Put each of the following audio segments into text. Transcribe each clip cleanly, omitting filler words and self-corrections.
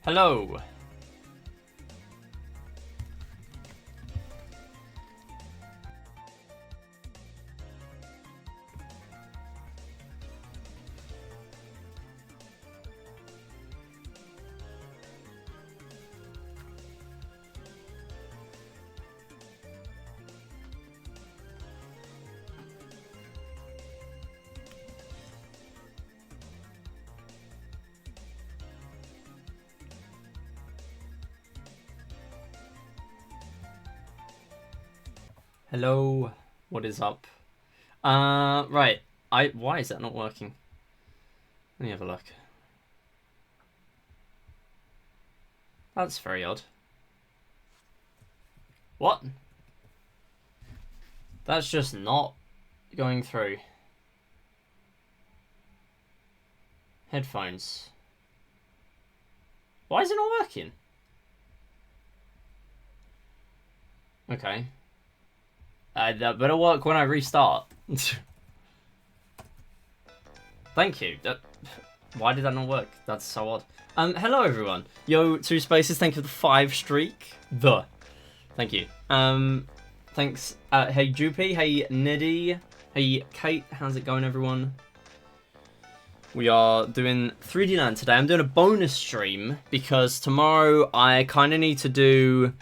Hello. Hello, what is up? Right. Why is that not working? Let me have a look. That's very odd. What? That's just not going through. Headphones. Why is it not working? Okay. That better work when I restart. Thank you. Why did that not work? That's so odd. Hello everyone. Yo, 2 spaces. Thank you for the 5 streak. Thank you. Thanks. Hey Droopy. Hey Niddy. Hey Kate. How's it going, everyone? We are doing 3D Land today. I'm doing a bonus stream because tomorrow I kind of need to do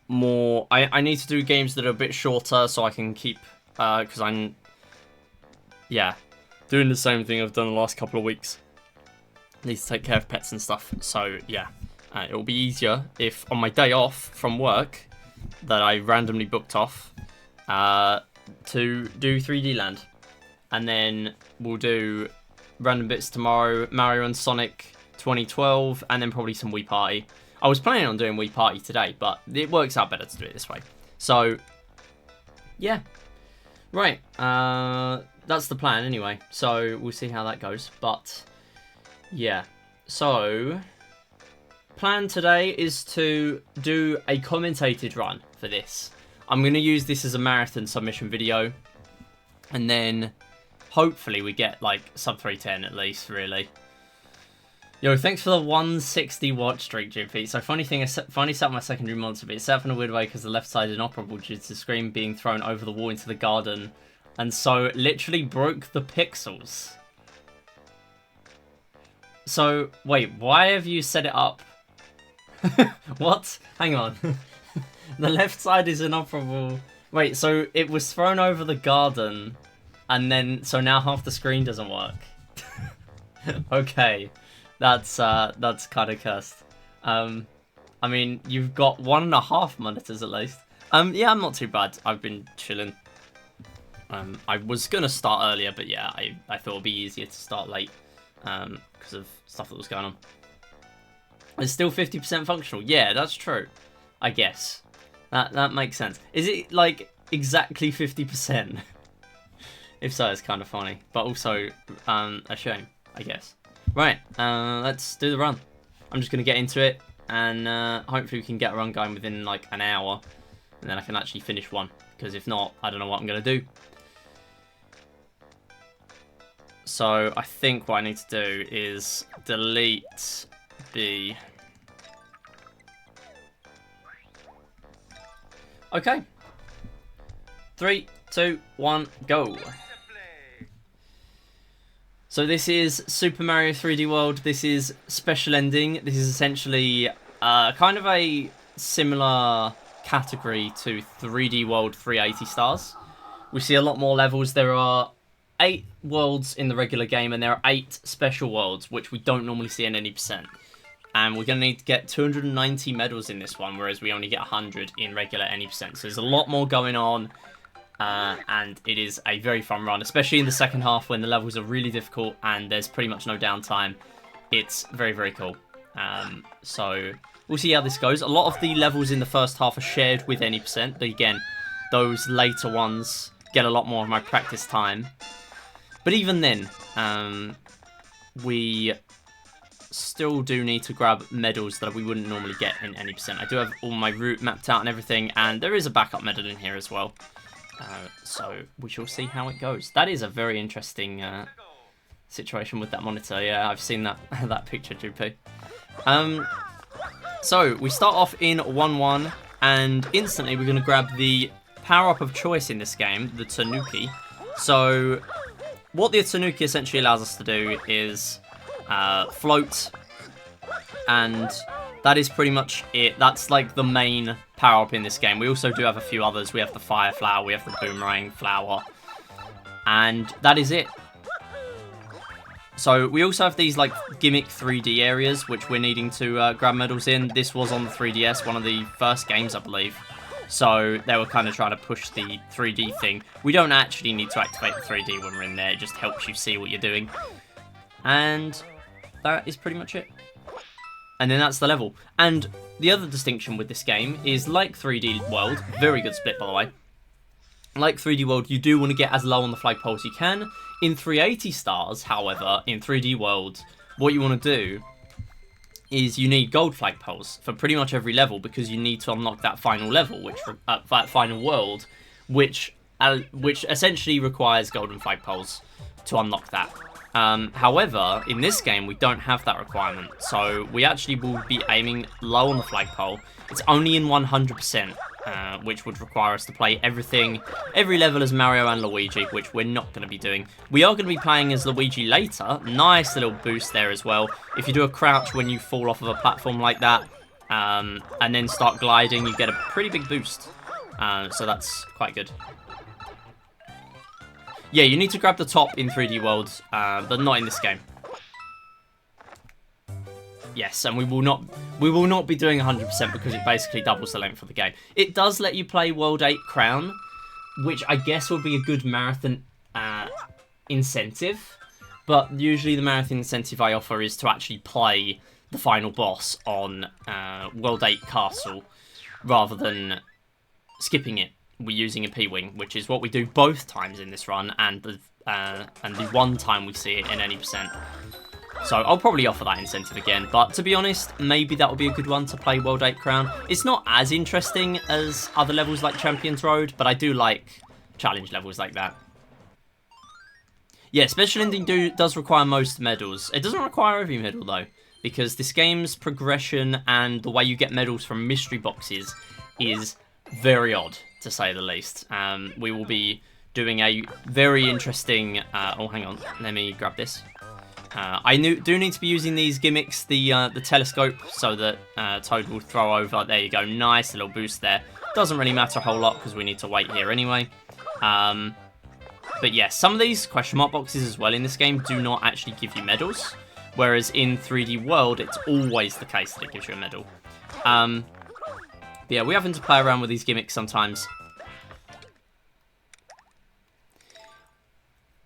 more. I need to do games that are a bit shorter so I can keep because I'm doing the same thing I've done the last couple of weeks. Need to take care of pets and stuff. So yeah, it'll be easier if on my day off from work that I randomly booked off to do 3D Land, and then we'll do random bits tomorrow, Mario and Sonic 2012, and then probably some Wii Party. I was planning on doing Wii Party today, but it works out better to do it this way. So, yeah. Right, that's the plan anyway. So, we'll see how that goes. But, yeah. So, plan today is to do a commentated run for this. I'm going to use this as a marathon submission video. And then, hopefully, we get, like, sub 310 at least, really. Yo, thanks for the 160 watch streak, GP. So funny thing, I finally set up my secondary monitor, but it's set up in a weird way because the left side is inoperable due to the screen being thrown over the wall into the garden, and so literally broke the pixels. So wait, why have you set it up? What? Hang on. The left side is inoperable. Wait, so it was thrown over the garden, and then so now half the screen doesn't work. Okay. That's kind of cursed. I mean, you've got 1.5 monitors at least. Yeah, I'm not too bad. I've been chilling. I was gonna start earlier, but yeah, I thought it'd be easier to start late because of stuff that was going on. It's still 50% functional. Yeah, that's true. I guess that makes sense. Is it like exactly 50%? If so, it's kind of funny, but also a shame, I guess. Right, let's do the run. I'm just going to get into it, and hopefully we can get a run going within like an hour, and then I can actually finish one, because if not, I don't know what I'm going to do. So I think what I need to do is delete the... Okay. 3, 2, 1, go. So this is Super Mario 3D World. This is Special Ending. This is essentially kind of a similar category to 3D World 380 stars. We see a lot more levels. There are 8 worlds in the regular game, and there are 8 special worlds, which we don't normally see in any percent. And we're going to need to get 290 medals in this one, whereas we only get 100 in regular any percent. So there's a lot more going on. And it is a very fun run, especially in the second half when the levels are really difficult and there's pretty much no downtime. It's very, very cool. So we'll see how this goes. A lot of the levels in the first half are shared with any percent, but again, those later ones get a lot more of my practice time. But even then, we still do need to grab medals that we wouldn't normally get in any percent. I do have all my route mapped out and everything, and there is a backup medal in here as well. So we shall see how it goes. That is a very interesting situation with that monitor. Yeah, I've seen that that picture, Droopy. So we start off in 1-1, and instantly we're going to grab the power-up of choice in this game, the Tanuki. So what the Tanuki essentially allows us to do is float, and that is pretty much it. That's like the main power-up in this game. We also do have a few others. We have the fire flower, we have the boomerang flower, and that is it. So we also have these like gimmick 3D areas which we're needing to grab medals in. This was on the 3DS, one of the first games I believe. So they were kind of trying to push the 3D thing. We don't actually need to activate the 3D when we're in there. It just helps you see what you're doing. And that is pretty much it. And then that's the level. And the other distinction with this game is, like 3D World, very good split by the way. Like 3D World, you do want to get as low on the flagpole as you can. In 380 stars, however, in 3D World, what you want to do is you need gold flagpoles for pretty much every level, because you need to unlock that final level, that final world, which essentially requires golden flagpoles to unlock that. However, in this game, we don't have that requirement, so we actually will be aiming low on the flagpole. It's only in 100%, which would require us to play every level as Mario and Luigi, which we're not going to be doing. We are going to be playing as Luigi later. Nice little boost there as well. If you do a crouch when you fall off of a platform like that, and then start gliding, you get a pretty big boost. So that's quite good. Yeah, you need to grab the top in 3D World, but not in this game. Yes, and we will not be doing 100% because it basically doubles the length of the game. It does let you play World 8 Crown, which I guess would be a good marathon incentive. But usually the marathon incentive I offer is to actually play the final boss on World 8 Castle rather than skipping it. We're using a P-Wing, which is what we do both times in this run, and the one time we see it in any percent. So I'll probably offer that incentive again, but to be honest, maybe that would be a good one to play World 8 Crown. It's not as interesting as other levels like Champions Road, but I do like challenge levels like that. Yeah, Special Ending does require most medals. It doesn't require every medal though, because this game's progression and the way you get medals from mystery boxes is very odd, to say the least. We will be doing a very interesting... oh, hang on. Let me grab this. I do need to be using these gimmicks, the telescope, so that Toad will throw over. There you go. Nice little boost there. Doesn't really matter a whole lot because we need to wait here anyway. But yeah, some of these question mark boxes as well in this game do not actually give you medals. Whereas in 3D World, it's always the case that it gives you a medal. Yeah, we're having to play around with these gimmicks sometimes.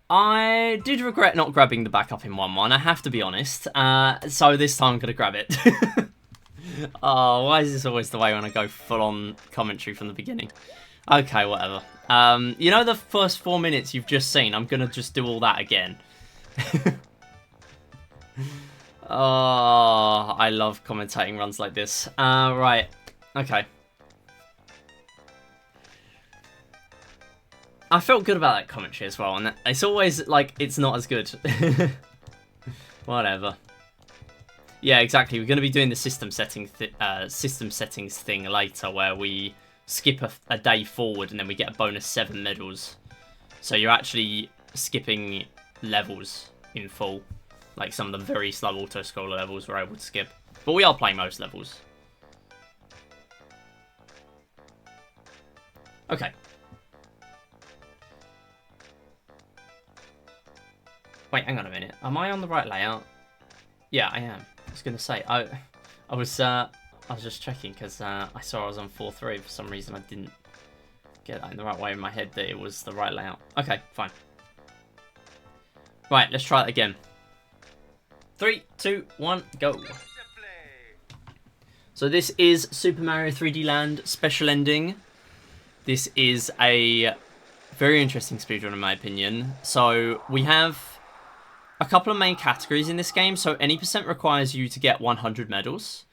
I did regret not grabbing the backup in 1-1, I have to be honest. So this time I'm going to grab it. Oh, why is this always the way when I go full-on commentary from the beginning? Okay, whatever. You know the first 4 minutes you've just seen? I'm going to just do all that again. Oh, I love commentating runs like this. Right. Okay. I felt good about that commentary as well, and it's always, like, it's not as good. Whatever. Yeah, exactly. We're going to be doing the system settings thing later, where we skip a day forward, and then we get a bonus 7 medals. So you're actually skipping levels in full. Like, some of the very slow auto-scroller levels we're able to skip. But we are playing most levels. Okay. Wait, hang on a minute. Am I on the right layout? Yeah, I am. I was going to say, I was just checking because I saw I was on 4-3. For some reason, I didn't get that in the right way in my head that it was the right layout. Okay, fine. Right, let's try it again. 3, 2, 1, go. So this is Super Mario 3D Land Special Ending. This is a very interesting speedrun in my opinion. So we have a couple of main categories in this game. So any percent requires you to get 100 medals,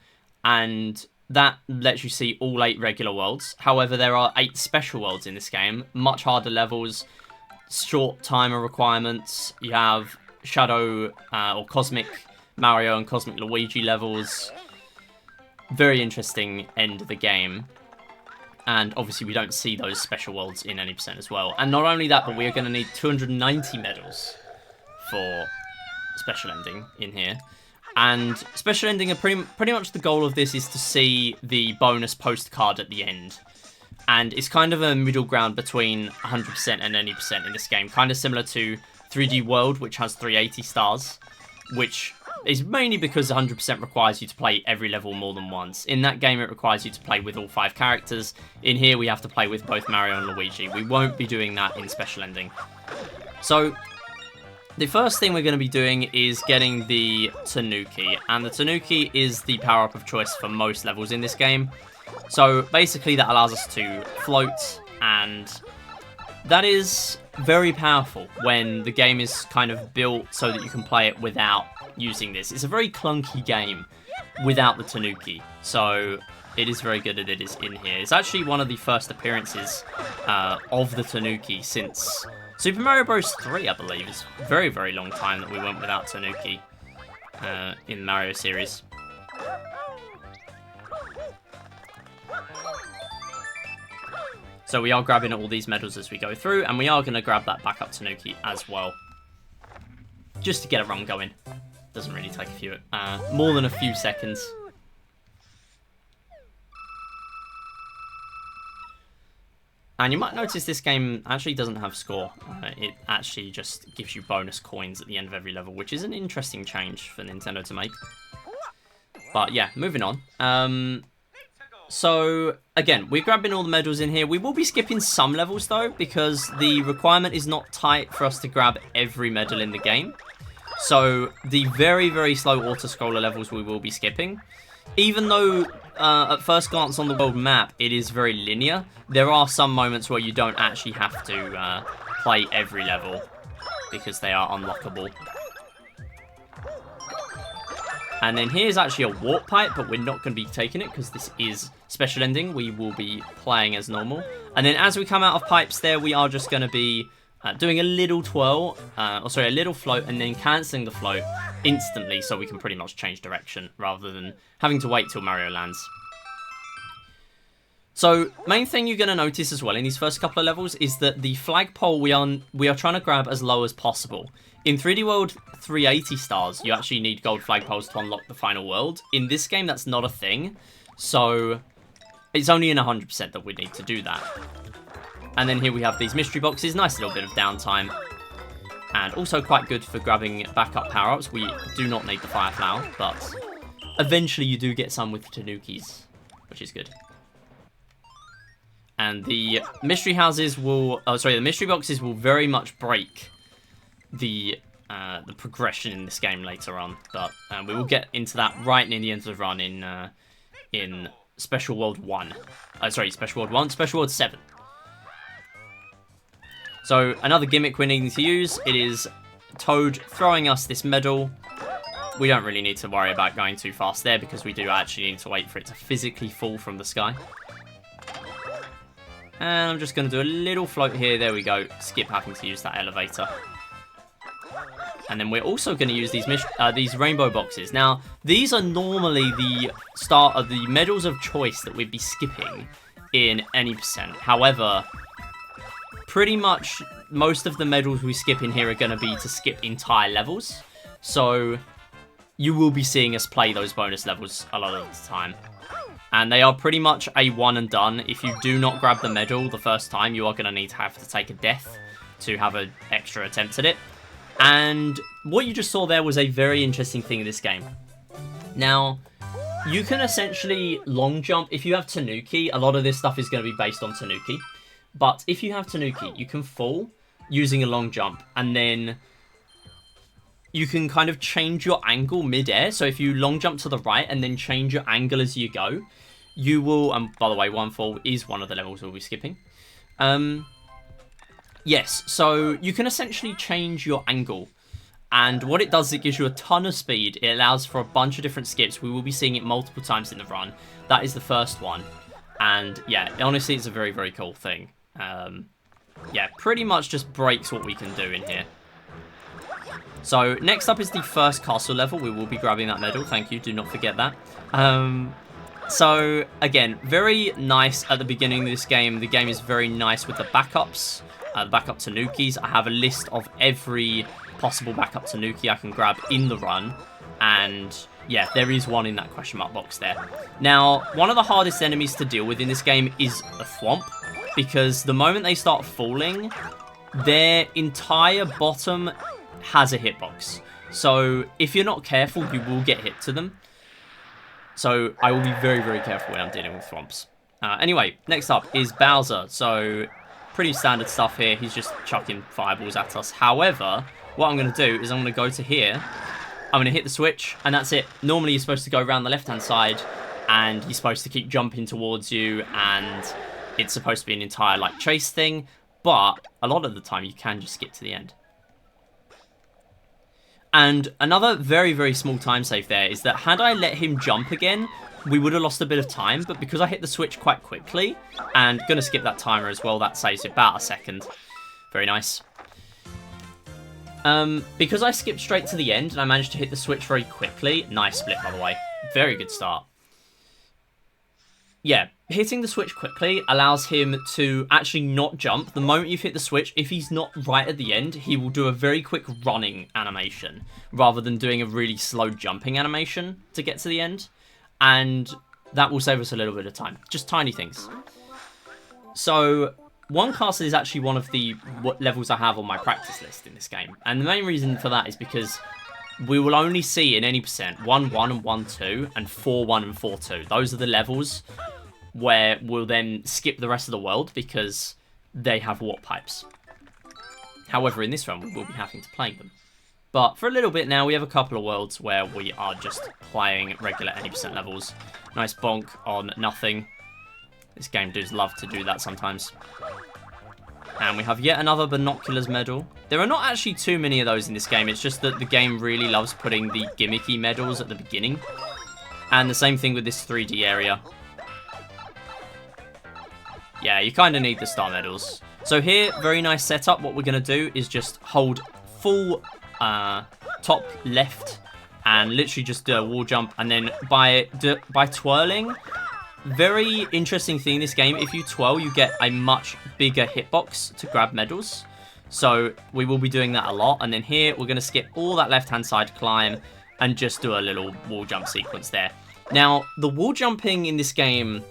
and that lets you see all 8 regular worlds. However, there are 8 special worlds in this game, much harder levels, short timer requirements. You have Shadow or Cosmic Mario and Cosmic Luigi levels. Very interesting end of the game. And obviously we don't see those special worlds in any percent as well. And not only that, but we are going to need 290 medals for special ending in here. And special ending, are pretty much the goal of this is to see the bonus postcard at the end. And it's kind of a middle ground between 100% and any percent in this game. Kind of similar to 3D World, which has 380 stars. Which is mainly because 100% requires you to play every level more than once. In that game, it requires you to play with all 5 characters. In here, we have to play with both Mario and Luigi. We won't be doing that in special ending. So the first thing we're going to be doing is getting the Tanuki, and the Tanuki is the power-up of choice for most levels in this game. So basically that allows us to float, and that is very powerful when the game is kind of built so that you can play it without using this. It's a very clunky game without the Tanuki, so it is very good that it is in here. It's actually one of the first appearances of the Tanuki since Super Mario Bros. 3, I believe. It's a very, very long time that we went without Tanuki in the Mario series. So we are grabbing all these medals as we go through, and we are going to grab that backup Tanuki as well. Just to get a run going. Doesn't really take more than a few seconds. And you might notice this game actually doesn't have score. It actually just gives you bonus coins at the end of every level, which is an interesting change for Nintendo to make. But yeah, moving on. So, again, we're grabbing all the medals in here. We will be skipping some levels, though, because the requirement is not tight for us to grab every medal in the game. So, the very, very slow auto-scroller levels we will be skipping. Even though, at first glance on the world map, it is very linear, there are some moments where you don't actually have to play every level, because they are unlockable. And then here's actually a warp pipe, but we're not going to be taking it because this is special ending. We will be playing as normal. And then as we come out of pipes there, we are just going to be doing a little twirl, a little float, and then cancelling the float instantly so we can pretty much change direction rather than having to wait till Mario lands. So, main thing you're going to notice as well in these first couple of levels is that the flagpole we are trying to grab as low as possible. In 3D World 380 stars, you actually need gold flagpoles to unlock the final world. In this game, that's not a thing, so it's only in 100% that we need to do that. And then here we have these mystery boxes, nice little bit of downtime, and also quite good for grabbing backup power-ups. We do not need the Fire Flower, but eventually you do get some with Tanukis, which is good. And the mystery houses will, the mystery boxes will very much break the progression in this game later on, but we will get into that right near the end of the run in Special World 1. Special World 1, Special World 7. So another gimmick we're needing to use, it is Toad throwing us this medal. We don't really need to worry about going too fast there because we do actually need to wait for it to physically fall from the sky. And I'm just going to do a little float here. There we go. Skip having to use that elevator. And then we're also going to use these rainbow boxes. Now, these are normally the start of the medals of choice that we'd be skipping in any percent. However, pretty much most of the medals we skip in here are going to be to skip entire levels. So you will be seeing us play those bonus levels a lot of the time. And they are pretty much a one and done. If you do not grab the medal the first time, you are going to have to take a death to have an extra attempt at it. And what you just saw there was a very interesting thing in this game. Now, you can essentially long jump. If you have Tanuki, a lot of this stuff is going to be based on Tanuki. But if you have Tanuki, you can fall using a long jump. And then you can kind of change your angle mid-air. So if you long jump to the right and then change your angle as you go, you will... And by the way, one fall is one of the levels we'll be skipping. Yes, so you can essentially change your angle. And what it does is it gives you a ton of speed. It allows for a bunch of different skips. We will be seeing it multiple times in the run. That is the first one. And yeah, honestly, it's a very, very cool thing. Yeah, pretty much just breaks what we can do in here. So next up is the first castle level. We will be grabbing that medal. Thank you. Do not forget that. So again, very nice at the beginning of this game. The game is very nice with the backups, the backup Tanukis. I have a list of every possible backup Tanuki I can grab in the run. And yeah, there is one in that question mark box there. Now, one of the hardest enemies to deal with in this game is a Thwomp, because the moment they start falling, their entire bottom has a hitbox. So if you're not careful, you will get hit to them. So I will be very, very careful when I'm dealing with Thwomps. Anyway, next up is Bowser. So pretty standard stuff here. He's just chucking fireballs at us. However, what I'm going to do is I'm going to go to here. I'm going to hit the switch, and that's it. Normally, you're supposed to go around the left-hand side, and he's supposed to keep jumping towards you, and it's supposed to be an entire, like, chase thing. But a lot of the time, you can just skip to the end. And another very, very small time save there is that had I let him jump again, we would have lost a bit of time. But because I hit the switch quite quickly, and going to skip that timer as well, that saves about a second. Very nice. Because I skipped straight to the end and I managed to hit the switch very quickly. Nice split, by the way. Very good start. Yeah, hitting the switch quickly allows him to actually not jump. The moment you've hit the switch, if he's not right at the end, he will do a very quick running animation rather than doing a really slow jumping animation to get to the end. And that will save us a little bit of time. Just tiny things. So one castle is actually one of the levels I have on my practice list in this game. And the main reason for that is because we will only see in any percent 1-1 and 1-2 and 4-1 and 4-2. Those are the levels where we'll then skip the rest of the world because they have warp pipes. However, in this run, we will be having to play them. But for a little bit now, we have a couple of worlds where we are just playing regular 80% levels. Nice bonk on nothing. This game does love to do that sometimes. And we have yet another binoculars medal. There are not actually too many of those in this game. It's just that the game really loves putting the gimmicky medals at the beginning. And the same thing with this 3D area. Yeah, you kind of need the star medals. So here, very nice setup. What we're going to do is just hold full top left and literally just do a wall jump. And then by twirling, very interesting thing in this game, if you twirl, you get a much bigger hitbox to grab medals. So we will be doing that a lot. And then here, we're going to skip all that left-hand side climb and just do a little wall jump sequence there. Now, the wall jumping in this game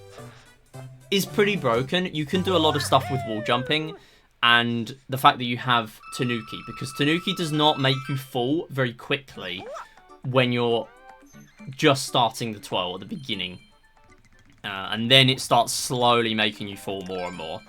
is pretty broken. You can do a lot of stuff with wall jumping and the fact that you have Tanuki, because Tanuki does not make you fall very quickly when you're just starting the twirl at the beginning. And then it starts slowly making you fall more and more.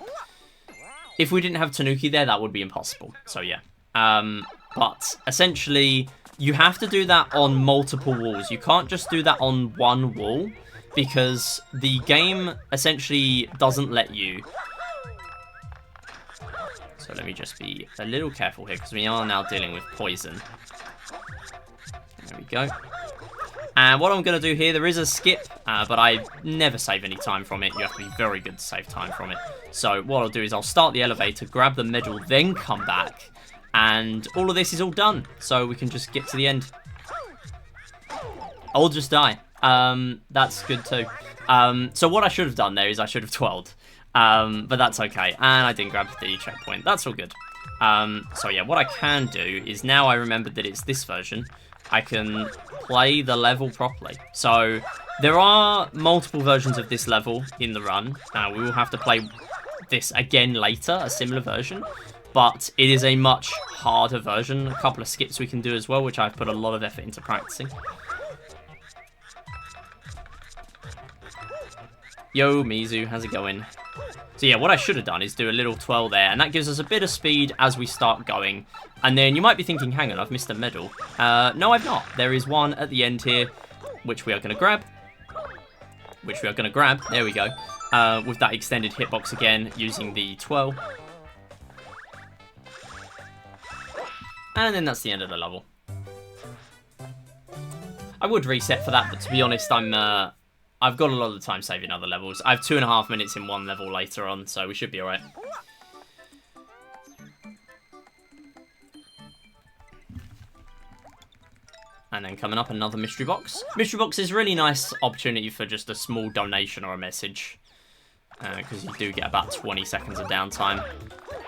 If we didn't have Tanuki there, that would be impossible. So yeah. But essentially, you have to do that on multiple walls. You can't just do that on one wall, because the game essentially doesn't let you. So let me just be a little careful here, because we are now dealing with poison. There we go. And what I'm going to do here, there is a skip, but I never save any time from it. You have to be very good to save time from it. So what I'll do is I'll start the elevator, grab the medal, then come back. And all of this is all done. So we can just get to the end. I'll just die. That's good too. So what I should have done there is I should have twirled. But that's okay. And I didn't grab the checkpoint. That's all good. So yeah, what I can do is now I remembered that it's this version. I can play the level properly. So there are multiple versions of this level in the run. We will have to play this again later, a similar version. But it is a much harder version. A couple of skips we can do as well, which I've put a lot of effort into practicing. Yo, Mizu, how's it going? So yeah, what I should have done is do a little twirl there, and that gives us a bit of speed as we start going. And then you might be thinking, hang on, I've missed a medal. No, I've not. There is one at the end here, which we are going to grab. There we go. With that extended hitbox again, using the twirl. And then that's the end of the level. I would reset for that, but to be honest, I've got a lot of time saving other levels. I have 2.5 minutes in one level later on, so we should be alright. And then coming up, another mystery box. Mystery box is a really nice opportunity for just a small donation or a message. Because you do get about 20 seconds of downtime.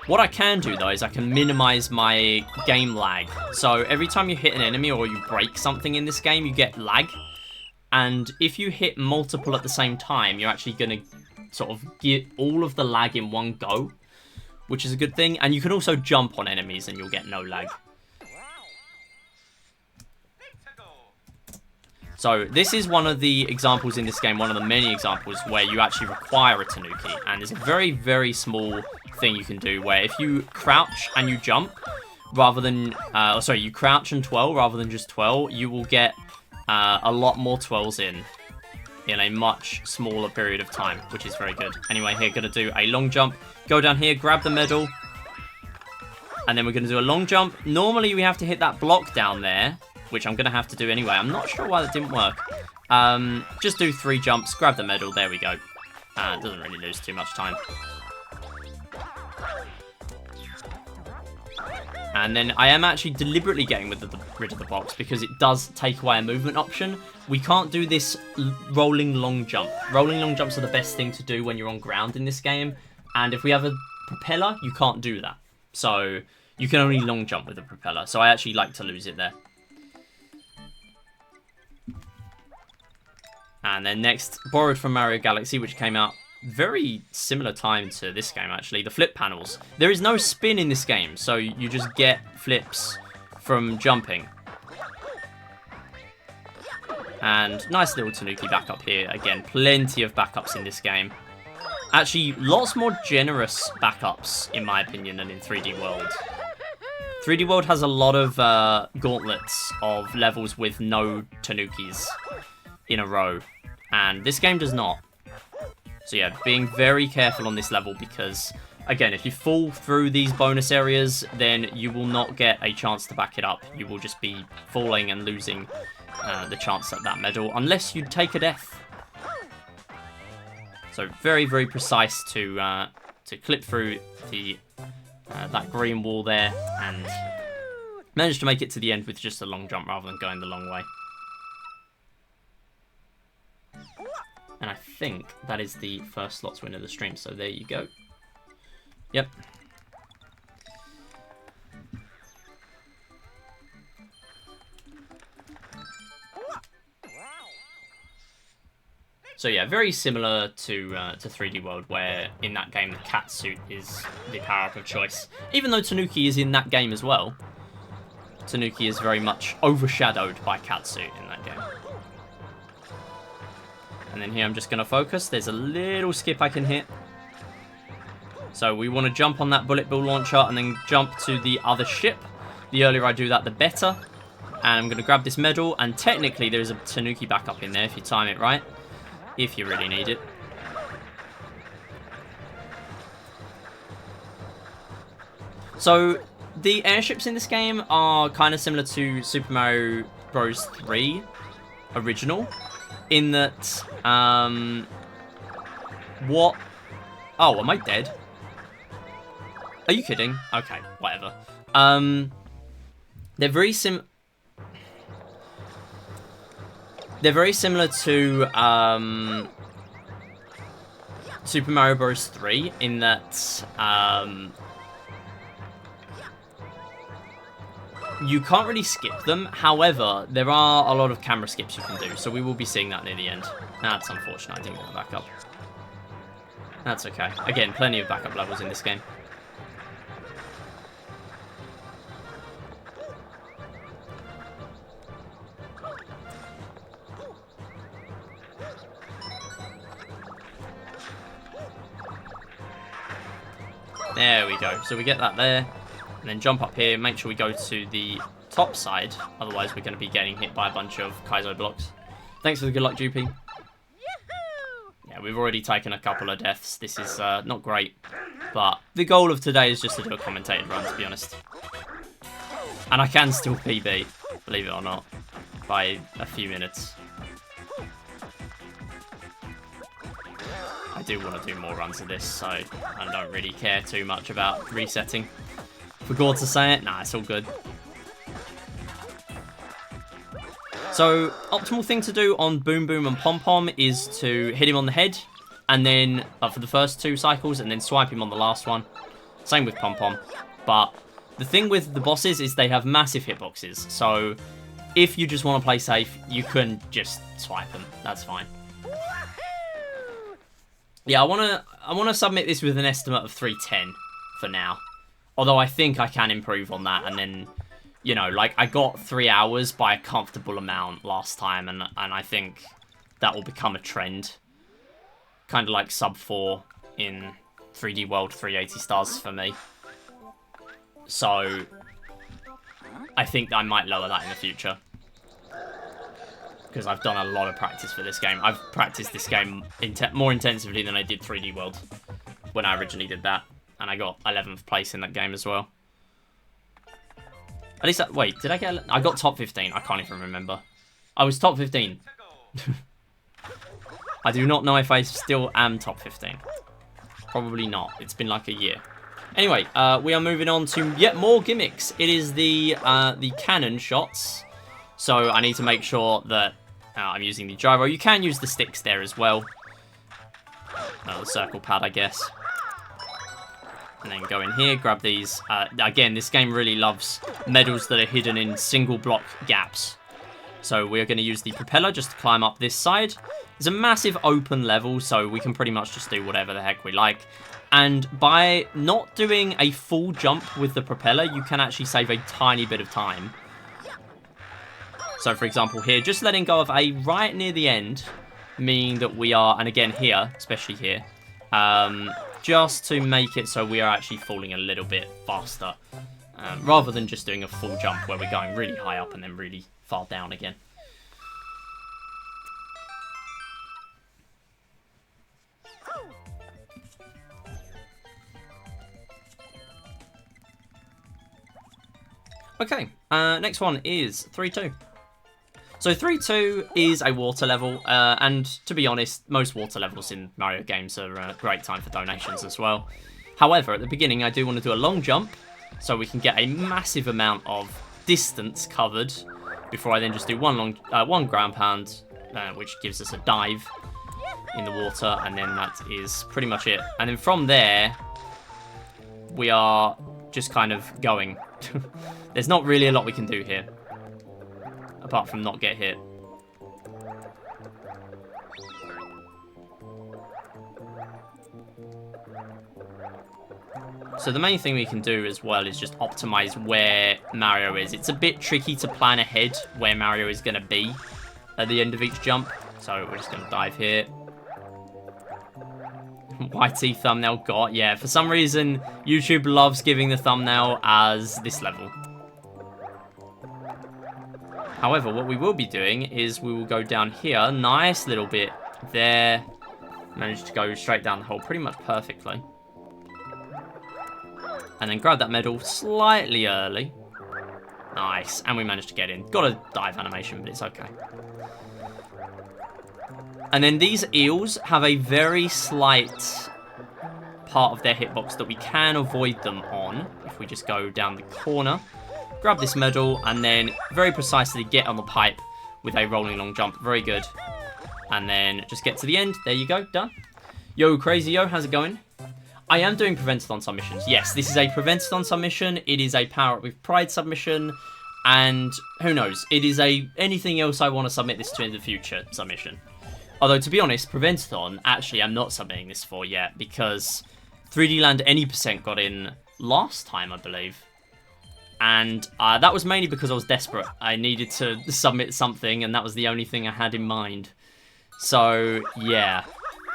What I can do, though, is I can minimize my game lag. So every time you hit an enemy or you break something in this game, you get lag. And if you hit multiple at the same time, you're actually going to sort of get all of the lag in one go, which is a good thing. And you can also jump on enemies and you'll get no lag. So this is one of the examples in this game, one of the many examples where you actually require a Tanuki. And there's a very, very small thing you can do where if you crouch and you jump, rather than, you crouch and twirl rather than just twirl, you will get a lot more twirls in a much smaller period of time, which is very good. Anyway, here, going to do a long jump, go down here, grab the medal, and then we're going to do a long jump. Normally we have to hit that block down there, which I'm going to have to do anyway. I'm not sure why that didn't work. Just do 3 jumps, grab the medal, there we go. It doesn't really lose too much time. And then I am actually deliberately getting rid of the box because it does take away a movement option. We can't do this rolling long jump. Rolling long jumps are the best thing to do when you're on ground in this game. And if we have a propeller, you can't do that. So you can only long jump with a propeller. So I actually like to lose it there. And then next, borrowed from Mario Galaxy, which came out very similar time to this game, actually. The flip panels. There is no spin in this game, so you just get flips from jumping. And nice little Tanuki backup here. Again, plenty of backups in this game. Actually, lots more generous backups, in my opinion, than in 3D World. 3D World has a lot of gauntlets of levels with no Tanukis in a row. And this game does not. So yeah, being very careful on this level because, again, if you fall through these bonus areas, then you will not get a chance to back it up. You will just be falling and losing the chance at that medal, unless you take a death. So very, very precise to clip through the that green wall there and manage to make it to the end with just a long jump rather than going the long way. And I think that is the first slots win of the stream, so there you go. Yep. So yeah, very similar to 3D World, where in that game the cat suit is the power-up of choice. Even though Tanuki is in that game as well, Tanuki is very much overshadowed by cat suit in that game. And then here I'm just going to focus. There's a little skip I can hit. So we want to jump on that bullet bill launcher and then jump to the other ship. The earlier I do that, the better. And I'm going to grab this medal. And technically there's a Tanuki backup in there if you time it right. If you really need it. So the airships in this game are kind of similar to Super Mario Bros. 3 original. In that, what? Oh, am I dead? Are you kidding? Okay, whatever. They're very similar to Super Mario Bros. 3 in that you can't really skip them. However, there are a lot of camera skips you can do, so we will be seeing that near the end. That's unfortunate, I didn't get the backup. That's okay. Again, plenty of backup levels in this game. There we go. So we get that there. And then jump up here, make sure we go to the top side, otherwise we're going to be getting hit by a bunch of Kaizo blocks. Thanks for the good luck, Jupi. Yeah, we've already taken a couple of deaths. This is not great, but the goal of today is just to do a commentated run, to be honest. And I can still PB, believe it or not, by a few minutes. I do want to do more runs of this, so I don't really care too much about resetting. Forgot to say it? Nah, it's all good. So, optimal thing to do on Boom Boom and Pom Pom is to hit him on the head, and then, for the first 2 cycles, and then swipe him on the last one. Same with Pom Pom. But the thing with the bosses is they have massive hitboxes, so if you just want to play safe, you can just swipe them. That's fine. Yeah, I wanna submit this with an estimate of 310 for now. Although I think I can improve on that, and then, you know, like, I got 3 hours by a comfortable amount last time, and I think that will become a trend. Kind of like sub 4 in 3D World 380 stars for me. So, I think I might lower that in the future. Because I've done a lot of practice for this game. I've practiced this game more intensively than I did 3D World when I originally did that. And I got 11th place in that game as well. At least, wait, did I get... I got top 15. I can't even remember. I was top 15. I do not know if I still am top 15. Probably not. It's been like a year. Anyway, we are moving on to yet more gimmicks. It is the cannon shots. So I need to make sure that I'm using the gyro. You can use the sticks there as well. The circle pad, I guess. And then go in here, grab these. Again, this game really loves medals that are hidden in single block gaps. So we're going to use the propeller just to climb up this side. It's a massive open level, so we can pretty much just do whatever the heck we like. And by not doing a full jump with the propeller, you can actually save a tiny bit of time. So, for example, here, just letting go of A right near the end, meaning that we are, and again here, especially here, just to make it so we are actually falling a little bit faster, rather than just doing a full jump where we're going really high up and then really far down again. Okay, next one is 3-2. So 3-2 is a water level, and to be honest, most water levels in Mario games are a great time for donations as well. However, at the beginning, I do want to do a long jump, so we can get a massive amount of distance covered before I then just do one ground pound, which gives us a dive in the water, and then that is pretty much it. And then from there, we are just kind of going. There's not really a lot we can do here, apart from not get hit. So the main thing we can do as well is just optimize where Mario is. It's a bit tricky to plan ahead where Mario is going to be at the end of each jump. So we're just going to dive here. YT thumbnail got, yeah, for some reason YouTube loves giving the thumbnail as this level. However, what we will be doing is we will go down here, nice little bit there, managed to go straight down the hole pretty much perfectly. And then grab that medal slightly early. Nice, and we managed to get in. Got a dive animation, but it's okay. And then these eels have a very slight part of their hitbox that we can avoid them on if we just go down the corner. Grab this medal, and then very precisely get on the pipe with a rolling long jump. Very good. And then just get to the end. There you go. Done. Yo, Crazy Yo, how's it going? I am doing Preventathon submissions. Yes, this is a Preventathon submission. It is a Power Up with Pride submission. And who knows? It is a anything else I want to submit this to in the future submission. Although, to be honest, Preventathon, actually, I'm not submitting this for yet because 3D Land Any % got in last time, I believe. And that was mainly because I was desperate. I needed to submit something, and that was the only thing I had in mind. So, yeah.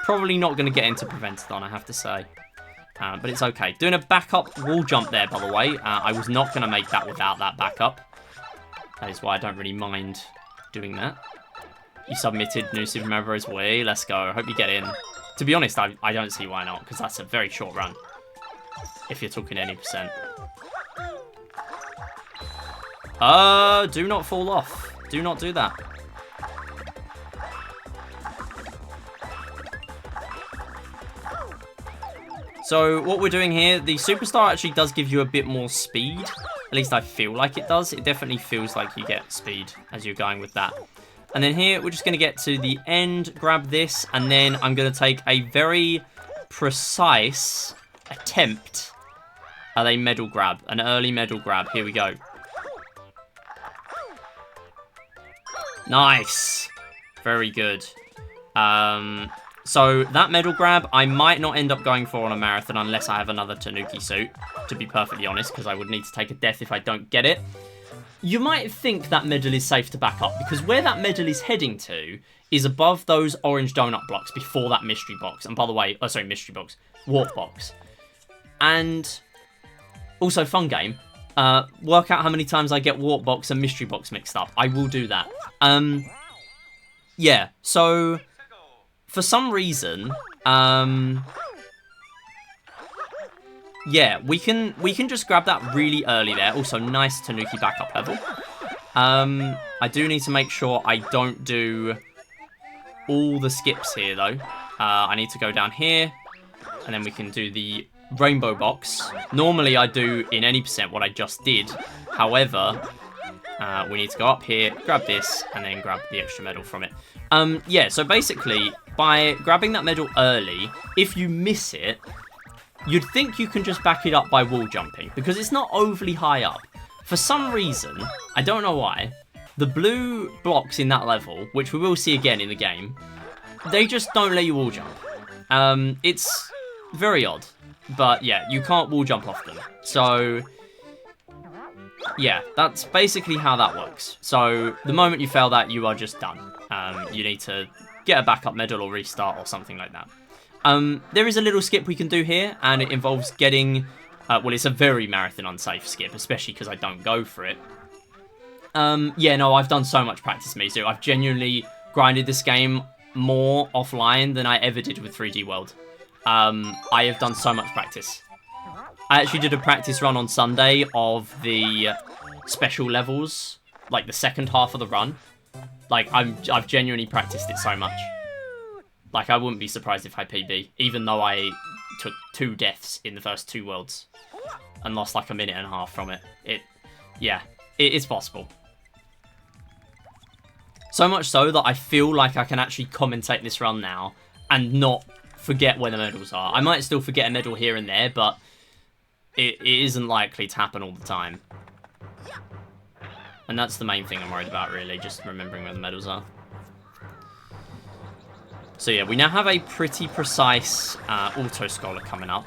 Probably not going to get into Preventathon, I have to say. But it's okay. Doing a backup wall jump there, by the way. I was not going to make that without that backup. That is why I don't really mind doing that. You submitted New Super Mario Bros. Wii. Let's go. Hope you get in. To be honest, I don't see why not, because that's a very short run. If you're talking any %. Do not fall off. Do not do that. So what we're doing here, the Superstar actually does give you a bit more speed At least I feel like it does. It definitely feels like you get speed as you're going with that. And then here, we're just going to get to the end, grab this, and then I'm going to take a very precise attempt at a medal grab, an early medal grab. Here we go. Nice. Very good. So that medal grab, I might not end up going for on a marathon unless I have another Tanuki suit, to be perfectly honest, because I would need to take a death if I don't get it. You might think that medal is safe to back up, because where that medal is heading to is above those orange donut blocks before that mystery box. And by the way, oh, sorry, mystery box, warp box. And also, fun game, work out how many times I get warp box and mystery box mixed up. I will do that. Yeah, so for some reason, yeah, we can just grab that really early there. Also, nice Tanuki backup level. I do need to make sure I don't do all the skips here, though. I need to go down here, and then we can do the rainbow box. Normally, I do in any percent what I just did. However, we need to go up here, grab this, and then grab the extra medal from it. Yeah, so basically, by grabbing that medal early, if you miss it, you'd think you can just back it up by wall jumping, because it's not overly high up. For some reason, I don't know why, the blue blocks in that level, which we will see again in the game, they just don't let you wall jump. It's very odd, but yeah, you can't wall jump off them. So yeah, that's basically how that works. So the moment you fail that, you are just done. You need to get a backup medal or restart or something like that. There is a little skip we can do here, and it involves getting... well, it's a very marathon unsafe skip, especially because I don't go for it. Yeah, no, I've done so much practice, Mizu. I've genuinely grinded this game more offline than I ever did with 3D World. I have done so much practice. I actually did a practice run on Sunday of the special levels, like the second half of the run. Like, I've genuinely practiced it so much. Like, I wouldn't be surprised if I PB, even though I took 2 deaths in the first 2 worlds and lost like a minute and a half from it. Yeah, it is possible. So much so that I feel like I can actually commentate this run now and not forget where the medals are. I might still forget a medal here and there, but it isn't likely to happen all the time. And that's the main thing I'm worried about, really, just remembering where the medals are. So yeah, we now have a pretty precise auto-scroller coming up.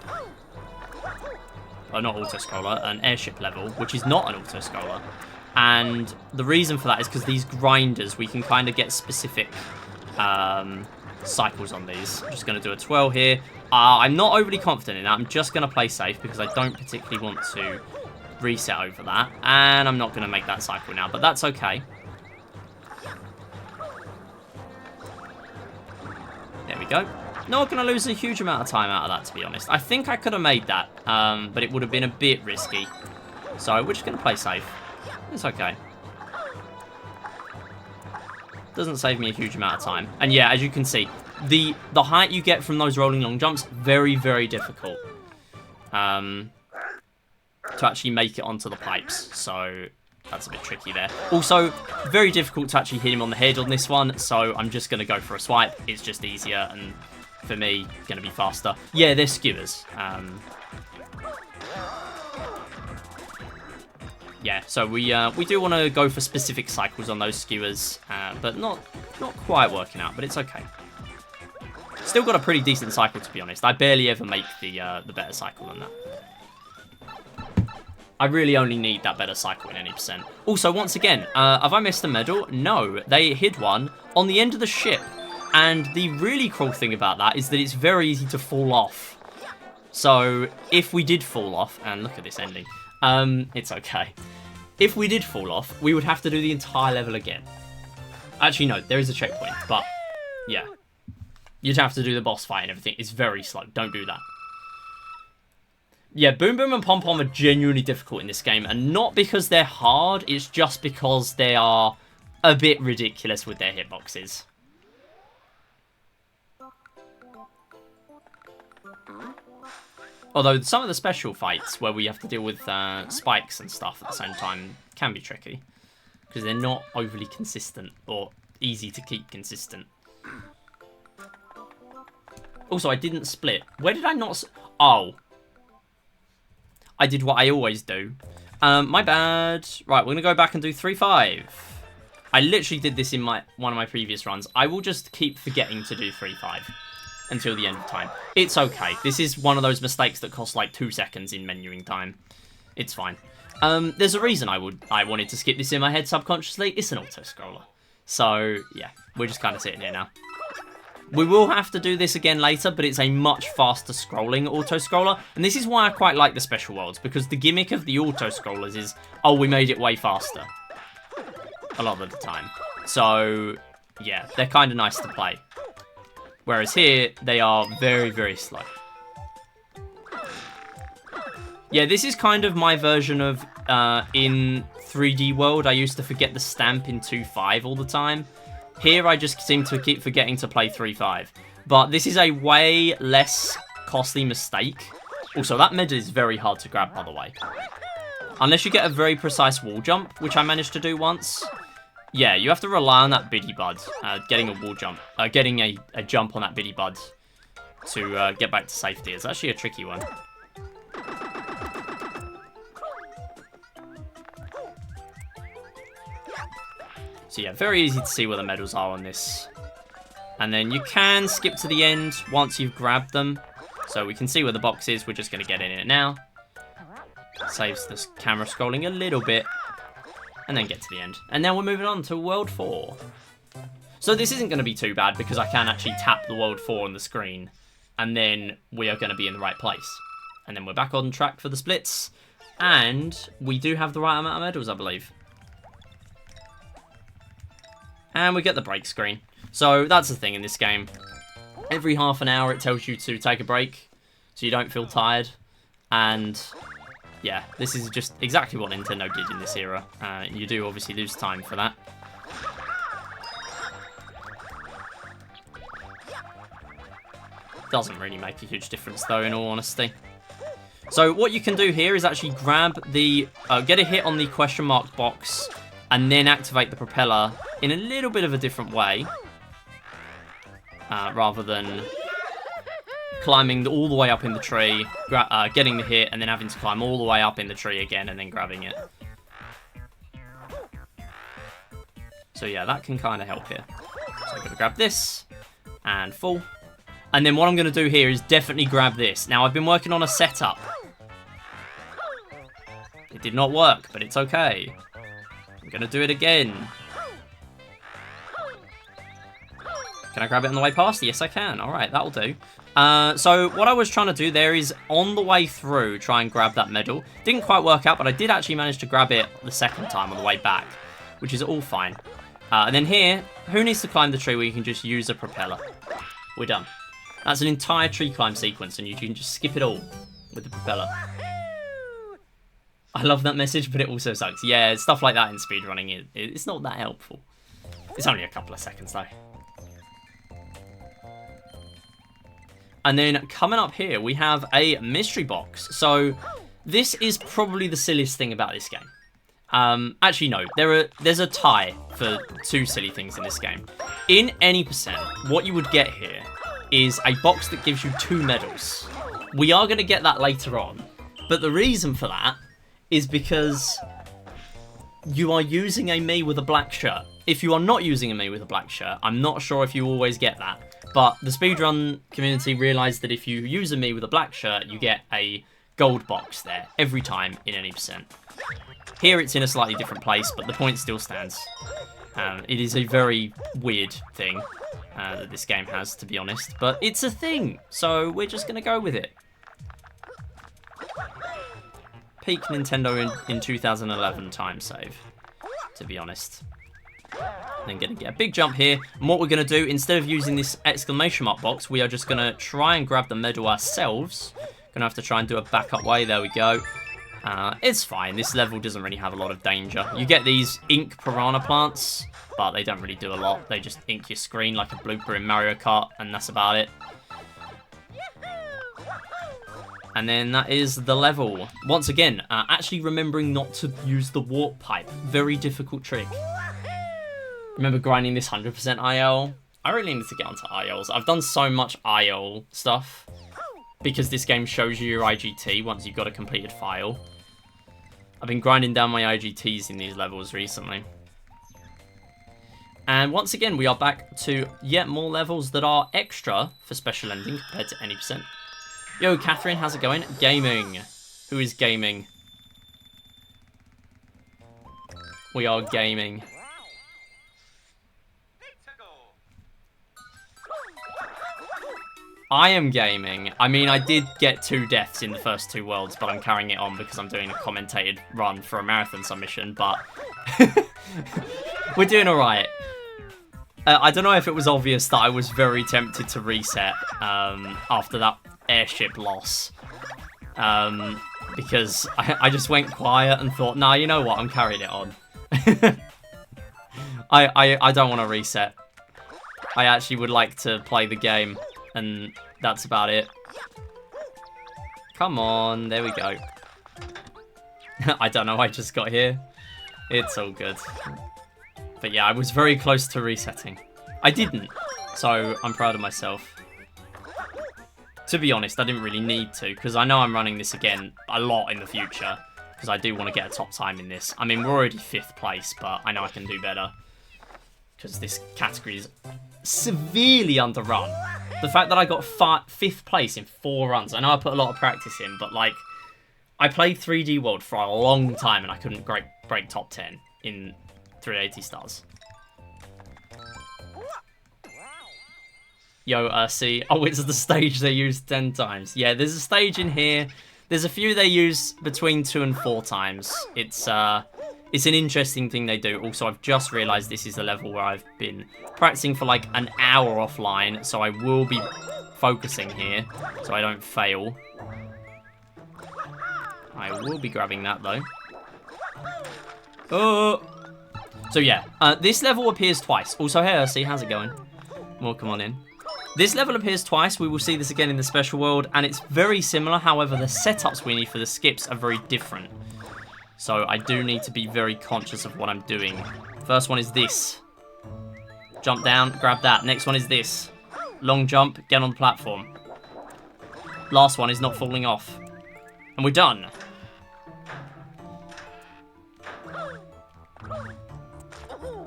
Oh, not auto-scroller, an airship level, which is not an auto-scroller. And the reason for that is because these grinders, we can kind of get specific cycles on these. I'm just going to do a twirl here. I'm not overly confident in that. I'm just going to play safe because I don't particularly want to reset over that. And I'm not going to make that cycle now, but that's okay. There we go. Not going to lose a huge amount of time out of that, to be honest. I think I could have made that, but it would have been a bit risky. So we're just going to play safe. It's okay. Doesn't save me a huge amount of time. And yeah, as you can see, the height you get from those rolling long jumps, very, very difficult to actually make it onto the pipes. So that's a bit tricky there. Also, very difficult to actually hit him on the head on this one. So I'm just going to go for a swipe. It's just easier and for me, going to be faster. Yeah, they're skewers. Yeah, so we do want to go for specific cycles on those skewers, but not quite working out, but it's okay. Still got a pretty decent cycle, to be honest. I barely ever make the better cycle than that. I really only need that better cycle in any percent. Also, once again, have I missed a medal? No, they hid one on the end of the ship. And the really cool thing about that is that it's very easy to fall off. So if we did fall off, and look at this ending, it's okay. If we did fall off, we would have to do the entire level again. Actually, no, there is a checkpoint, but yeah. You'd have to do the boss fight and everything. It's very slow. Don't do that. Yeah, Boom Boom and Pom Pom are genuinely difficult in this game, and not because they're hard, it's just because they are a bit ridiculous with their hitboxes. Although some of the special fights where we have to deal with spikes and stuff at the same time can be tricky. Because they're not overly consistent or easy to keep consistent. Also, I didn't split. Where did I not... Oh. I did what I always do. My bad. Right, we're going to go back and do 3-5. I literally did this in one of my previous runs. I will just keep forgetting to do 3-5 until the end of time. It's okay. This is one of those mistakes that cost like 2 seconds in menuing time. It's fine. There's a reason I wanted to skip this in my head subconsciously. It's an auto-scroller. So, yeah, we're just kind of sitting here now. We will have to do this again later, but it's a much faster scrolling auto-scroller. And this is why I quite like the special worlds, because the gimmick of the auto-scrollers is, oh, we made it way faster. A lot of the time. So, yeah, they're kind of nice to play. Whereas here, they are very, very slow. Yeah, this is kind of my version of, in 3D World, I used to forget the stamp in 2-5 all the time. Here, I just seem to keep forgetting to play 3-5. But this is a way less costly mistake. Also, that mid is very hard to grab, by the way. Unless you get a very precise wall jump, which I managed to do once. Yeah, you have to rely on that biddy bud, getting a wall jump, getting a jump on that biddy bud to get back to safety. It's actually a tricky one. So yeah, very easy to see where the medals are on this. And then you can skip to the end once you've grabbed them. So we can see where the box is. We're just going to get in it now. Saves the camera scrolling a little bit. And then get to the end. And now we're moving on to World 4. So this isn't going to be too bad because I can actually tap the World 4 on the screen. And then we are going to be in the right place. And then we're back on track for the splits. And we do have the right amount of medals, I believe. And we get the break screen. So that's the thing in this game. Every half an hour it tells you to take a break. So you don't feel tired. And yeah, this is just exactly what Nintendo did in this era. You do obviously lose time for that. Doesn't really make a huge difference though, in all honesty. So what you can do here is actually grab the... get a hit on the question mark box and then activate the propeller in a little bit of a different way. Rather than climbing all the way up in the tree, getting the hit, and then having to climb all the way up in the tree again and then grabbing it. So yeah, that can kind of help here. So I'm going to grab this and fall. And then what I'm going to do here is definitely grab this. Now, I've been working on a setup. It did not work, but it's okay. I'm going to do it again. Can I grab it on the way past? Yes, I can. All right, that'll do. So what I was trying to do there is on the way through, try and grab that medal. Didn't quite work out, but I did actually manage to grab it the second time on the way back, which is all fine. And then here, who needs to climb the tree where you can just use a propeller? We're done. That's an entire tree climb sequence, and you can just skip it all with the propeller. I love that message, but it also sucks. Yeah, stuff like that in speedrunning, it's not that helpful. It's only a couple of seconds, though. And then coming up here, we have a mystery box. So this is probably the silliest thing about this game. Actually, no. There's a tie for two silly things in this game. In any percent, what you would get here is a box that gives you 2 medals. We are going to get that later on. But the reason for that is because you are using a me with a black shirt. If you are not using a me with a black shirt, I'm not sure if you always get that. But the speedrun community realised that if you use a me with a black shirt, you get a gold box there every time in any percent. Here it's in a slightly different place, but the point still stands. It is a very weird thing that this game has, to be honest. But it's a thing, so we're just going to go with it. Peak Nintendo in 2011 time save, to be honest. Then going to get a big jump here. And what we're going to do, instead of using this exclamation mark box, we are just going to try and grab the medal ourselves. Going to have to try and do a backup way. There we go. It's fine. This level doesn't really have a lot of danger. You get these ink piranha plants, but they don't really do a lot. They just ink your screen like a blooper in Mario Kart, and that's about it. And then that is the level. Once again, actually remembering not to use the warp pipe. Very difficult trick. Remember grinding this 100% IL? I really need to get onto ILs. I've done so much IL stuff because this game shows you your IGT once you've got a completed file. I've been grinding down my IGTs in these levels recently. And once again, we are back to yet more levels that are extra for special ending compared to any percent. Yo, Catherine, how's it going? Gaming. Who is gaming? We are gaming. I am gaming. I mean, I did get 2 deaths in the first 2 worlds, but I'm carrying it on because I'm doing a commentated run for a marathon submission, but we're doing alright. I don't know if it was obvious that I was very tempted to reset after that airship loss. Because I just went quiet and thought, nah, you know what, I'm carrying it on. I don't want to reset. I actually would like to play the game. And that's about it. Come on, there we go. I don't know, I just got here. It's all good. But yeah, I was very close to resetting. I didn't, so I'm proud of myself. To be honest, I didn't really need to, because I know I'm running this again a lot in the future. Because I do want to get a top time in this. I mean, we're already 5th place, but I know I can do better. Because this category is severely underrun. The fact that I got 5th place in 4 runs. I know I put a lot of practice in, but like, I played 3D World for a long time and I couldn't break top 10 in 380 stars. Yo, see, oh, it's the stage they used 10 times. Yeah, there's a stage in here. There's a few they use between 2 and 4 times. It's an interesting thing they do. Also, I've just realised this is a level where I've been practicing for like an hour offline, so I will be focusing here so I don't fail. I will be grabbing that though. Oh! So yeah, this level appears twice. Also, hey, see, how's it going? Well, come on in. This level appears twice. We will see this again in the special world, and it's very similar. However, the setups we need for the skips are very different. So I do need to be very conscious of what I'm doing. First one is this. Jump down, grab that. Next one is this. Long jump, get on the platform. Last one is not falling off. And we're done.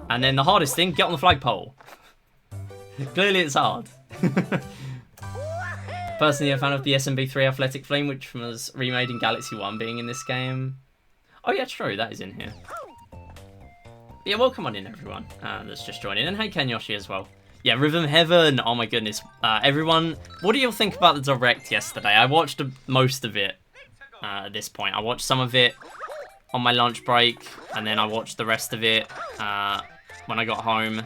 And then the hardest thing, get on the flagpole. Clearly it's hard. Personally, a fan of the SM3 Athletic Flame, which was remade in Galaxy 1 being in this game. Oh yeah, true, that is in here. Yeah, welcome on in, everyone that's just joining. And hey, Kenyoshi as well. Yeah, Rhythm Heaven, oh my goodness. Everyone, what do you think about the Direct yesterday? I watched most of it at this point. I watched some of it on my lunch break, and then I watched the rest of it when I got home.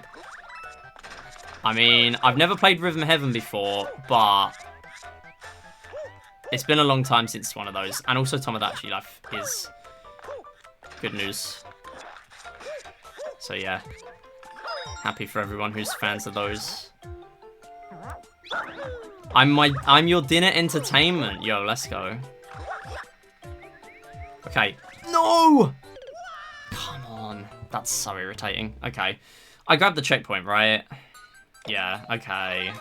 I mean, I've never played Rhythm Heaven before, but it's been a long time since one of those. And also Tomodachi Life is good news. So yeah, happy for everyone who's fans of those. I'm your dinner entertainment. Yo, let's go. Okay. No! Come on. That's so irritating. Okay. I grabbed the checkpoint, right? Yeah, okay.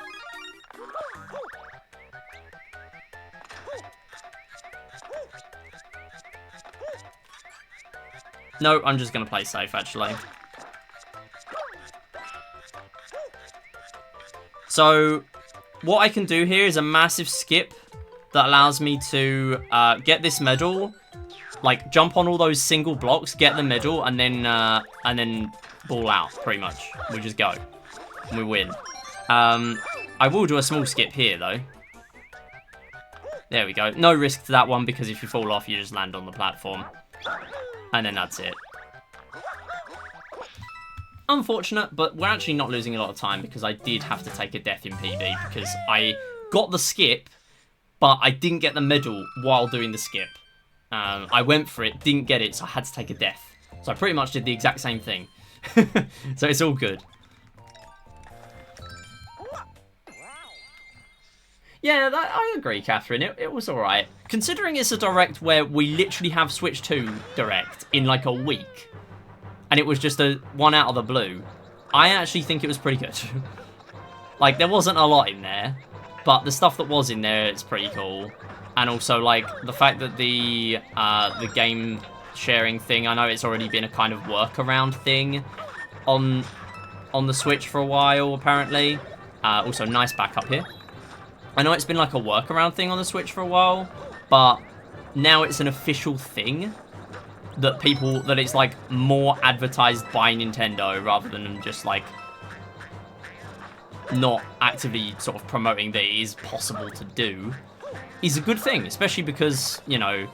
No, I'm just gonna play safe, actually. So, what I can do here is a massive skip that allows me to get this medal, like jump on all those single blocks, get the medal, and then ball out, pretty much. We just go. And we win. I will do a small skip here, though. There we go. No risk to that one, because if you fall off, you just land on the platform. And then that's it. Unfortunate, but we're actually not losing a lot of time, because I did have to take a death in PB, because I got the skip, but I didn't get the medal while doing the skip. I went for it, didn't get it, so I had to take a death. So I pretty much did the exact same thing. So it's all good. Yeah, I agree, Catherine. It was alright. Considering it's a direct where we literally have Switch 2 direct in like a week, and it was just a one out of the blue, I actually think it was pretty good. Like, there wasn't a lot in there, but the stuff that was in there is pretty cool. And also, like, the fact that the game sharing thing, I know it's already been a kind of workaround thing on the Switch for a while, apparently. Also, nice backup here. I know it's been like a workaround thing on the Switch for a while, but now it's an official thing that it's like more advertised by Nintendo rather than just like not actively sort of promoting that it is possible to do, is a good thing, especially because, you know,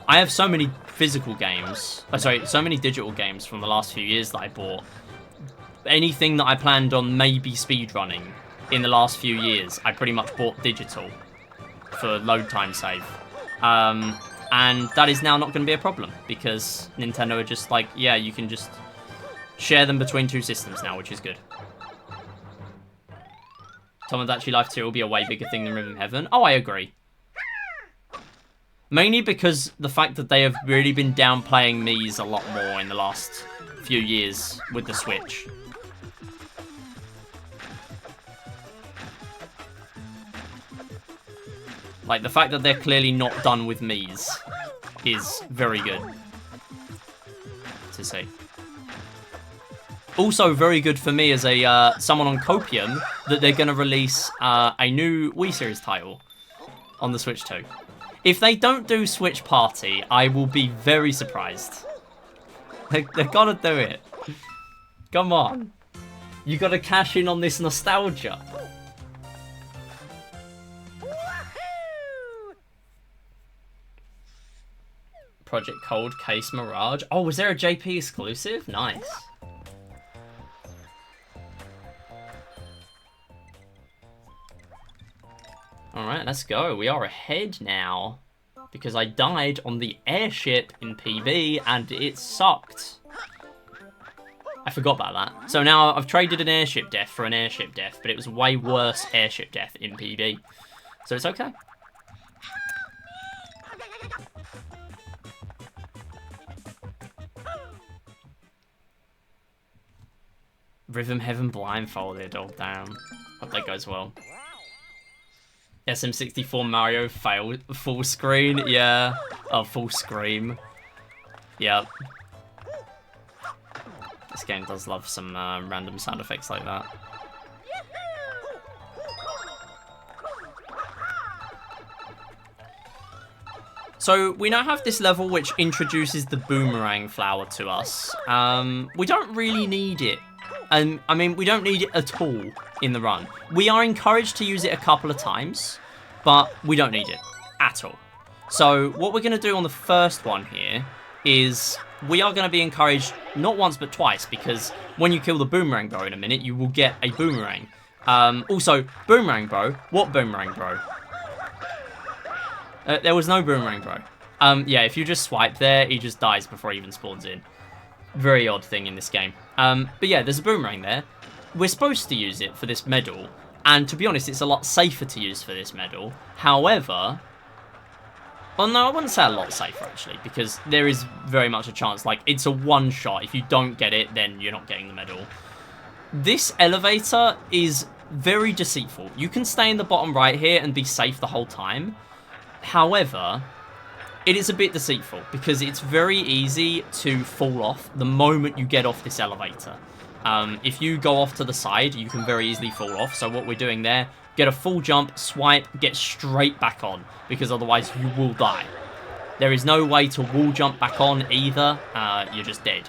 I have so many physical games, so many digital games from the last few years that I bought. Anything that I planned on maybe speedrunning in the last few years, I pretty much bought digital for load time save. And that is now not going to be a problem because Nintendo are just like, yeah, you can just share them between two systems now, which is good. Tomodachi Life 2 will be a way bigger thing than Rhythm Heaven. Oh, I agree. Mainly because the fact that they have really been downplaying Mii's a lot more in the last few years with the Switch. Like, the fact that they're clearly not done with Mii's is very good to see. Also very good for me as a someone on Copium that they're going to release a new Wii Series title on the Switch 2. If they don't do Switch Party, I will be very surprised. They're gonna do it. Come on. You gotta cash in on this nostalgia. Project Cold Case Mirage. Oh, was there a JP exclusive? Nice. Alright, let's go. We are ahead now. Because I died on the airship in PB and it sucked. I forgot about that. So now I've traded an airship death for an airship death, but it was way worse airship death in PB. So it's okay. Rhythm Heaven blindfolded. Oh, damn. Hope that goes well. SM64 Mario failed full screen. Yeah. Oh, full scream. Yep. This game does love some random sound effects like that. So we now have this level which introduces the boomerang flower to us. We don't really need it. I mean, we don't need it at all in the run. We are encouraged to use it a couple of times, but we don't need it at all. So what we're going to do on the first one here is we are going to be encouraged not once but twice, because when you kill the boomerang bro in a minute, you will get a boomerang. Also, boomerang bro. What boomerang bro? There was no boomerang bro. Yeah, if you just swipe there, he just dies before he even spawns in. Very odd thing in this game. But yeah, there's a boomerang there. We're supposed to use it for this medal, and to be honest, it's a lot safer to use for this medal. However, well, no, I wouldn't say a lot safer, actually, because there is very much a chance, like, it's a one-shot. If you don't get it, then you're not getting the medal. This elevator is very deceitful. You can stay in the bottom right here and be safe the whole time. However, it is a bit deceitful because it's very easy to fall off the moment you get off this elevator. If you go off to the side, you can very easily fall off. So what we're doing there, get a full jump, swipe, get straight back on, because otherwise you will die. There is no way to wall jump back on either. You're just dead.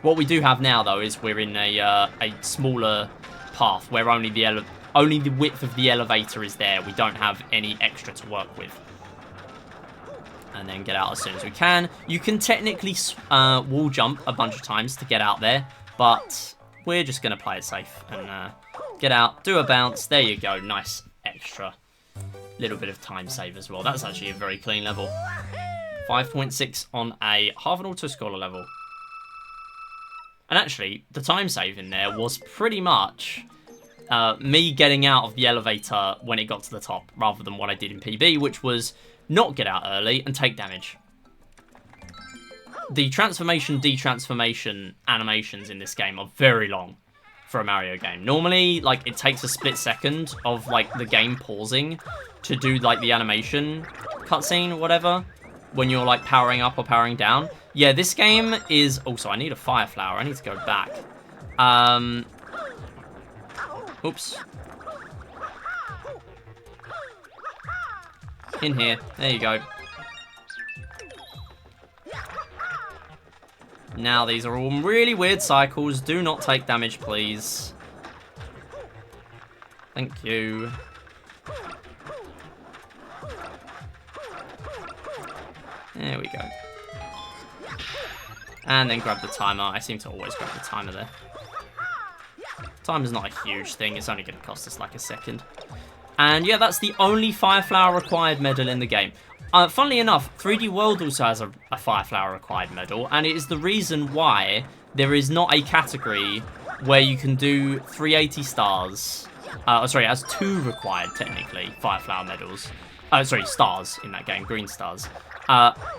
What we do have now, though, is we're in a smaller path where only the width of the elevator is there. We don't have any extra to work with. And then get out as soon as we can. You can technically wall jump a bunch of times to get out there, but we're just going to play it safe and get out, do a bounce. There you go. Nice extra little bit of time save as well. That's actually a very clean level. 5.6 on a half an auto-scorer level. And actually, the time save in there was pretty much me getting out of the elevator when it got to the top, rather than what I did in PB, which was not get out early and take damage. The transformation, detransformation animations in this game are very long for a Mario game. Normally, like, it takes a split second of, like, the game pausing to do, like, the animation cutscene or whatever when you're, like, powering up or powering down. Yeah, this game is... Also, I need a fire flower. I need to go back. Oops. In here. There you go. Now, these are all really weird cycles. Do not take damage, please. Thank you. There we go. And then grab the timer. I seem to always grab the timer there. Time is not a huge thing. It's only going to cost us like a second. And yeah, that's the only Fire Flower required medal in the game. Funnily enough, 3D World also has a Fire Flower required medal, and it is the reason why there is not a category where you can do 380 stars. Sorry, it has 2 required, technically, Fire Flower medals. Sorry, stars in that game, green stars.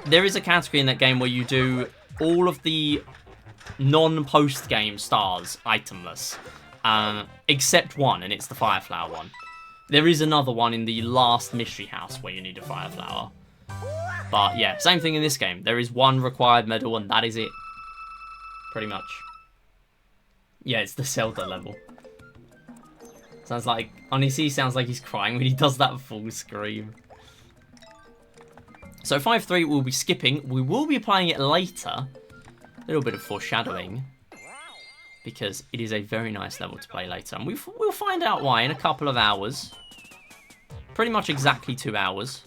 There is a category in that game where you do all of the non-post-game stars itemless, except one, and it's the Fire Flower one. There is another one in the last mystery house where you need a Fire Flower. But yeah, same thing in this game. There is one required medal and that is it. Pretty much. Yeah, it's the Zelda level. Sounds like... Honestly, he sounds like he's crying when he does that full scream. So 5-3 we'll be skipping. We will be playing it later. A little bit of foreshadowing. Because it is a very nice level to play later. And we'll find out why in a couple of hours. Pretty much exactly 2 hours.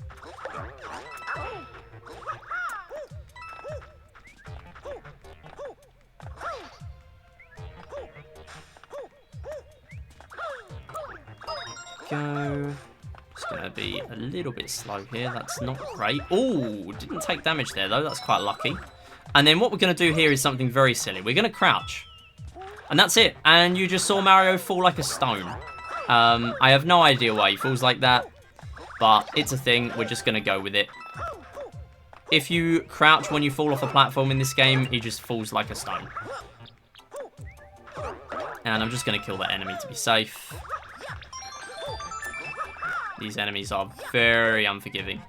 Go. Just gonna be a little bit slow here. That's not great. Oh, didn't take damage there though. That's quite lucky. And then what we're gonna do here is something very silly. We're gonna crouch. And that's it. And you just saw Mario fall like a stone. I have no idea why he falls like that. But it's a thing. We're just going to go with it. If you crouch when you fall off a platform in this game, he just falls like a stone. And I'm just going to kill that enemy to be safe. These enemies are very unforgiving.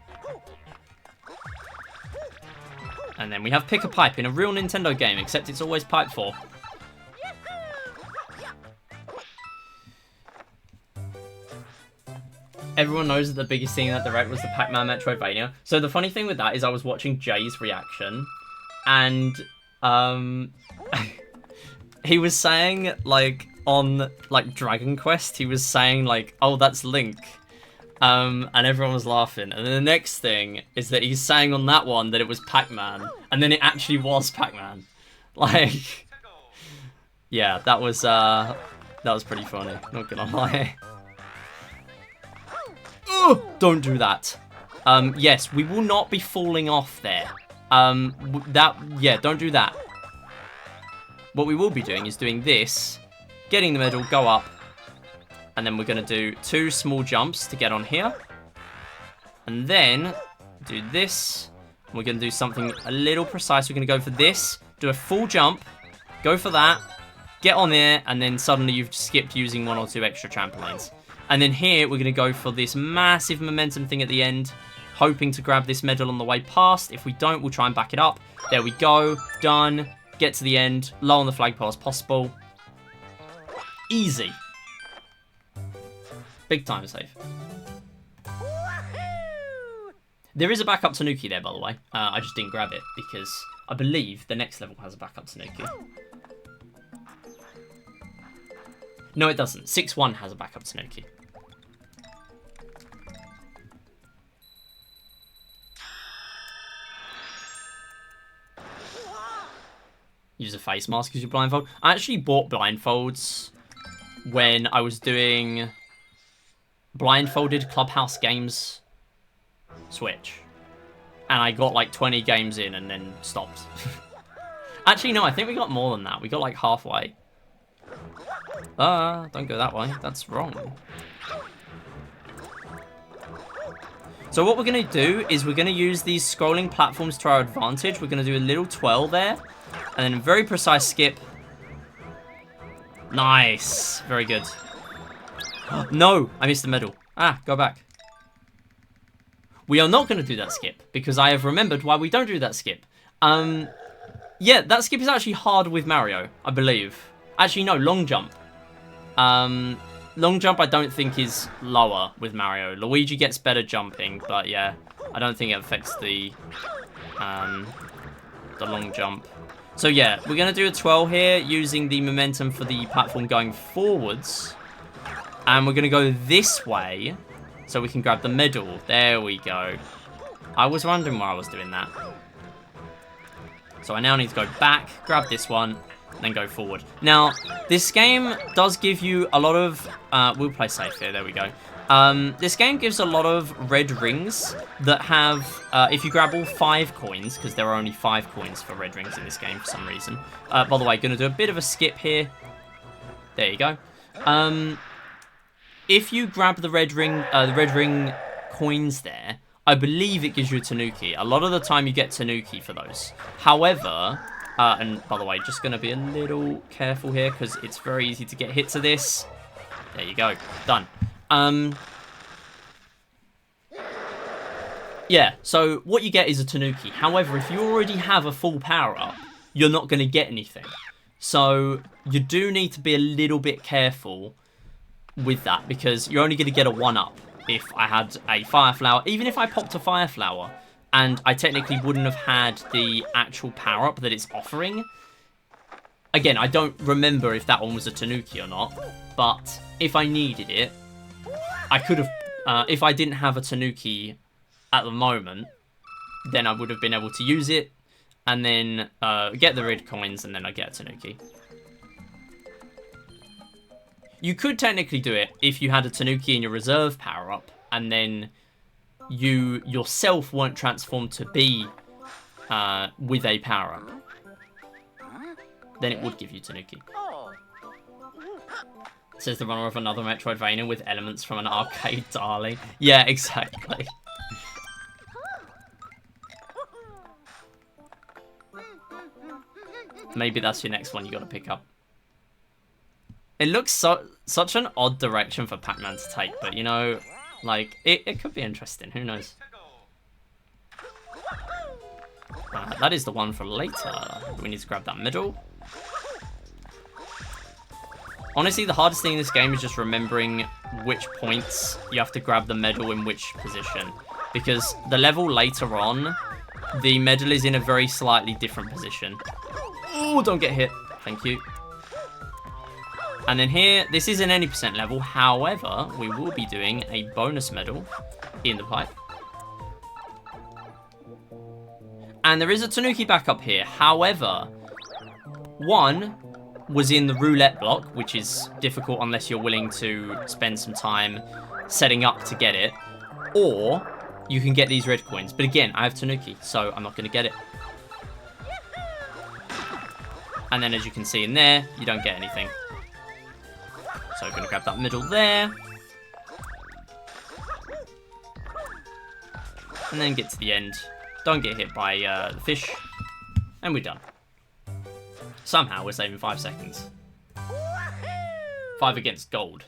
And then we have Pick a Pipe in a real Nintendo game, except it's always Pipe 4. Everyone knows that the biggest thing in that direct was the Pac-Man Metroidvania. So the funny thing with that is I was watching Jay's reaction, and he was saying, like, on, like, Dragon Quest, he was saying, like, oh, that's Link. And everyone was laughing. And then the next thing is that he's saying on that one that it was Pac-Man, and then it actually was Pac-Man. Like, yeah, that was pretty funny, not gonna lie. Don't do that. Yes, we will not be falling off there. Yeah, don't do that. What we will be doing is doing this, getting the medal, go up, and then we're going to do 2 small jumps to get on here. And then do this. We're going to do something a little precise. We're going to go for this, do a full jump, go for that, get on there, and then suddenly you've skipped using 1 or 2 extra trampolines. And then here, we're going to go for this massive momentum thing at the end, hoping to grab this medal on the way past. If we don't, we'll try and back it up. There we go. Done. Get to the end. Low on the flagpole as possible. Easy. Big time save. There is a backup Tanuki there, by the way. I just didn't grab it because I believe the next level has a backup Tanuki. No, it doesn't. 6-1 has a backup Tanuki. Use a face mask as your blindfold. I actually bought blindfolds when I was doing blindfolded Clubhouse Games Switch. And I got like 20 games in and then stopped. Actually, no, I think we got more than that. We got like halfway. Don't go that way. That's wrong. So what we're going to do is we're going to use these scrolling platforms to our advantage. We're going to do a little twirl there. And then a very precise skip. Nice. Very good. No, I missed the middle. Go back. We are not going to do that skip because I have remembered why we don't do that skip. Yeah, that skip is actually hard with Mario, I believe. Actually, no, long jump. Long jump I don't think is lower with Mario. Luigi gets better jumping, but yeah, I don't think it affects the long jump. So yeah, we're going to do a twirl here using the momentum for the platform going forwards. And we're going to go this way so we can grab the middle. There we go. I was wondering why I was doing that. So I now need to go back, grab this one, then go forward. Now, this game does give you a lot of... we'll play safe here, there we go. This game gives a lot of red rings that have... if you grab all 5 coins, because there are only 5 coins for red rings in this game for some reason. By the way, going to do a bit of a skip here. There you go. If you grab the red ring coins there, I believe it gives you a Tanuki. A lot of the time you get Tanuki for those. However... and by the way, just going to be a little careful here because it's very easy to get hit to this. There you go. Done. Yeah, so what you get is a Tanuki. However, if you already have a full power-up, you're not going to get anything. So you do need to be a little bit careful with that because you're only going to get a 1-up if I had a Fire Flower. Even if I popped a Fire Flower... and I technically wouldn't have had the actual power-up that it's offering. Again, I don't remember if that one was a Tanuki or not, but if I needed it, I could have... if I didn't have a Tanuki at the moment, then I would have been able to use it, and then get the red coins, and then I get a Tanuki. You could technically do it if you had a Tanuki in your reserve power-up, and then... you yourself weren't transformed to be with a power-up. Then it would give you Tanuki. Says the runner of another Metroidvania with elements from an arcade Dali. Yeah, exactly. Maybe that's your next one you gotta pick up. It looks such an odd direction for Pac-Man to take, but you know... like, it could be interesting. Who knows? That is the one for later. We need to grab that middle. Honestly, the hardest thing in this game is just remembering which points you have to grab the medal in which position. Because the level later on, the medal is in a very slightly different position. Oh, don't get hit. Thank you. And then here, this is an any percent level. However, we will be doing a bonus medal in the pipe. And there is a Tanuki backup here. However, one was in the roulette block, which is difficult unless you're willing to spend some time setting up to get it. Or you can get these red coins. But again, I have Tanuki, so I'm not going to get it. And then as you can see in there, you don't get anything. So I'm going to grab that middle there. And then get to the end. Don't get hit by the fish. And we're done. Somehow we're saving 5 seconds. 5 against gold.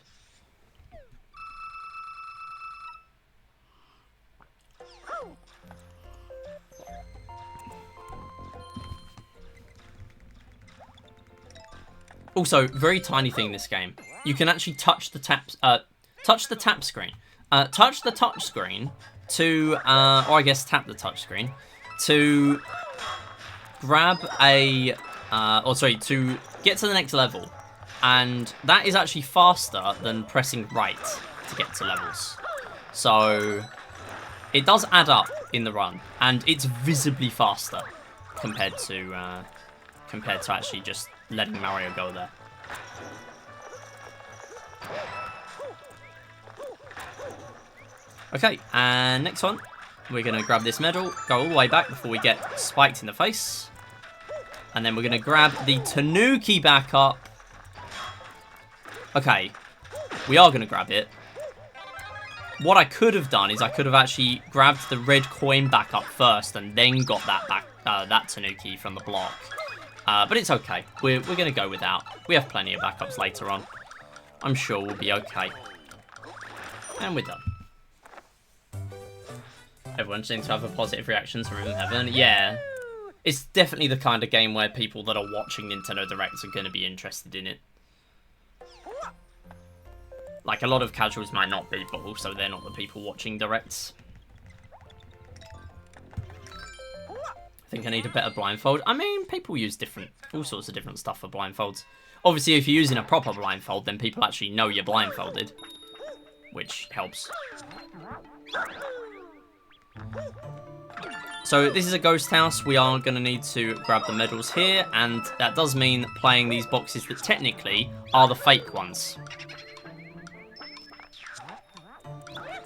Also, very tiny thing in this game. You can actually touch the tap screen. Touch the touch screen to, or I guess tap the touch screen to grab a, to get to the next level. And that is actually faster than pressing right to get to levels. So it does add up in the run, and it's visibly faster compared to actually just letting Mario go there. Okay, and next one, we're going to grab this medal, go all the way back before we get spiked in the face. And then we're going to grab the Tanuki back up. Okay, we are going to grab it. What I could have done is I could have actually grabbed the red coin back up first and then got that Tanuki from the block. But it's okay. We're going to go without. We have plenty of backups later on. I'm sure we'll be okay. And we're done. Everyone seems to have a positive reaction to Rhythm Heaven. Yeah. It's definitely the kind of game where people that are watching Nintendo Directs are going to be interested in it. Like, a lot of casuals might not be, but also they're not the people watching Directs. I think I need a better blindfold. I mean, people use all sorts of different stuff for blindfolds. Obviously, if you're using a proper blindfold, then people actually know you're blindfolded, which helps. So this is a ghost house. We are going to need to grab the medals here, and that does mean playing these boxes that technically are the fake ones.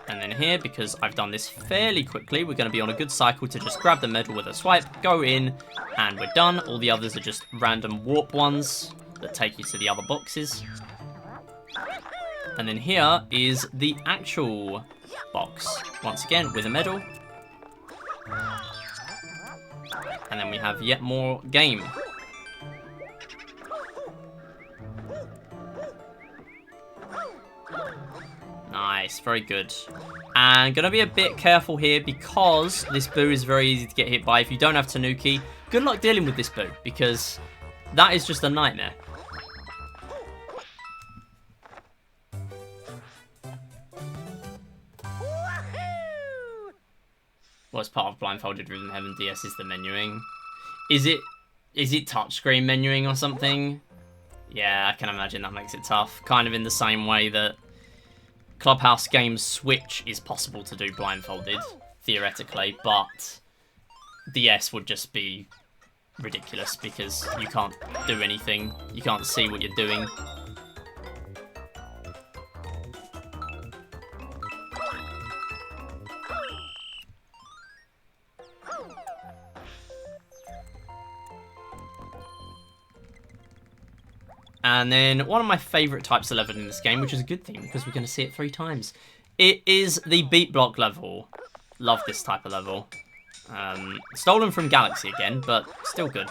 And then here, because I've done this fairly quickly, we're going to be on a good cycle to just grab the medal with a swipe, go in, and we're done. All the others are just random warp ones that take you to the other boxes. And then here is the actual box, once again, with a medal. And then we have yet more game. Nice, very good. And gonna be a bit careful here because this boo is very easy to get hit by. If you don't have Tanuki, good luck dealing with this boo because that is just a nightmare. What's part of Blindfolded Rhythm Heaven DS is the menuing. Is it touchscreen menuing or something? Yeah, I can imagine that makes it tough. Kind of in the same way that Clubhouse Games Switch is possible to do blindfolded, theoretically, but DS would just be ridiculous because you can't do anything. You can't see what you're doing. And then one of my favourite types of level in this game, which is a good thing because we're going to see it 3 times. It is the beat block level. Love this type of level. Stolen from Galaxy again, but still good.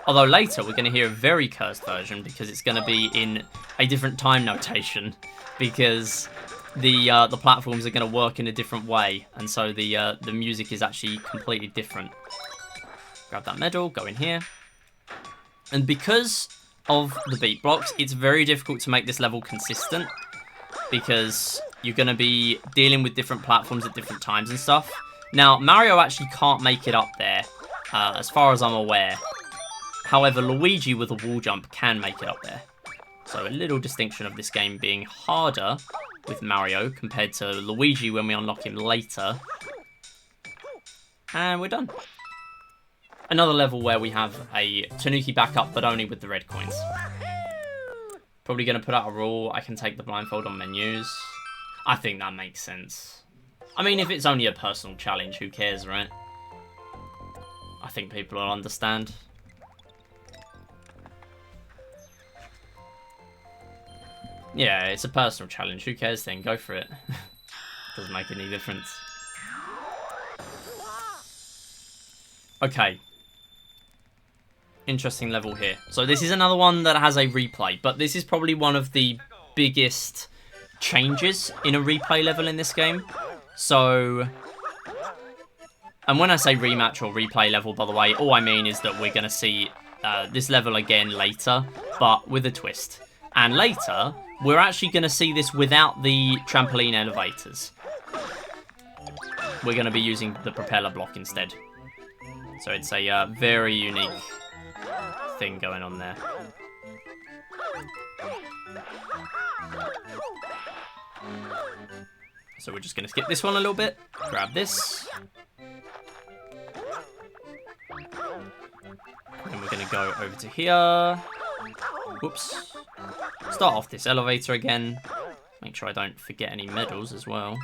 Although later we're going to hear a very cursed version because it's going to be in a different time notation because the platforms are going to work in a different way, and so the music is actually completely different. Grab that medal, go in here. And because of the beat blocks, it's very difficult to make this level consistent because you're going to be dealing with different platforms at different times and stuff. Now, Mario actually can't make it up there, as far as I'm aware. However, Luigi with a wall jump can make it up there. So a little distinction of this game being harder with Mario compared to Luigi when we unlock him later. And we're done. Another level where we have a Tanuki backup, but only with the red coins. Probably going to put out a rule. I can take the blindfold on menus. I think that makes sense. I mean, if it's only a personal challenge, who cares, right? I think people will understand. Yeah, it's a personal challenge. Who cares then? Go for it. Doesn't make any difference. Okay. Interesting level here. So this is another one that has a replay, but this is probably one of the biggest changes in a replay level in this game. So, and when I say rematch or replay level, by the way, all I mean is that we're going to see this level again later, but with a twist. And later, we're actually going to see this without the trampoline elevators. We're going to be using the propeller block instead. So it's a very unique thing going on there. So we're just going to skip this one a little bit. Grab this. And we're going to go over to here. Whoops. Start off this elevator again. Make sure I don't forget any medals as well,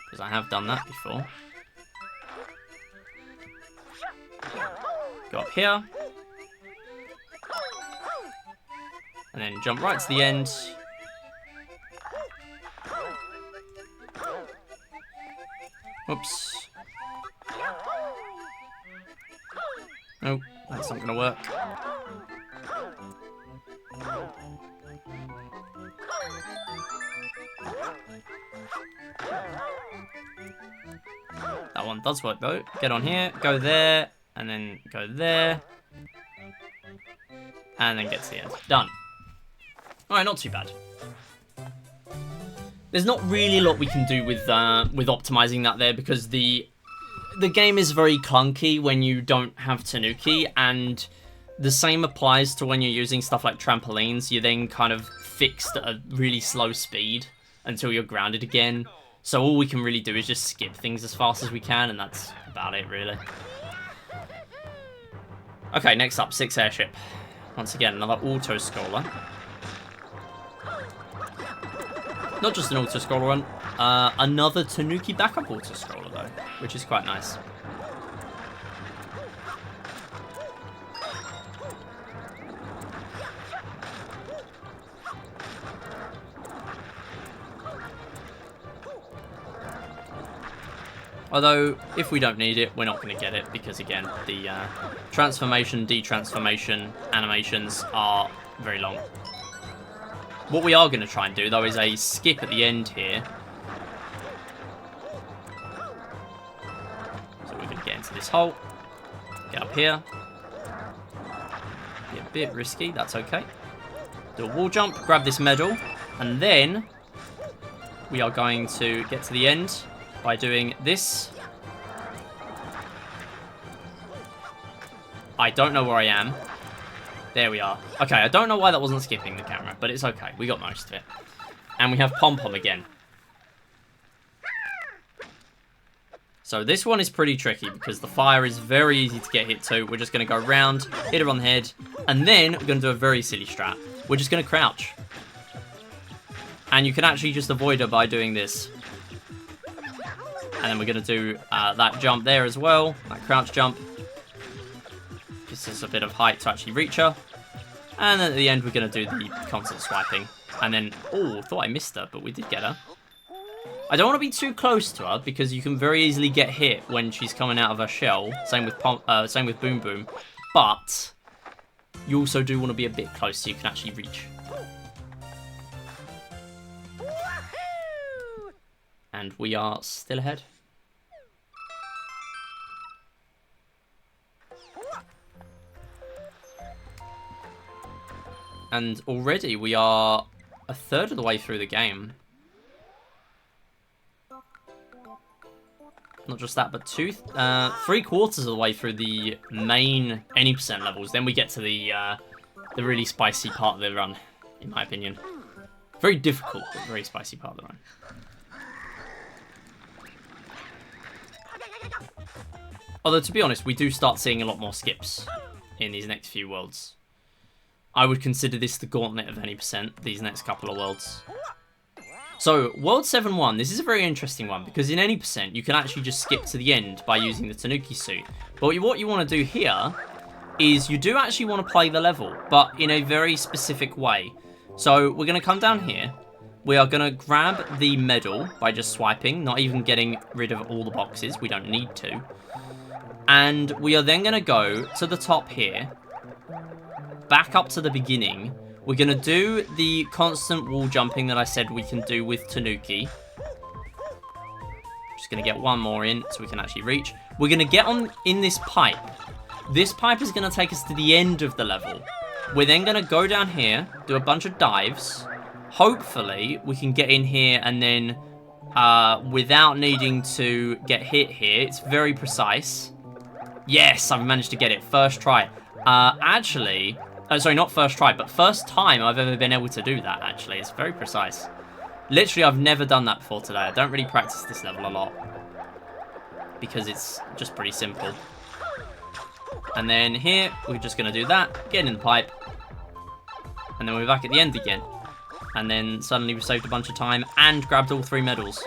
because I have done that before. Go up here. And then jump right to the end. Oops. Nope, that's not going to work. That one does work though. Get on here, go there, and then go there. And then get to the end. Done. Alright, not too bad. There's not really a lot we can do with optimizing that there because the game is very clunky when you don't have Tanuki, and the same applies to when you're using stuff like trampolines. You're then kind of fixed at a really slow speed until you're grounded again. So all we can really do is just skip things as fast as we can, and that's about it, really. Okay, next up, 6 airship. Once again, another auto-scroller. Not just an auto-scroller run, another Tanuki backup auto-scroller, though, which is quite nice. Although, if we don't need it, we're not going to get it, because again, the transformation, detransformation animations are very long. What we are going to try and do, though, is a skip at the end here. So we're going to get into this hole, get up here. Be a bit risky, that's okay. Do a wall jump, grab this medal, and then we are going to get to the end by doing this. I don't know where I am. There we are. Okay, I don't know why that wasn't skipping the camera, but it's okay. We got most of it. And we have pom-pom again. So this one is pretty tricky because the fire is very easy to get hit to. We're just going to go round, hit her on the head, and then we're going to do a very silly strat. We're just going to crouch. And you can actually just avoid her by doing this. And then we're going to do that jump there as well, that crouch jump. Gives us a bit of height to actually reach her. And then at the end, we're going to do the constant swiping. And then, oh, thought I missed her, but we did get her. I don't want to be too close to her because you can very easily get hit when she's coming out of her shell. Same with Boom Boom. But you also do want to be a bit close so you can actually reach. And we are still ahead. And already we are a third of the way through the game. Not just that, but 3/4 of the way through the main any percent levels. Then we get to the really spicy part of the run, in my opinion. Very difficult, but very spicy part of the run. Although, to be honest, we do start seeing a lot more skips in these next few worlds. I would consider this the gauntlet of any percent, these next couple of worlds. So, World 7-1, this is a very interesting one, because in any percent, you can actually just skip to the end by using the Tanuki suit. But what you want to do here is you do actually want to play the level, but in a very specific way. So, we're going to come down here. We are going to grab the medal by just swiping, not even getting rid of all the boxes. We don't need to. And we are then going to go to the top here, back up to the beginning. We're going to do the constant wall jumping that I said we can do with Tanuki. Just going to get one more in so we can actually reach. We're going to get on in this pipe. This pipe is going to take us to the end of the level. We're then going to go down here, do a bunch of dives. Hopefully, we can get in here and then, without needing to get hit here, it's very precise. Yes, I've managed to get it. First try. Actually, sorry, not first try, but first time I've ever been able to do that, actually. It's very precise. Literally, I've never done that before today. I don't really practice this level a lot, because it's just pretty simple. And then here, we're just going to do that, get in the pipe, and then we're back at the end again. And then suddenly we've saved a bunch of time and grabbed all 3 medals.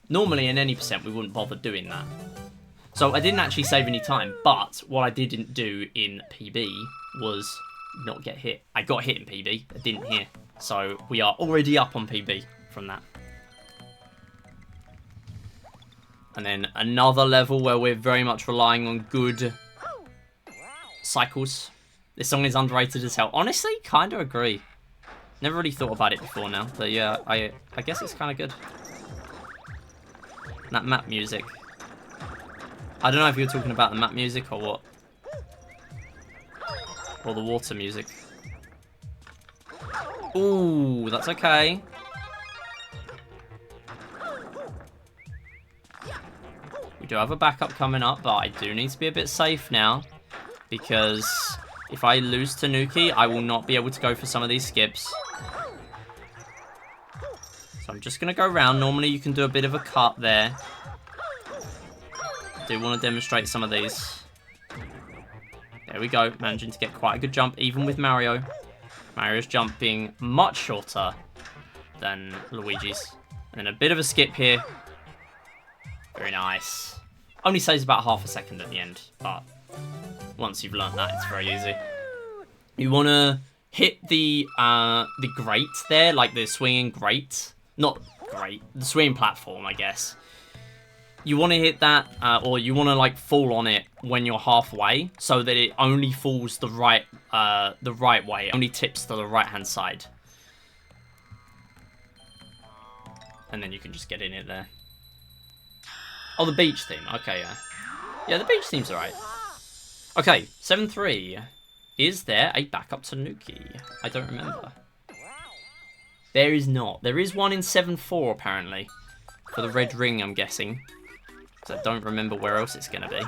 Normally, in any percent, we wouldn't bother doing that. So I didn't actually save any time, but what I didn't do in PB was not get hit. I got hit in PB, I didn't hear. So we are already up on PB from that. And then another level where we're very much relying on good cycles. This song is underrated as hell. Honestly, kind of agree. Never really thought about it before now. But yeah, I guess it's kind of good. That map music. I don't know if you're talking about the map music or what. Or the water music. Ooh, that's okay. We do have a backup coming up, but I do need to be a bit safe now. Because if I lose Tanuki, I will not be able to go for some of these skips. So I'm just going to go around. Normally you can do a bit of a cut there. I do want to demonstrate some of these. There we go. Managing to get quite a good jump, even with Mario. Mario's jump being much shorter than Luigi's. And then a bit of a skip here. Very nice. Only saves about half a second at the end, but once you've learnt that, it's very easy. You want to hit the grate there, like the swinging grate. Not grate, the swinging platform, I guess. You want to hit that, or you want to like fall on it when you're halfway, so that it only falls the right way. It only tips to the right-hand side. And then you can just get in it there. Oh, the beach theme. Okay, yeah. Yeah, the beach theme's alright. Okay, 7-3. Is there a backup Tanuki? I don't remember. There is not. There is one in 7-4, apparently. For the red ring, I'm guessing. Because I don't remember where else it's going to be.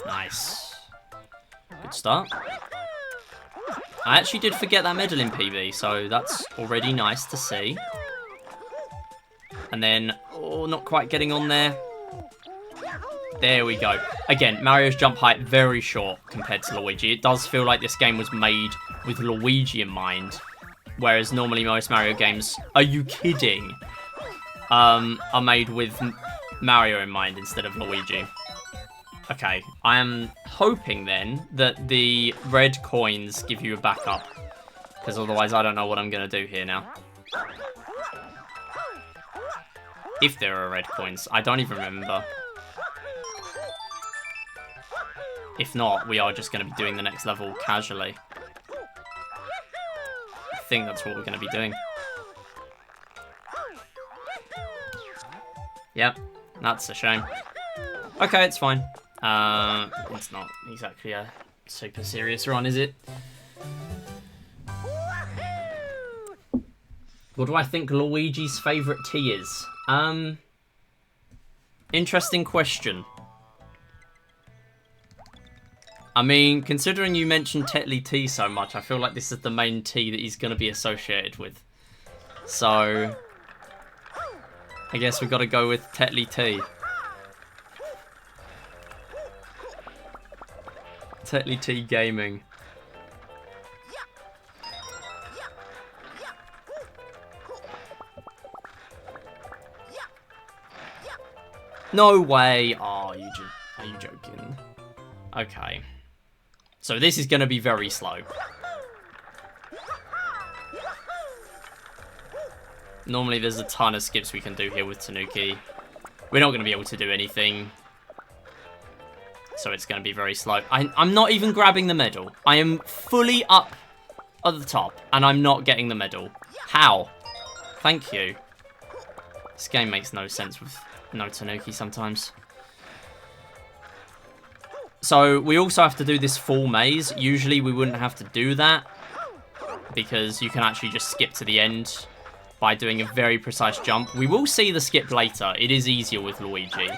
Nice. Good start. I actually did forget that medal in PB, so that's already nice to see. And then, oh, not quite getting on there. There we go. Again, Mario's jump height very short compared to Luigi. It does feel like this game was made with Luigi in mind. Whereas normally most Mario games, are you kidding? Are made with Mario in mind instead of Luigi. Okay, I am hoping then that the red coins give you a backup. Because otherwise I don't know what I'm going to do here now. If there are red coins. I don't even remember. If not, we are just going to be doing the next level casually. I think that's what we're going to be doing. Yep, that's a shame. Okay, it's fine. It's not exactly a super serious run, is it? What do I think Luigi's favourite tea is? Interesting question. I mean, considering you mentioned Tetley tea so much, I feel like this is the main tea that he's going to be associated with. So, I guess we've got to go with Tetley tea. Tetley tea gaming. No way! Oh, are you joking? Okay. So this is going to be very slow. Normally there's a ton of skips we can do here with Tanuki. We're not going to be able to do anything. So it's going to be very slow. I'm not even grabbing the medal. I am fully up at the top. And I'm not getting the medal. How? Thank you. This game makes no sense with no Tanuki sometimes. So we also have to do this full maze. Usually we wouldn't have to do that. Because you can actually just skip to the end by doing a very precise jump. We will see the skip later. It is easier with Luigi.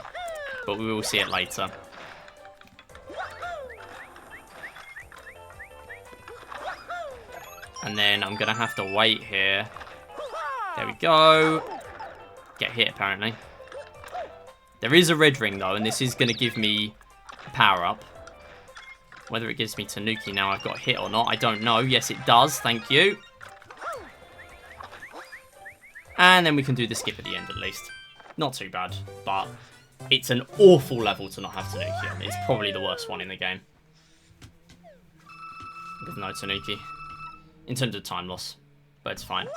But we will see it later. And then I'm going to have to wait here. There we go. Get hit, apparently. There is a red ring, though, and this is going to give me a power-up. Whether it gives me Tanuki now I've got hit or not, I don't know. Yes, it does. Thank you. And then we can do the skip at the end, at least. Not too bad, but it's an awful level to not have Tanuki on. It's probably the worst one in the game. With no Tanuki. In terms of time loss. But it's fine.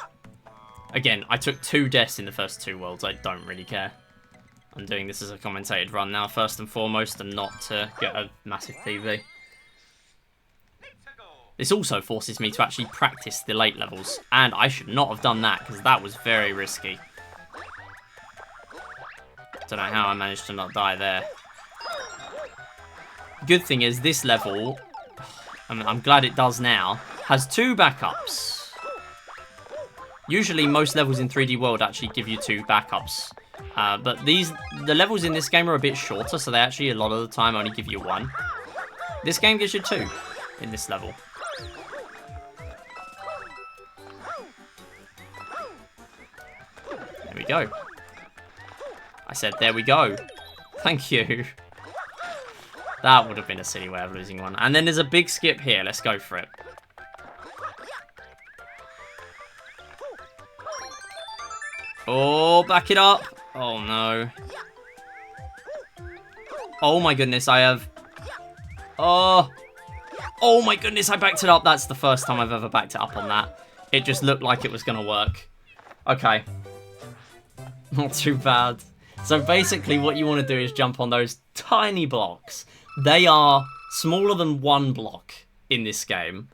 Again, I took 2 deaths in the first 2 worlds. I don't really care. I'm doing this as a commentated run now, first and foremost, and not to get a massive PV. This also forces me to actually practice the late levels, and I should not have done that, because that was very risky. Don't know how I managed to not die there. Good thing is, this level, I'm glad it does now, has 2 backups. Usually, most levels in 3D World actually give you 2 backups. But the levels in this game are a bit shorter, so they actually, a lot of the time, only give you 1. This game gives you 2 in this level. There we go. I said, there we go. Thank you. That would have been a silly way of losing one. And then there's a big skip here. Let's go for it. Oh, back it up. Oh, no. Oh, my goodness. I have... Oh. Oh, my goodness. I backed it up. That's the first time I've ever backed it up on that. It just looked like it was going to work. Okay. Not too bad. So basically what you want to do is jump on those tiny blocks. They are smaller than 1 block in this game,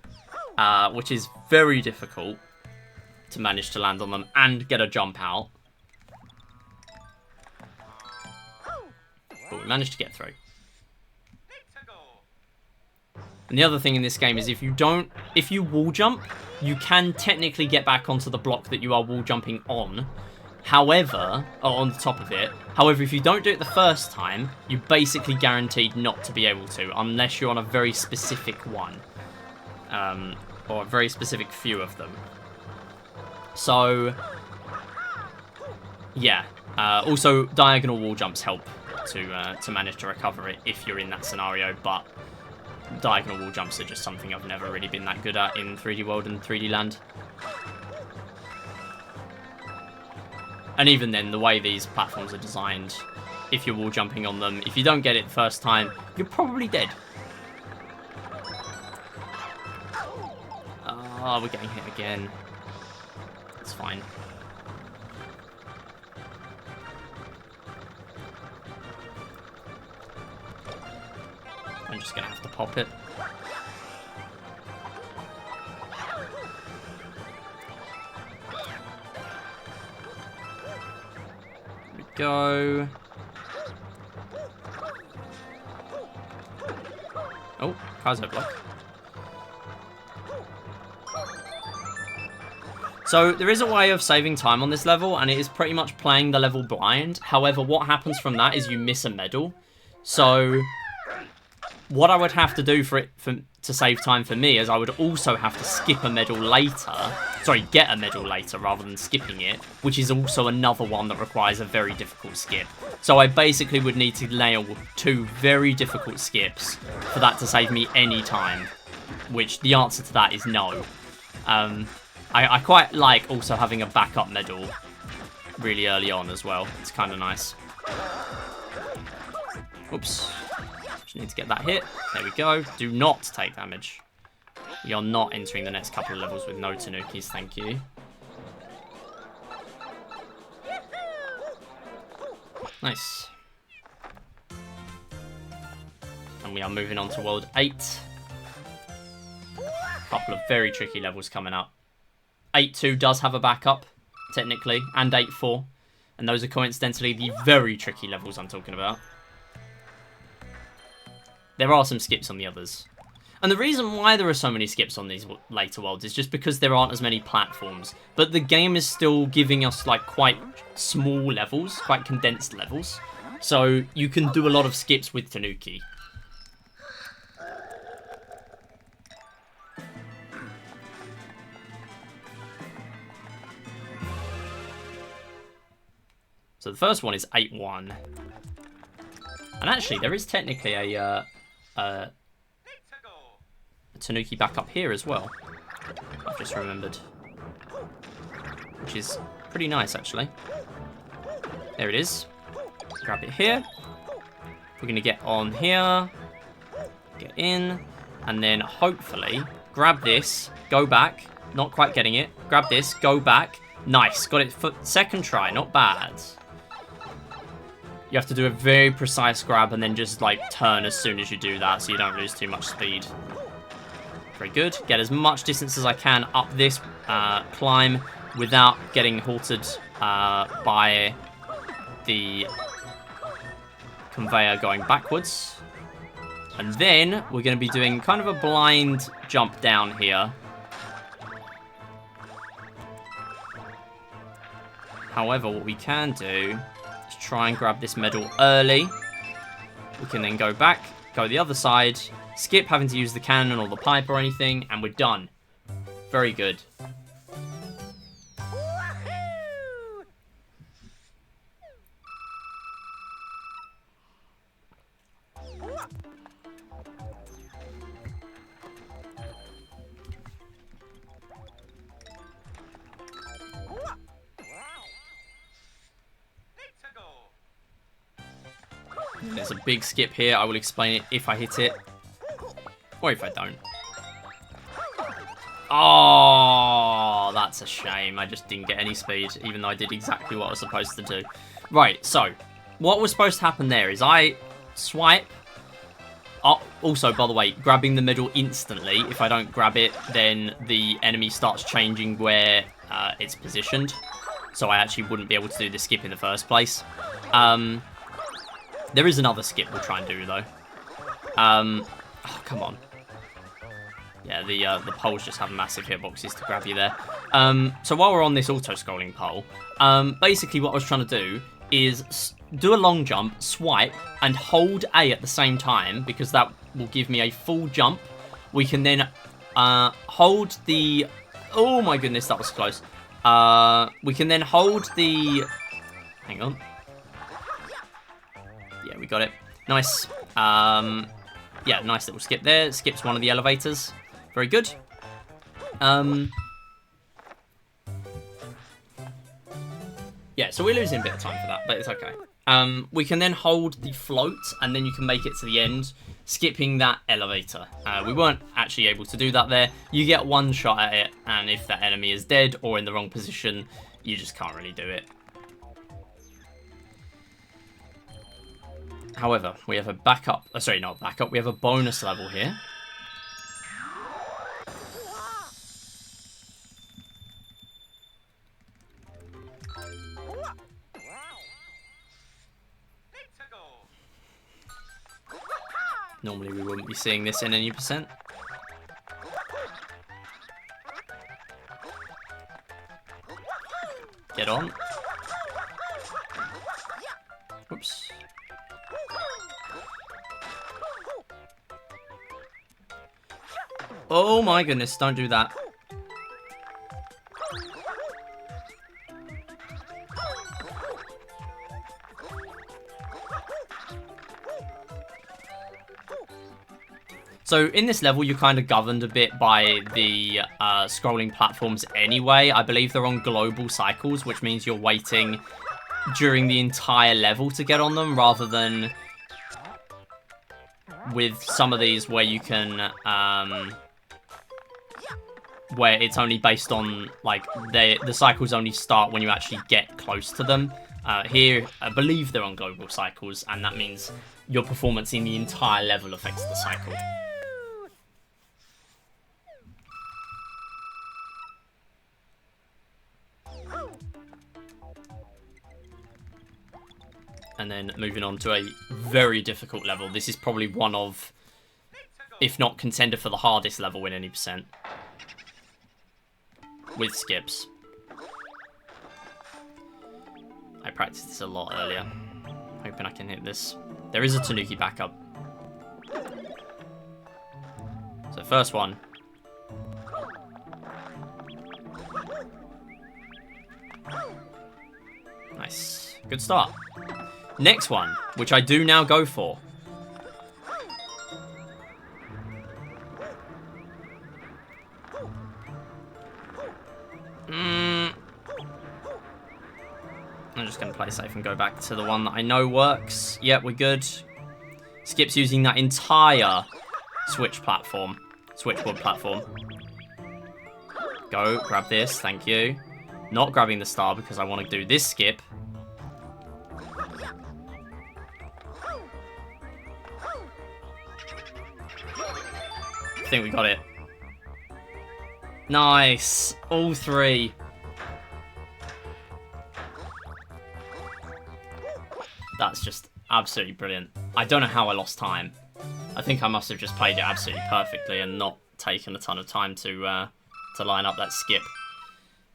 which is very difficult to manage to land on them and get a jump out. But we managed to get through. And the other thing in this game is if you wall jump, you can technically get back onto the block that you are wall jumping on. However, on the top of it. However, if you don't do it the first time, you're basically guaranteed not to be able to, unless you're on a very specific one. Or a very specific few of them. So, yeah. Also, diagonal wall jumps help to manage to recover it if you're in that scenario, but diagonal wall jumps are just something I've never really been that good at in 3D World and 3D Land. And even then, the way these platforms are designed, if you're wall jumping on them, if you don't get it the first time, you're probably dead. Oh, we're getting hit again. It's fine. I'm just going to have to pop it. Go. Oh, Kaizo block. So there is a way of saving time on this level, and it is pretty much playing the level blind. However, what happens from that is you miss a medal. So what I would have to do to save time for me is I would also have to skip a medal later. Sorry, get a medal later rather than skipping it, which is also another one that requires a very difficult skip. So I basically would need to nail 2 very difficult skips for that to save me any time, which the answer to that is no. I quite like also having a backup medal really early on as well. It's kind of nice. Oops. Just need to get that hit. There we go. Do not take damage. You're not entering the next couple of levels with no Tanukis, thank you. Nice. And we are moving on to World 8. A couple of very tricky levels coming up. 8-2 does have a backup, technically, and 8-4. And those are coincidentally the very tricky levels I'm talking about. There are some skips on the others. And the reason why there are so many skips on these later worlds is just because there aren't as many platforms. But the game is still giving us like quite small levels, quite condensed levels. So you can do a lot of skips with Tanuki. So the first one is 8-1. And actually there is technically a Tanuki back up here as well. I've just remembered. Which is pretty nice, actually. There it is. grab it here. We're going to get on here, get in, and then hopefully grab this, go back, not quite getting it, grab this, go back. Nice, got it for second try, not bad. You have to do a very precise grab and then just like turn as soon as you do that so you don't lose too much speed. Very good. Get as much distance as I can up this climb without getting halted by the conveyor going backwards. And then we're going to be doing kind of a blind jump down here. However, what we can do is try and grab this medal early. We can then go back, go the other side, skip having to use the cannon or the pipe or anything, and we're done. Very good. There's a big skip here. I will explain it if I hit it. Or if I don't. Oh, that's a shame. I just didn't get any speed, even though I did exactly what I was supposed to do. Right, so, what was supposed to happen there is I swipe. Oh, also, by the way, grabbing the medal instantly. If I don't grab it, then the enemy starts changing where it's positioned. So I actually wouldn't be able to do the skip in the first place. There is another skip we'll try and do, though. Oh, come on. Yeah, the poles just have massive hitboxes to grab you there. So while we're on this auto-scrolling pole, basically what I was trying to do is do a long jump, swipe, and hold A at the same time, because that will give me a full jump. We can then hold the... Oh my goodness, that was close. We can then hold the... Hang on. Yeah, we got it. Nice. Yeah, nice little skip there. Skips one of the elevators. Very good. Yeah, so we're losing a bit of time for that, but it's okay. We can then hold the float, and then you can make it to the end, skipping that elevator. We weren't actually able to do that there. You get one shot at it, and if that enemy is dead or in the wrong position, you just can't really do it. However, we have a backup... sorry, not backup. We have a bonus level here. Normally we wouldn't be seeing this in any percent. Get on. Whoops. Oh my goodness, don't do that. So in this level, you're kind of governed a bit by the scrolling platforms anyway. I believe they're on global cycles, which means you're waiting during the entire level to get on them, rather than with some of these where you can... where it's only based on, like, the cycles only start when you actually get close to them. Here, I believe they're on global cycles, and that means your performance in the entire level affects the cycle. And then moving on to a very difficult level. This is probably one of, if not contender for the hardest level in any percent. With skips. I practiced this a lot earlier. Hoping I can hit this. There is a Tanuki backup. So first one. Nice. Good start. Next one, which I do now go for. I'm just going to play safe and go back to the one that I know works. Yep, we're good. Skip's using that entire switchboard platform. Go, grab this, thank you. Not grabbing the star because I want to do this skip. I think we got it. Nice. All three. That's just absolutely brilliant. I don't know how I lost time. I think I must have just played it absolutely perfectly and not taken a ton of time to line up that skip.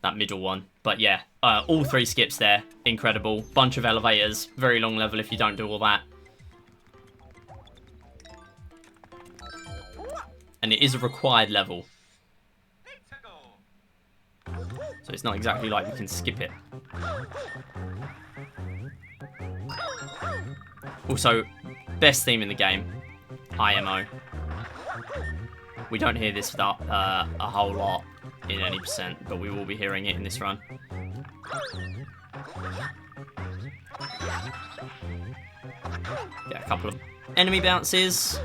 That middle one. But yeah, all three skips there. Incredible. Bunch of elevators. Very long level if you don't do all that. And it is a required level. So it's not exactly like we can skip it. Also, best theme in the game. IMO. We don't hear this without a whole lot in any percent, but we will be hearing it in this run. Get a couple of enemy bounces.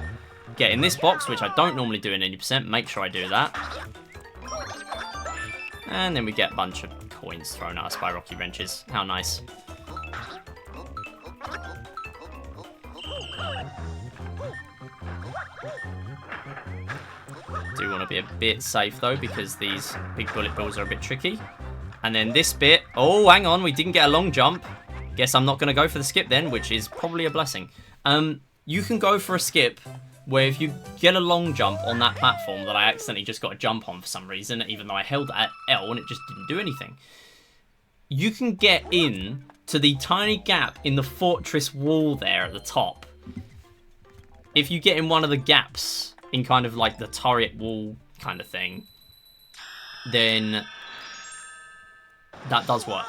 Get in this box, which I don't normally do in any percent. Make sure I do that. And then we get a bunch of coins thrown at us by Rocky Wrenches. How nice. Do want to be a bit safe though, because these big bullet bills are a bit tricky. And then this bit, oh hang on, we didn't get a long jump. Guess I'm not going to go for the skip then, which is probably a blessing. You can go for a skip where if you get a long jump on that platform that I accidentally just got a jump on for some reason, even though I held at L and it just didn't do anything. You can get in to the tiny gap in the fortress wall there at the top. If you get in one of the gaps in kind of like the turret wall kind of thing, then that does work.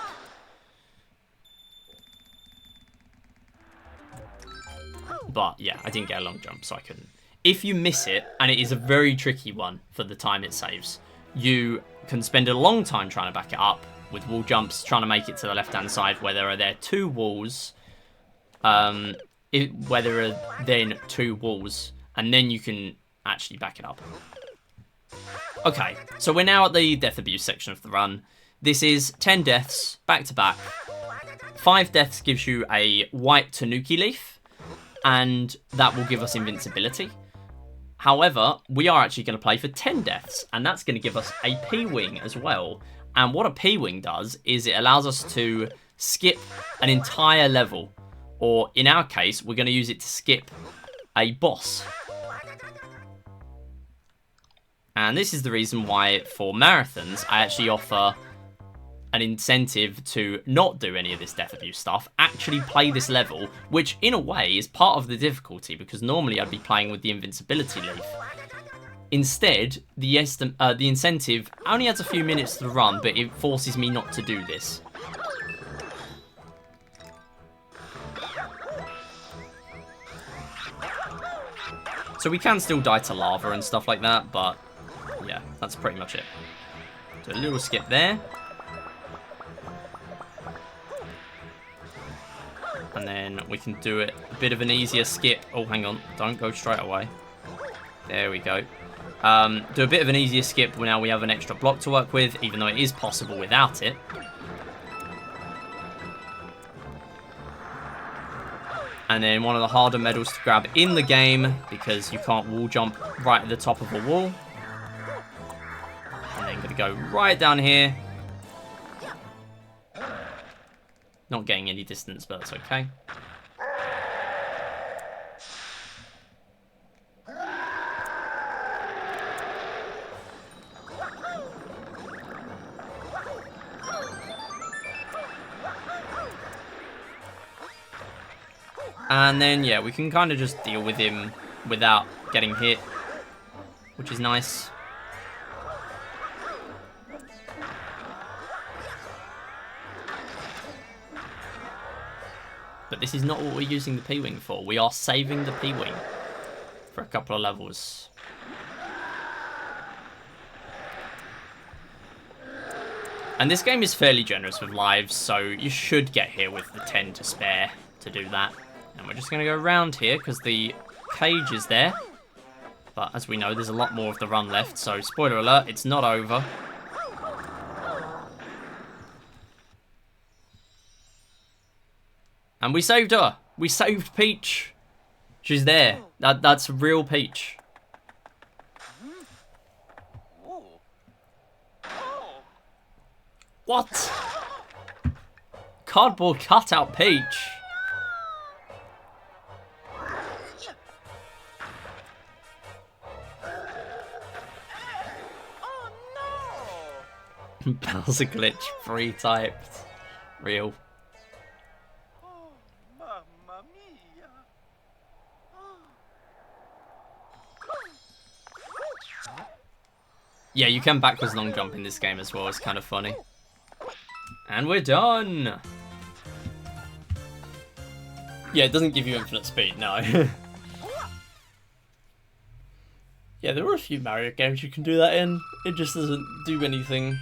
But yeah, I didn't get a long jump, so I couldn't. If you miss it, and it is a very tricky one for the time it saves, you can spend a long time trying to back it up with wall jumps, trying to make it to the left-hand side where there are two walls. Where there are then two walls, and then you can actually back it up. Okay, so we're now at the death abuse section of the run. This is 10 deaths, back to back. 5 deaths gives you a white Tanuki leaf, and that will give us invincibility. However, we are actually going to play for 10 deaths, and that's going to give us a P-Wing as well. And what a P-Wing does is it allows us to skip an entire level. Or in our case, we're going to use it to skip a boss. And this is the reason why for marathons, I actually offer an incentive to not do any of this death abuse stuff, actually play this level, which in a way is part of the difficulty, because normally I'd be playing with the invincibility leaf. Instead, the incentive only adds a few minutes to the run, but it forces me not to do this. So we can still die to lava and stuff like that, but yeah, that's pretty much it. So a little skip there. And then we can do it a bit of an easier skip. Oh, hang on. Don't go straight away. There we go. Do a bit of an easier skip now we have an extra block to work with, even though it is possible without it. And then one of the harder medals to grab in the game, because you can't wall jump right at the top of a wall. And then going to go right down here. Not getting any distance, but that's okay. And then, yeah, we can kind of just deal with him without getting hit, which is nice. But this is not what we're using the P-Wing for. We are saving the P-Wing for a couple of levels. And this game is fairly generous with lives, so you should get here with the 10 to spare to do that. And we're just going to go around here because the cage is there. But as we know, there's a lot more of the run left, so spoiler alert, it's not over. And we saved her. We saved Peach. She's there. That's real Peach. What? Cardboard cutout Peach. Bowser glitch, free typed. Real. Yeah, you can backwards long jump in this game as well. It's kind of funny. And we're done. Yeah, it doesn't give you infinite speed, no. Yeah, there are a few Mario games you can do that in. It just doesn't do anything.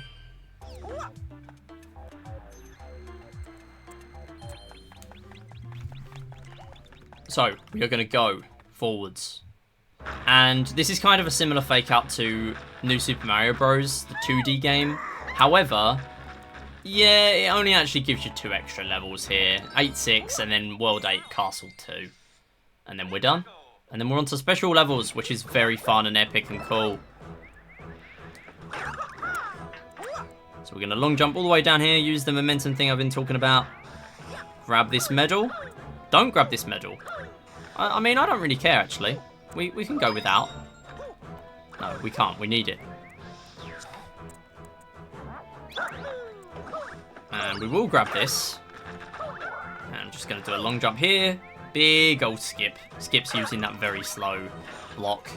So, we are going to go forwards. And this is kind of a similar fake out to New Super Mario Bros., the 2D game. However, yeah, it only actually gives you 2 extra levels here. 8, 6, and then World 8, Castle 2. And then we're done. And then we're on to special levels, which is very fun and epic and cool. So we're going to long jump all the way down here, use the momentum thing I've been talking about. Grab this medal. Don't grab this medal. I mean, I don't really care, actually. We can go without. No, we can't. We need it. And we will grab this. And I'm just going to do a long jump here. Big old skip. Skip's using that very slow block.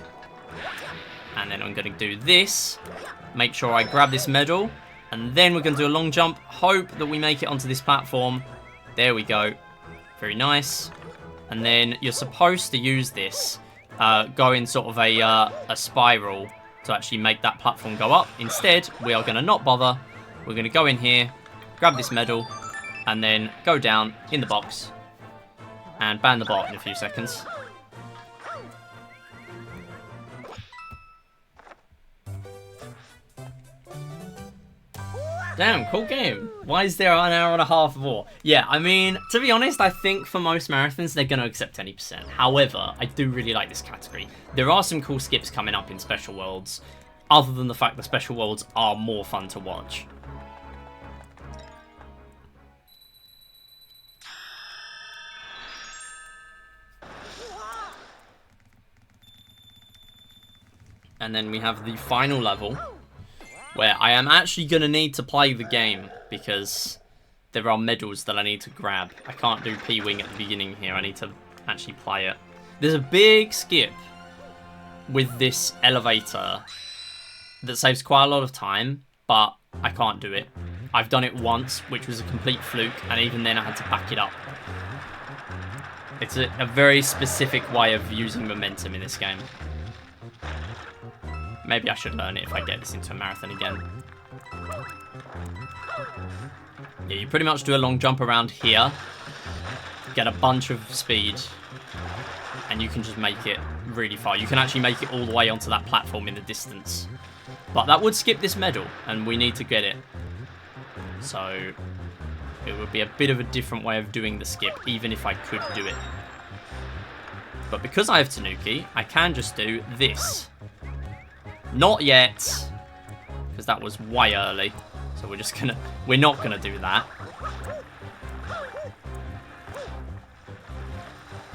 And then I'm going to do this. Make sure I grab this medal. And then we're going to do a long jump. Hope that we make it onto this platform. There we go. Very nice. And then you're supposed to use this. Go in sort of a spiral to actually make that platform go up. Instead, we are going to not bother. We're going to go in here, grab this medal, and then go down in the box and ban the bot in a few seconds. Damn, cool game. Why is there an hour and a half more? Yeah, I mean, to be honest, I think for most marathons, they're going to accept 20%. However, I do really like this category. There are some cool skips coming up in Special Worlds, other than the fact that Special Worlds are more fun to watch. And then we have the final level, where I am actually going to need to play the game, because there are medals that I need to grab. I can't do P-Wing at the beginning here, I need to actually play it. There's a big skip with this elevator that saves quite a lot of time, but I can't do it. I've done it once, which was a complete fluke, and even then I had to back it up. It's a very specific way of using momentum in this game. Maybe I should learn it if I get this into a marathon again. Yeah, you pretty much do a long jump around here, get a bunch of speed, and you can just make it really far. You can actually make it all the way onto that platform in the distance. But that would skip this medal, and we need to get it. So it would be a bit of a different way of doing the skip, even if I could do it. But because I have Tanuki, I can just do this. Not yet, because that was way early. So we're not gonna do that.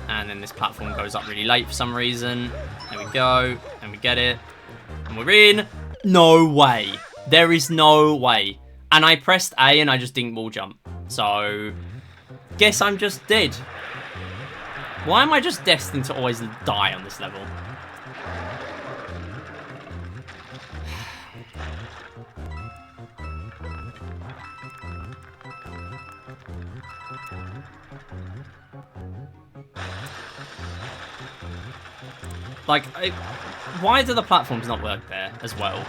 And then this platform goes up really late for some reason. There we go, and we get it, and we're in. No way. There is no way. And I pressed A and I just didn't wall jump. So, guess I'm just dead. Why am I just destined to always die on this level? Like, why do the platforms not work there as well?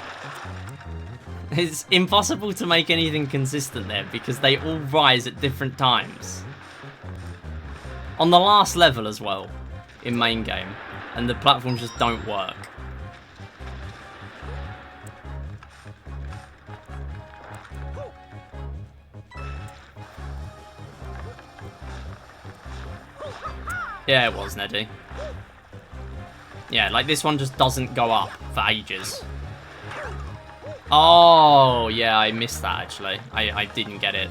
It's impossible to make anything consistent there because they all rise at different times. On the last level as well, in main game, and the platforms just don't work. Yeah, it was, Neddy. Yeah, like this one just doesn't go up for ages. Oh, yeah, I missed that actually. I didn't get it.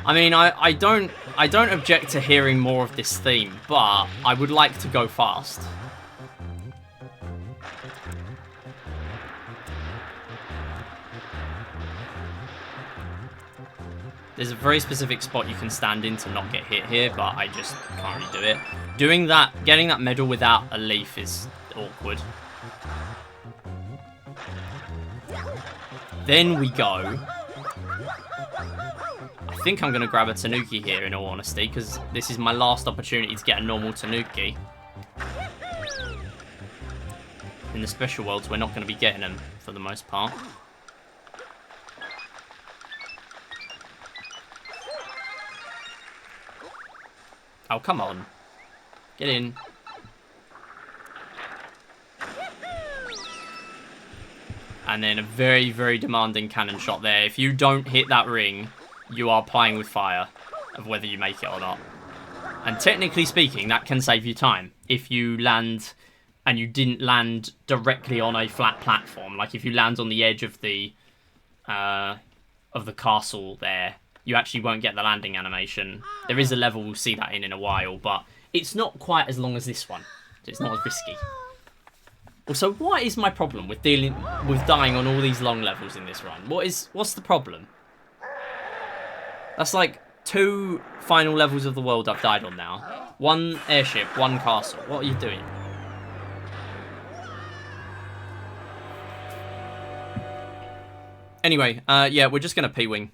I mean, I don't object to hearing more of this theme, but I would like to go fast. There's a very specific spot you can stand in to not get hit here, but I just can't really do it. Doing that, getting that medal without a leaf is awkward. Then we go. I think I'm going to grab a Tanuki here, in all honesty, because this is my last opportunity to get a normal Tanuki. In the special worlds, we're not going to be getting them for the most part. Oh, come on. Get in. And then a very, very demanding cannon shot there. If you don't hit that ring, you are playing with fire of whether you make it or not. And technically speaking, that can save you time. If you land and you didn't land directly on a flat platform, like if you land on the edge of the castle there, you actually won't get the landing animation. There is a level we'll see that in a while, but it's not quite as long as this one. So it's not as risky. Also, what is my problem with dying on all these long levels in this run? What's the problem? That's like 2 final levels of the world I've died on now. 1 airship, 1 castle. What are you doing? Anyway, yeah, we're just gonna P-wing.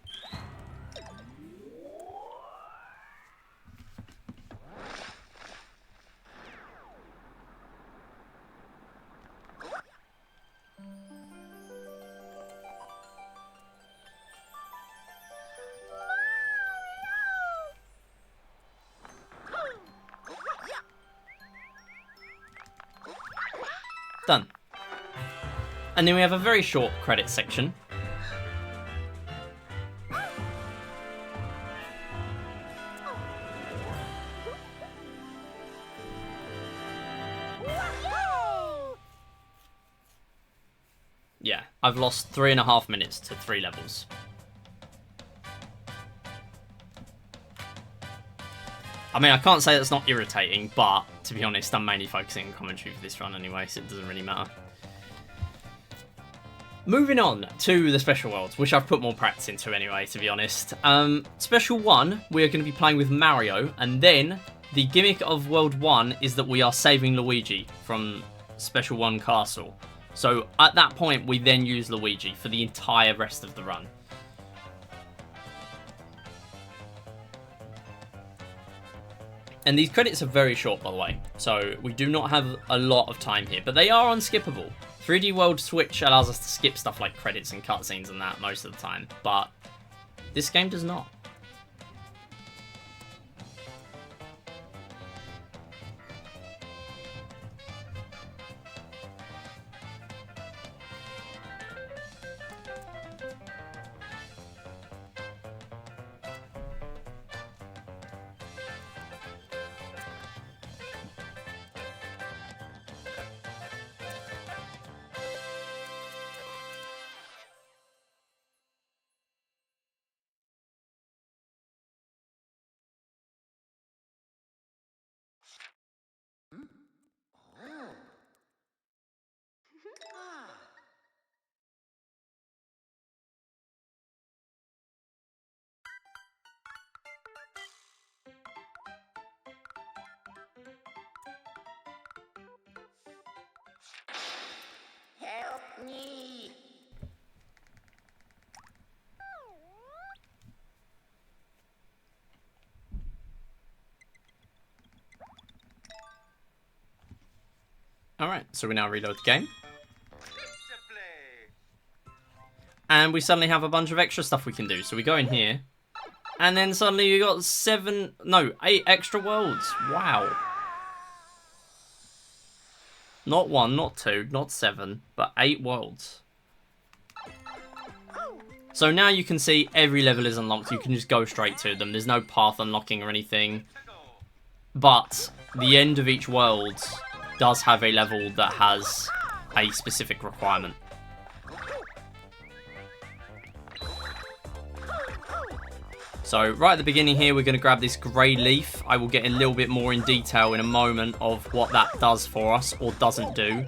Done. And then we have a very short credit section. Yeah, I've lost 3.5 minutes to 3 levels. I mean, I can't say that's not irritating, but to be honest, I'm mainly focusing on commentary for this run anyway, so it doesn't really matter. Moving on to the special worlds, which I've put more practice into anyway, to be honest. Special 1, we are going to be playing with Mario, and then the gimmick of World 1 is that we are saving Luigi from Special 1 Castle. So at that point, we then use Luigi for the entire rest of the run. And these credits are very short, by the way, so we do not have a lot of time here, but they are unskippable. 3D World Switch allows us to skip stuff like credits and cutscenes and that most of the time, but this game does not. Help me! Alright, so we now reload the game. and we suddenly have a bunch of extra stuff we can do. So we go in here, and then suddenly you got 8 extra worlds. Wow. Not 1, not 2, not 7, but 8 worlds. So now you can see every level is unlocked. You can just go straight to them. There's no path unlocking or anything. But the end of each world does have a level that has a specific requirement. So right at the beginning here, we're going to grab this grey leaf. I will get a little bit more in detail in a moment of what that does for us or doesn't do.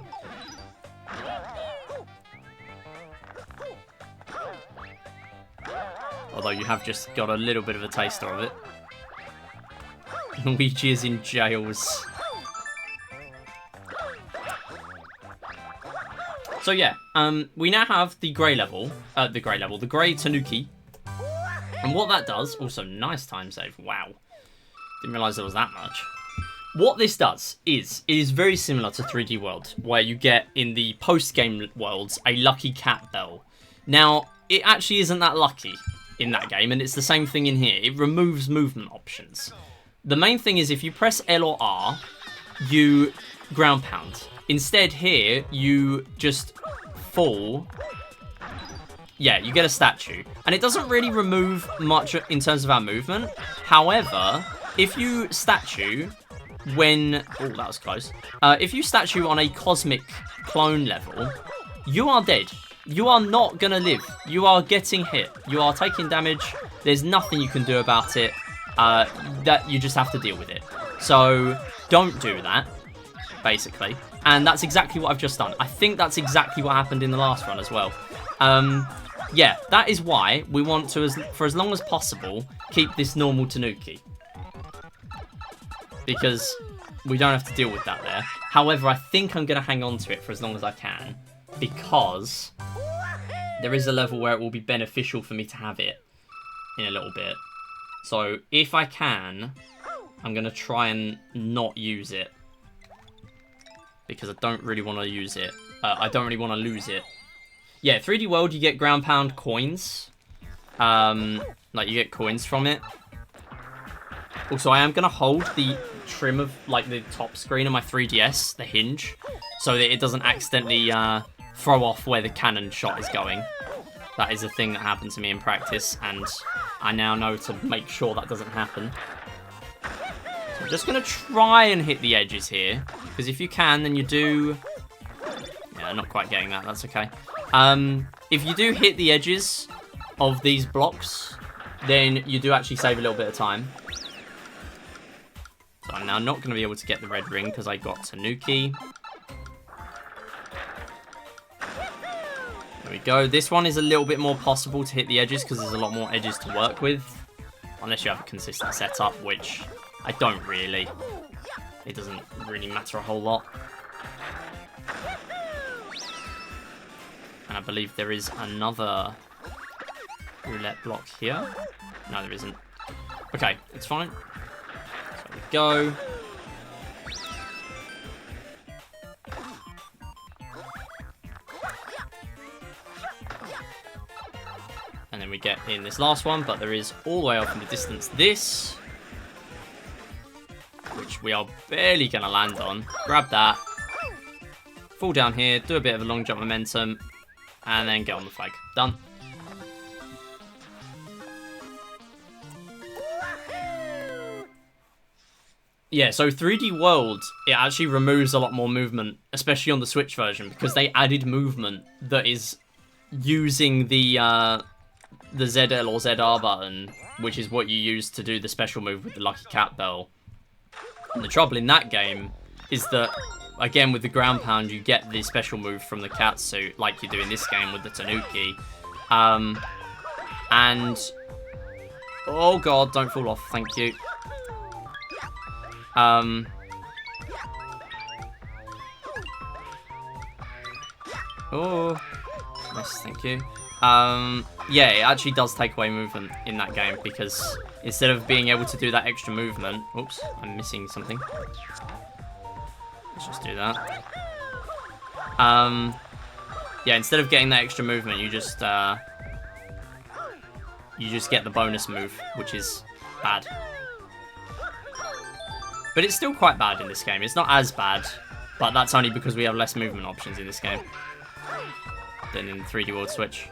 Although you have just got a little bit of a taster of it. Luigi is in jails. So yeah, we now have the grey level, the grey Tanuki. And what that does, also nice time save, wow. Didn't realise there was that much. What this does is, it is very similar to 3D World, where you get in the post-game worlds a lucky cat bell. Now, it actually isn't that lucky in that game, and it's the same thing in here. It removes movement options. The main thing is if you press L or R, you ground pound. Instead here, you just fall. Yeah, you get a statue. And it doesn't really remove much in terms of our movement. However, if you statue when... Oh, that was close. If you statue on a cosmic clone level, you are dead. You are not going to live. You are getting hit. You are taking damage. There's nothing you can do about it. That you just have to deal with it. So, don't do that, basically. And that's exactly what I've just done. I think that's exactly what happened in the last run as well. Yeah, that is why we want to, for as long as possible, keep this normal Tanuki. Because we don't have to deal with that there. However, I think I'm going to hang on to it for as long as I can. Because there is a level where it will be beneficial for me to have it in a little bit. So, if I can, I'm going to try and not use it. Because I don't really want to use it. I don't really want to lose it. Yeah, 3D World, you get ground pound coins. Like, you get coins from it. Also, I am going to hold the trim of, like, the top screen of my 3DS, the hinge, so that it doesn't accidentally throw off where the cannon shot is going. That is a thing that happened to me in practice, and I now know to make sure that doesn't happen. So I'm just going to try and hit the edges here, because if you can, then you do... Yeah, not quite getting that, that's okay. If you do hit the edges of these blocks, then you do actually save a little bit of time. So I'm now not going to be able to get the red ring because I got Tanuki. There we go. This one is a little bit more possible to hit the edges because there's a lot more edges to work with. Unless you have a consistent setup, which I don't really. It doesn't really matter a whole lot. And I believe there is another roulette block here. No, there isn't. Okay, it's fine. So we go. And then we get in this last one, but there is all the way off in the distance this. Which we are barely going to land on. Grab that. Fall down here, do a bit of a long jump momentum. And then get on the flag. Done. Yeah, so 3D World, it actually removes a lot more movement, especially on the Switch version, because they added movement that is using the ZL or ZR button, which is what you use to do the special move with the Lucky Cat Bell. And the trouble in that game is that, again, with the ground pound, you get the special move from the cat suit, like you do in this game with the Tanuki. And... Oh god, don't fall off, thank you. Oh, nice, thank you. Yeah, it actually does take away movement in that game, because instead of being able to do that extra movement... Oops, I'm missing something. Let's just do that. Yeah, instead of getting that extra movement, you just you just get the bonus move, which is bad. But it's still quite bad in this game. It's not as bad, but that's only because we have less movement options in this game than in 3D World Switch.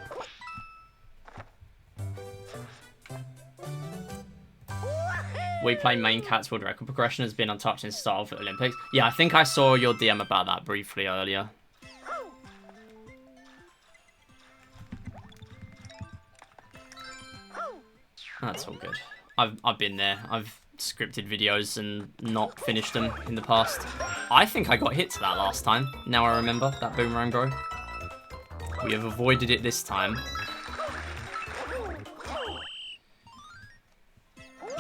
We play main Cat's World Record progression has been untouched since the start of the Olympics. Yeah, I think I saw your DM about that briefly earlier. That's all good. I've been there. I've scripted videos and not finished them in the past. I think I got hit to that last time. Now I remember that boomerang bro. We have avoided it this time.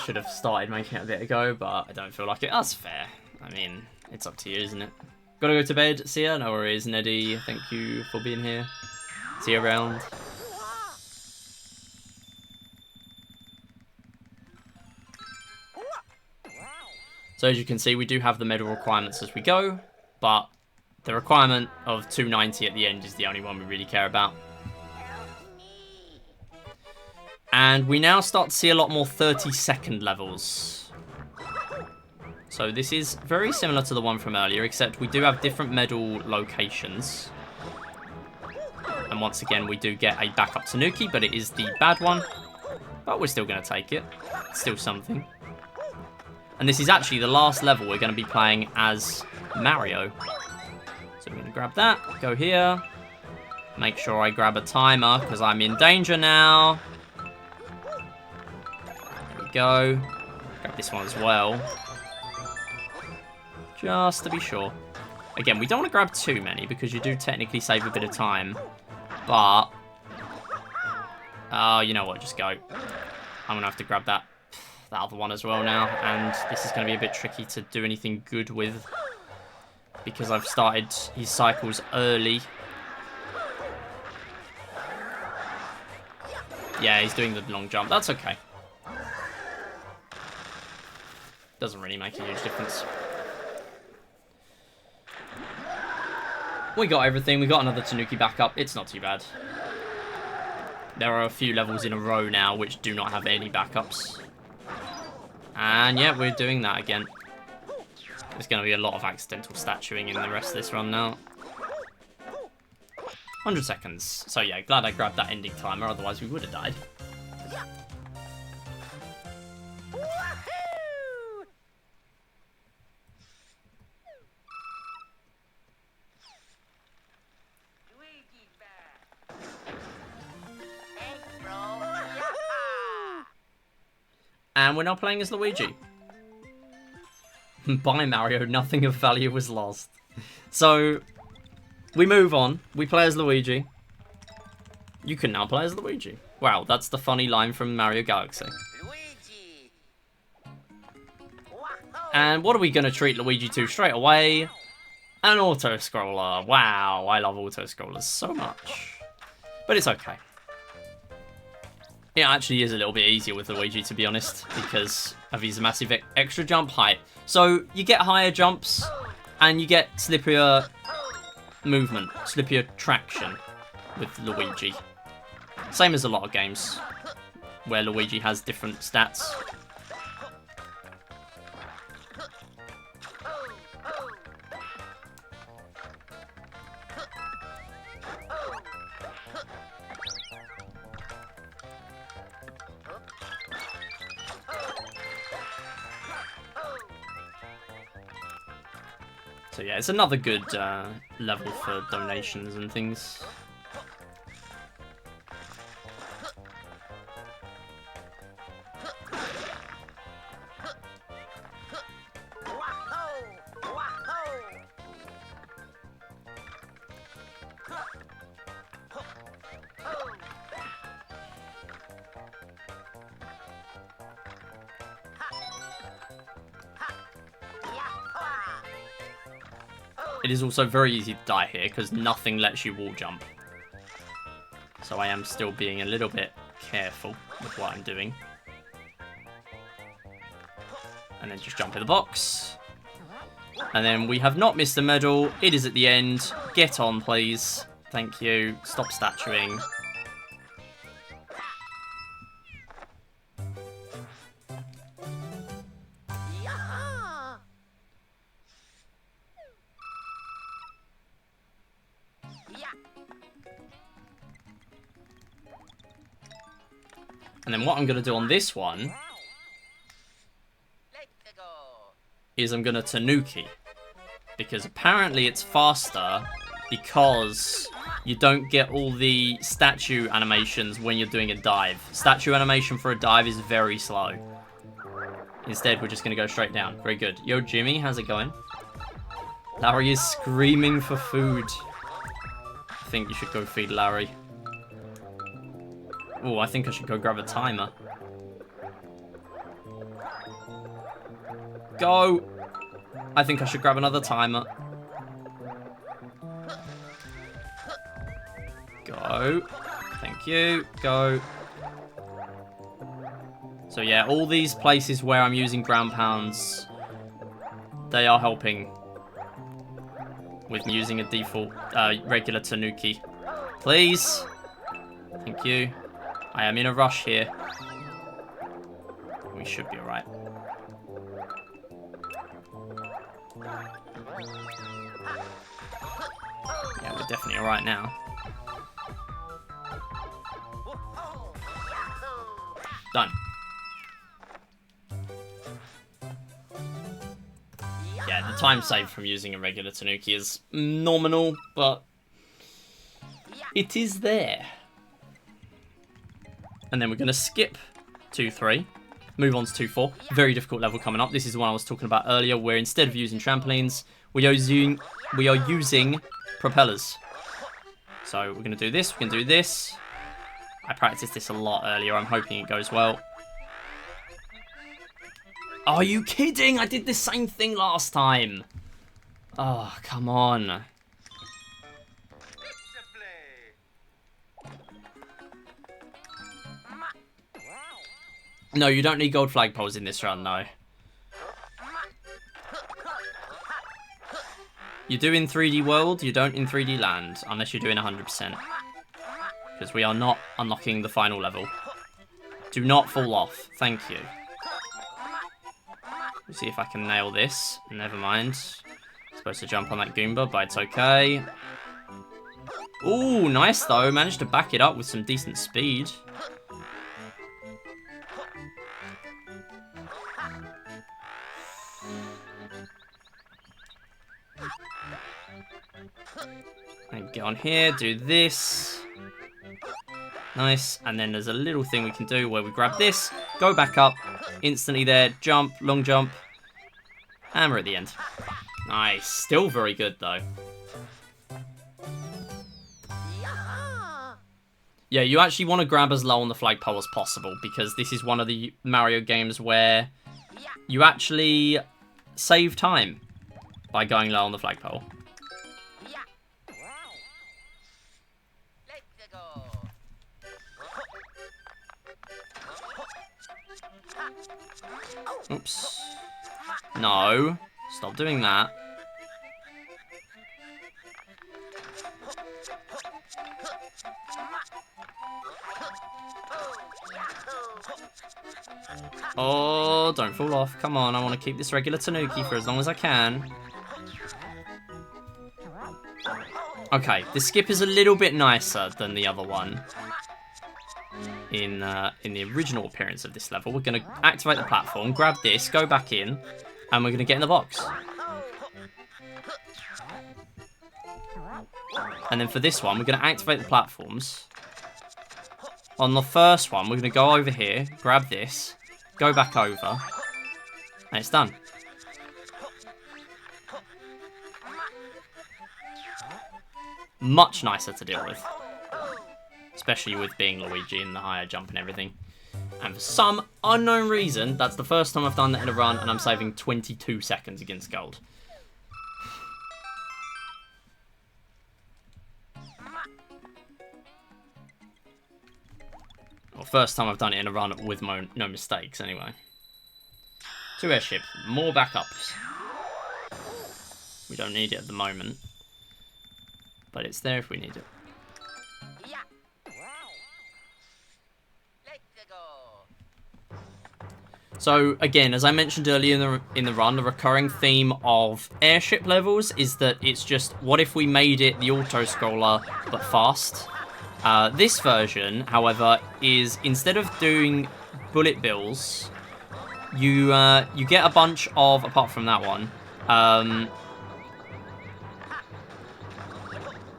Should have started making it a bit ago, but I don't feel like it. That's fair. I mean, it's up to you, isn't it? Gotta go to bed. See ya. No worries, Neddy. Thank you for being here. See you around. So as you can see, we do have the medal requirements as we go, but the requirement of 290 at the end is the only one we really care about. And we now start to see a lot more 30-second levels. So this is very similar to the one from earlier, except we do have different medal locations. And once again, we do get a backup Tanuki, but it is the bad one. But we're still going to take it. It's still something. And this is actually the last level we're going to be playing as Mario. So we're going to grab that, go here. Make sure I grab a timer, because I'm in danger now. There we go. Grab this one as well. Just to be sure. Again, we don't want to grab too many, because you do technically save a bit of time. But... oh, you know what, just go. I'm going to have to grab that other one as well now, and this is going to be a bit tricky to do anything good with because I've started his cycles early. Yeah, he's doing the long jump. That's okay. Doesn't really make a huge difference. We got everything. We got another Tanuki backup. It's not too bad. There are a few levels in a row now which do not have any backups. And yeah, we're doing that again. There's going to be a lot of accidental statuing in the rest of this run now. 100 seconds. So yeah, glad I grabbed that ending timer, otherwise we would have died. And we're now playing as Luigi. Bye, Mario. Nothing of value was lost. So, we move on. We play as Luigi. You can now play as Luigi. Wow, that's the funny line from Mario Galaxy. Luigi. And what are we going to treat Luigi to straight away? An auto-scroller. Wow, I love auto-scrollers so much. But it's okay. It actually is a little bit easier with Luigi, to be honest, because of his massive extra jump height. So you get higher jumps, and you get slippier movement, slippier traction with Luigi. Same as a lot of games where Luigi has different stats. So yeah, it's another good level for donations and things. It is also very easy to die here because nothing lets you wall jump. So I am still being a little bit careful with what I'm doing. And then just jump in the box. And then we have not missed a medal. It is at the end. Get on, please. Thank you. Stop statuing. And then what I'm going to do on this one is I'm going to Tanuki. Because apparently it's faster because you don't get all the statue animations when you're doing a dive. Statue animation for a dive is very slow. Instead, we're just going to go straight down. Very good. Yo, Jimmy, how's it going? Larry is screaming for food. I think you should go feed Larry. Oh, I think I should go grab a timer. Go! I think I should grab another timer. Go. Thank you. Go. So yeah, all these places where I'm using ground pounds, they are helping with using a default regular Tanuki. Please. Thank you. I am in a rush here. We should be alright. Yeah, we're definitely alright now. Done. Yeah, the time saved from using a regular Tanuki is nominal, but it is there. And then we're going to skip 2-3, move on to 2-4. Very difficult level coming up. This is the one I was talking about earlier, where instead of using trampolines, we are using propellers. So we're going to do this, we can do this. I practiced this a lot earlier. I'm hoping it goes well. Are you kidding? I did the same thing last time. Oh, come on. No, you don't need gold flagpoles in this run, no. You do in 3D World, you don't in 3D Land, unless you're doing 100%. Because we are not unlocking the final level. Do not fall off. Thank you. Let's see if I can nail this. Never mind. Supposed to jump on that Goomba, but it's okay. Ooh, nice though. Managed to back it up with some decent speed. And get on here, do this. Nice. And then there's a little thing we can do where we grab this, go back up, instantly there, jump, long jump, and we're at the end. Nice. Still very good though. Yeah, you actually want to grab as low on the flagpole as possible, because this is one of the Mario games where you actually save time by going low on the flagpole. Oops. No. Stop doing that. Oh, don't fall off. Come on, I want to keep this regular Tanuki for as long as I can. Okay, the skip is a little bit nicer than the other one. In the original appearance of this level, we're going to activate the platform, grab this, go back in, and we're going to get in the box. And then for this one, we're going to activate the platforms. On the first one, we're going to go over here, grab this, go back over, and it's done. Much nicer to deal with. Especially with being Luigi and the higher jump and everything. And for some unknown reason, that's the first time I've done that in a run, and I'm saving 22 seconds against gold. Well, first time I've done it in a run with no mistakes, anyway. 2 airship, more backups. We don't need it at the moment. But it's there if we need it. So again, as I mentioned earlier in the run, the recurring theme of airship levels is that it's just, what if we made it the auto-scroller, but fast? This version, however, is instead of doing bullet bills, you get a bunch of, apart from that one,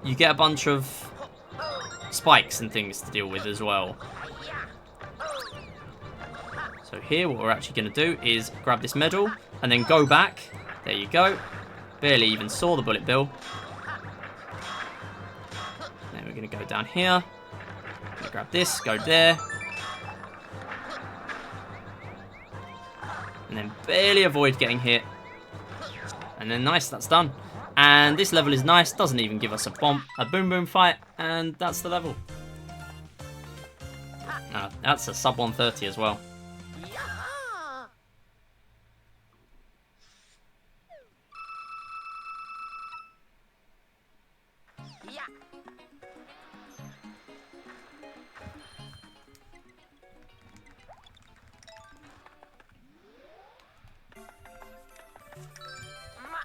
you get a bunch of spikes and things to deal with as well. So here, what we're actually going to do is grab this medal and then go back. There you go. Barely even saw the bullet bill. Then we're going to go down here. Gonna grab this, go there. And then barely avoid getting hit. And then nice, that's done. And this level is nice, doesn't even give us a boom boom fight, and that's the level. That's a sub 130 as well.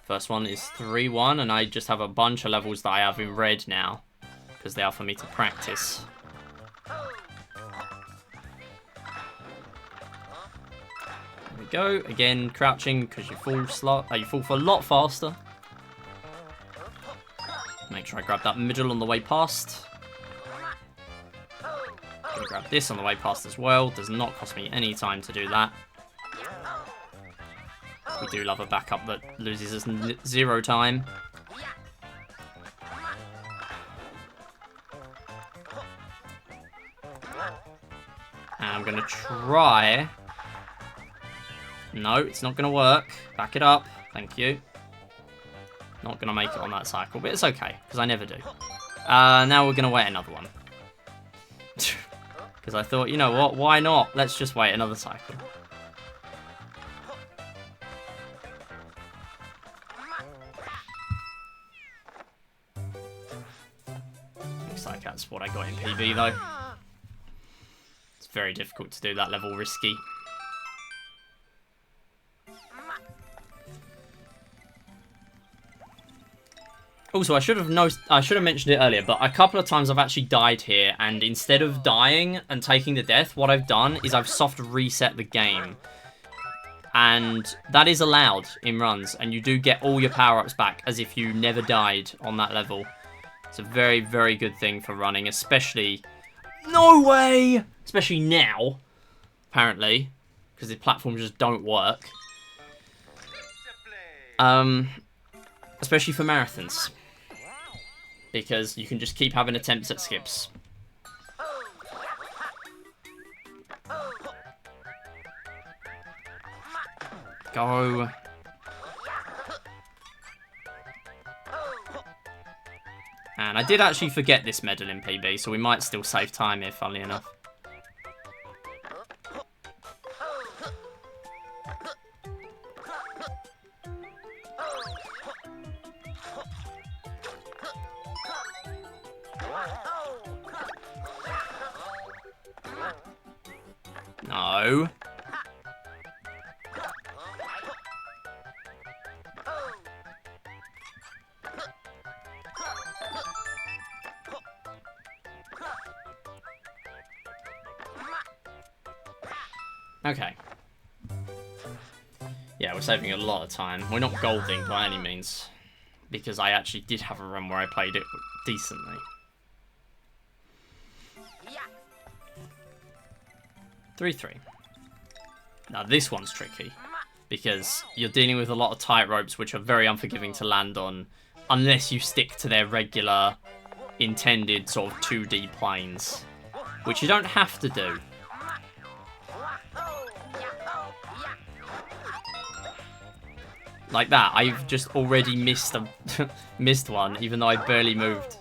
First one is 3-1, and I just have a bunch of levels that I have in red now, because they are for me to practice. There we go. Again, crouching, because you fall for a lot faster. Make sure I grab that middle on the way past. Gonna grab this on the way past as well. Does not cost me any time to do that. We do love a backup that loses us 0 time. And I'm going to try... No, it's not going to work. Back it up. Thank you. Not going to make it on that cycle, but it's okay, because I never do. Now we're going to wait another one. Because I thought, you know what, why not? Let's just wait another cycle. Looks like that's what I got in PB, though. It's very difficult to do that level risky. Also, I should have mentioned it earlier, but a couple of times I've actually died here, and instead of dying and taking the death, what I've done is I've soft reset the game. And that is allowed in runs, and you do get all your power-ups back as if you never died on that level. It's a very, very good thing for running, especially... No way! Especially now, apparently, because the platforms just don't work. Especially for marathons. Because you can just keep having attempts at skips. Go. And I did actually forget this medal in PB, so we might still save time here, funnily enough. No. Okay. Yeah, we're saving a lot of time. We're not golding by any means, because I actually did have a run where I played it decently. 3-3. Now this one's tricky, because you're dealing with a lot of tight ropes which are very unforgiving to land on, unless you stick to their regular, intended sort of 2D planes, which you don't have to do. Like that, I've just already missed one, even though I barely moved.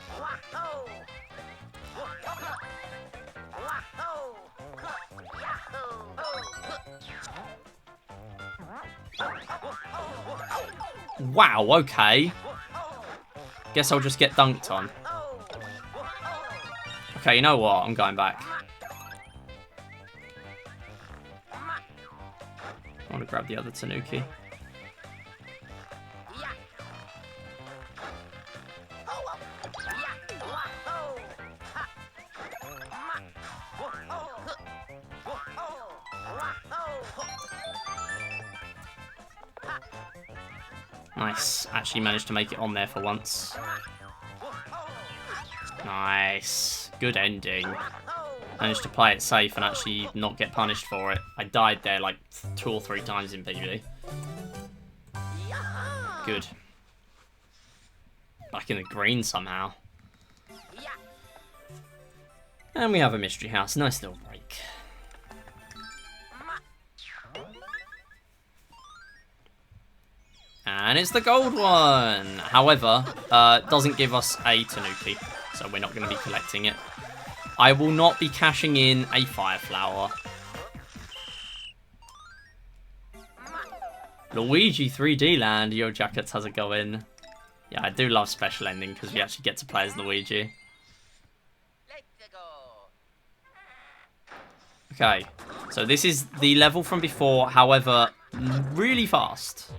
Wow, okay. Guess I'll just get dunked on. Okay, you know what? I'm going back. I want to grab the other Tanuki. Nice. Actually managed to make it on there for once. Nice. Good ending. Managed to play it safe and actually not get punished for it. I died there like 2 or 3 times in PvP. Good. Back in the green somehow. And we have a mystery house. Nice little break. And it's the gold one. However, doesn't give us a Tanuki, so we're not going to be collecting it. I will not be cashing in a fire flower. Luigi 3D Land, Yo Jackets, how's it going? Yeah, I do love Special Ending because we actually get to play as Luigi. Okay, so this is the level from before, however, really fast.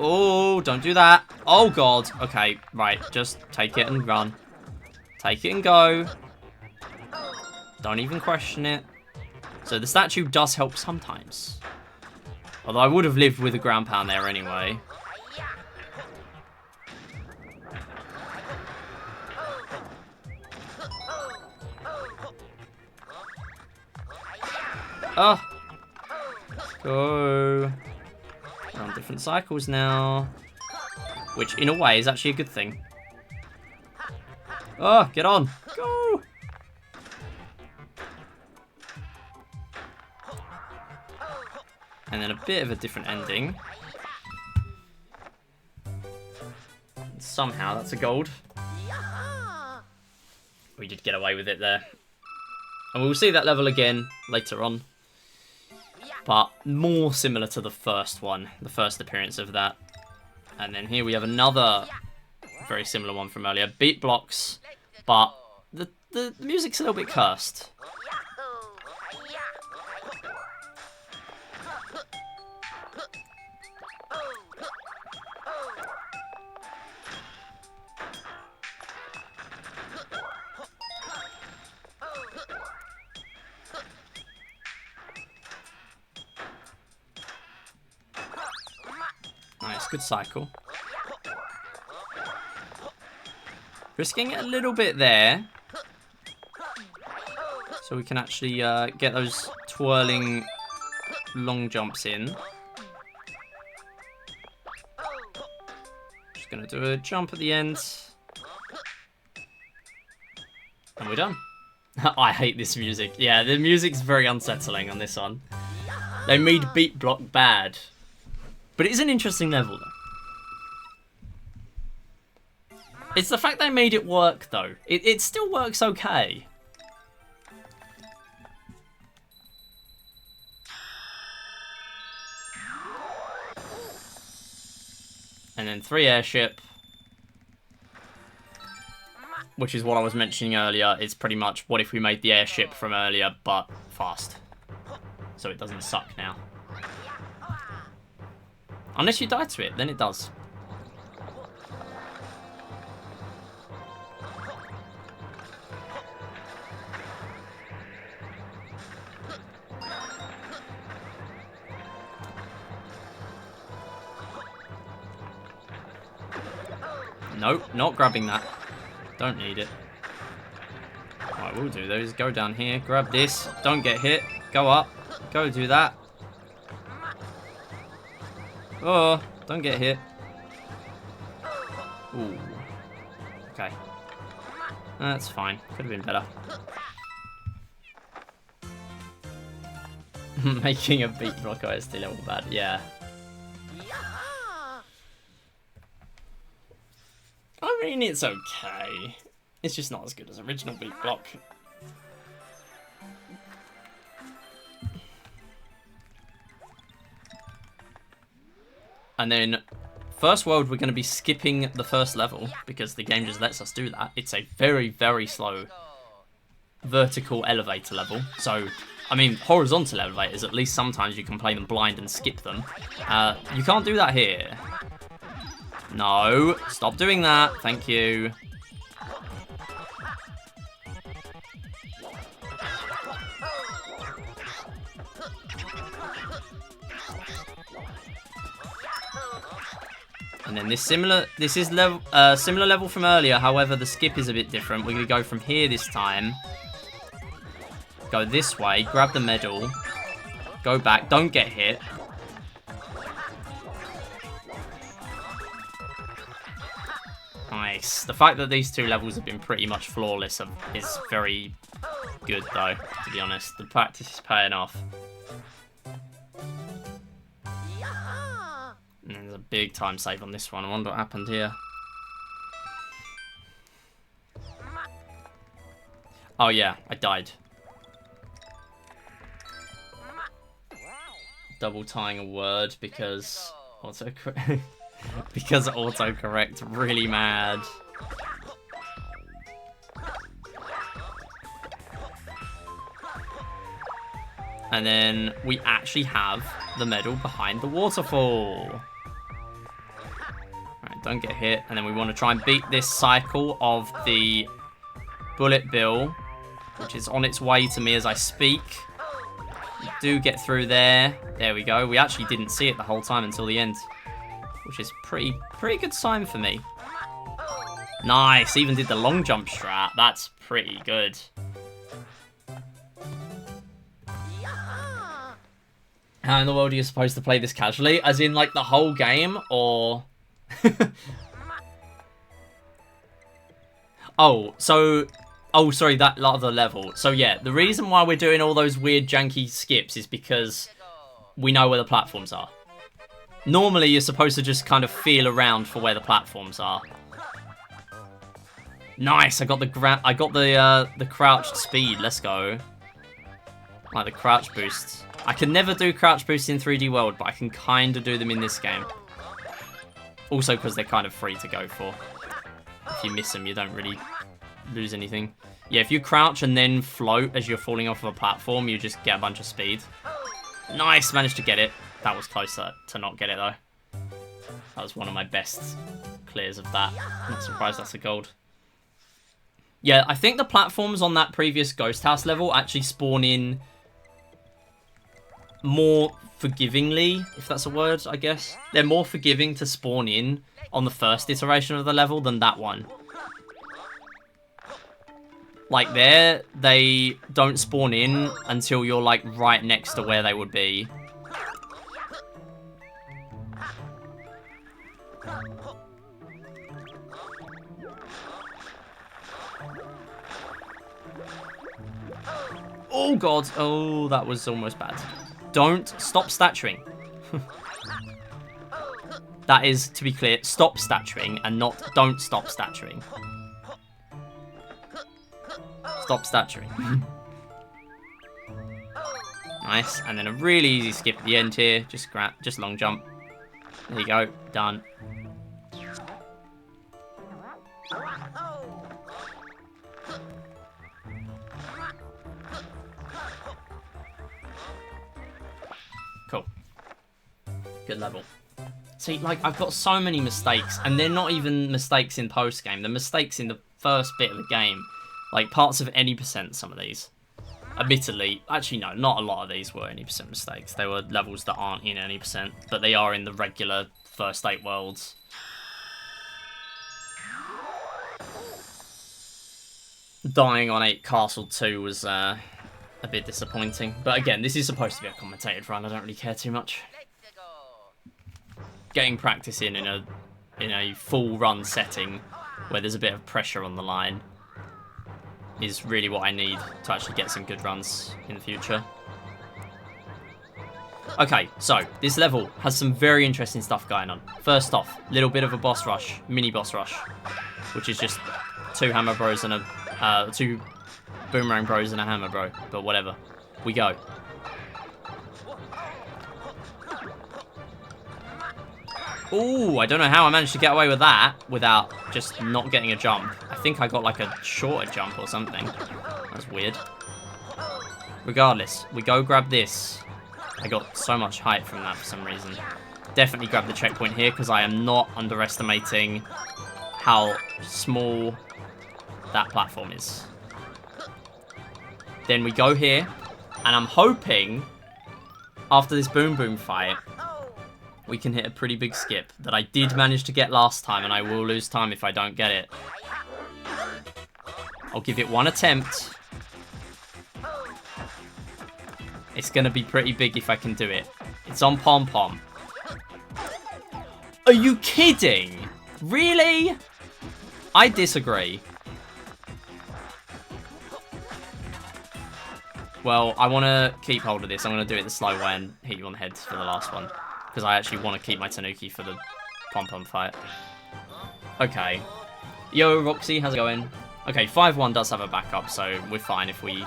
Oh, don't do that. Oh, God. Okay, right, just take it and run. Take it and go. Don't even question it. So the statue does help sometimes. Although I would have lived with a ground pound there anyway. Oh. Go. We're on different cycles now. Which, in a way, is actually a good thing. Oh, get on. Go. And then a bit of a different ending. Somehow, that's a gold. We did get away with it there. And we'll see that level again later on. But more similar to the first one, the first appearance of that. And then here we have another very similar one from earlier. Beat blocks, but the music's a little bit cursed. Nice, good cycle. Risking it a little bit there. So we can actually get those twirling long jumps in. Just going to do a jump at the end. And we're done. I hate this music. Yeah, the music's very unsettling on this one. They made beat block bad. But it is an interesting level, though. It's the fact they made it work, though. It still works okay. And then 3 airship. Which is what I was mentioning earlier. It's pretty much what if we made the airship from earlier, but fast. So it doesn't suck now. Unless you die to it, then it does. Nope, not grabbing that. Don't need it. What we'll do though is go down here, grab this, don't get hit, go up, go do that. Oh, don't get hit. Ooh. Okay. That's fine. Could have been better. Making a beat block OST level bad, yeah. I mean, it's okay. It's just not as good as original beat block. And then, first world, we're going to be skipping the first level, because the game just lets us do that. It's a very, very slow vertical elevator level. So, I mean, horizontal elevators, at least sometimes you can play them blind and skip them. You can't do that here. No, stop doing that. Thank you. And then this is level, similar level from earlier. However, the skip is a bit different. We're gonna go from here this time. Go this way, grab the medal, go back, don't get hit. Nice. The fact that these two levels have been pretty much flawless is very good, though, to be honest. The practice is paying off. And there's a big time save on this one. I wonder what happened here. Oh yeah, I died. Double tying a word because because autocorrect. Really mad. And then we actually have the medal behind the waterfall. Alright, don't get hit. And then we want to try and beat this cycle of the bullet bill, which is on its way to me as I speak. We do get through there. There we go. We actually didn't see it the whole time until the end, which is pretty good sign for me. Nice. Even did the long jump strat. That's pretty good. How in the world are you supposed to play this casually? As in, like, the whole game, or... Oh, sorry, that other level. So, yeah, the reason why we're doing all those weird, janky skips is because we know where the platforms are. Normally, you're supposed to just kind of feel around for where the platforms are. Nice, I got the crouched speed. Let's go. Like the crouch boosts. I can never do crouch boosts in 3D World, but I can kind of do them in this game. Also because they're kind of free to go for. If you miss them, you don't really lose anything. Yeah, if you crouch and then float as you're falling off of a platform, you just get a bunch of speed. Nice, managed to get it. That was closer to not get it, though. That was one of my best clears of that. I'm not surprised that's a gold. Yeah, I think the platforms on that previous Ghost House level actually spawn in more forgivingly, if that's a word, I guess. They're more forgiving to spawn in on the first iteration of the level than that one. Like there, they don't spawn in until you're like right next to where they would be. Oh god, oh that was almost bad. Don't stop staturing. That is, to be clear, stop staturing and not don't stop staturing. Stop staturing. Nice, and then a really easy skip at the end here. Just long jump. There you go, done. Cool. Good level. See, like, I've got so many mistakes, and they're not even mistakes in post-game. They're mistakes in the first bit of the game. Like, parts of any percent, some of these. Admittedly, actually, no, not a lot of these were any percent mistakes. They were levels that aren't in any percent, but they are in the regular first 8 worlds. Dying on 8 Castle 2 was, a bit disappointing. But again, this is supposed to be a commentated run. I don't really care too much. Getting practice in a full run setting where there's a bit of pressure on the line is really what I need to actually get some good runs in the future. Okay, so this level has some very interesting stuff going on. First off, little bit of a boss rush, mini boss rush, which is just 2 hammer bros and 2 boomerang bros and a hammer bro, but whatever. We go. Ooh, I don't know how I managed to get away with that without just not getting a jump. I think I got like a shorter jump or something. That's weird. Regardless, we go grab this. I got so much height from that for some reason. Definitely grab the checkpoint here because I am not underestimating how small that platform is. Then we go here, and I'm hoping after this Boom Boom fight, we can hit a pretty big skip that I did manage to get last time, and I will lose time if I don't get it. I'll give it one attempt. It's going to be pretty big if I can do it. It's on Pom Pom. Are you kidding? Really? I disagree. Well, I want to keep hold of this. I'm going to do it the slow way and hit you on the head for the last one. Because I actually want to keep my Tanuki for the Pom-Pom fight. Okay. Yo, Roxy, how's it going? Okay, 5-1 does have a backup, so we're fine if we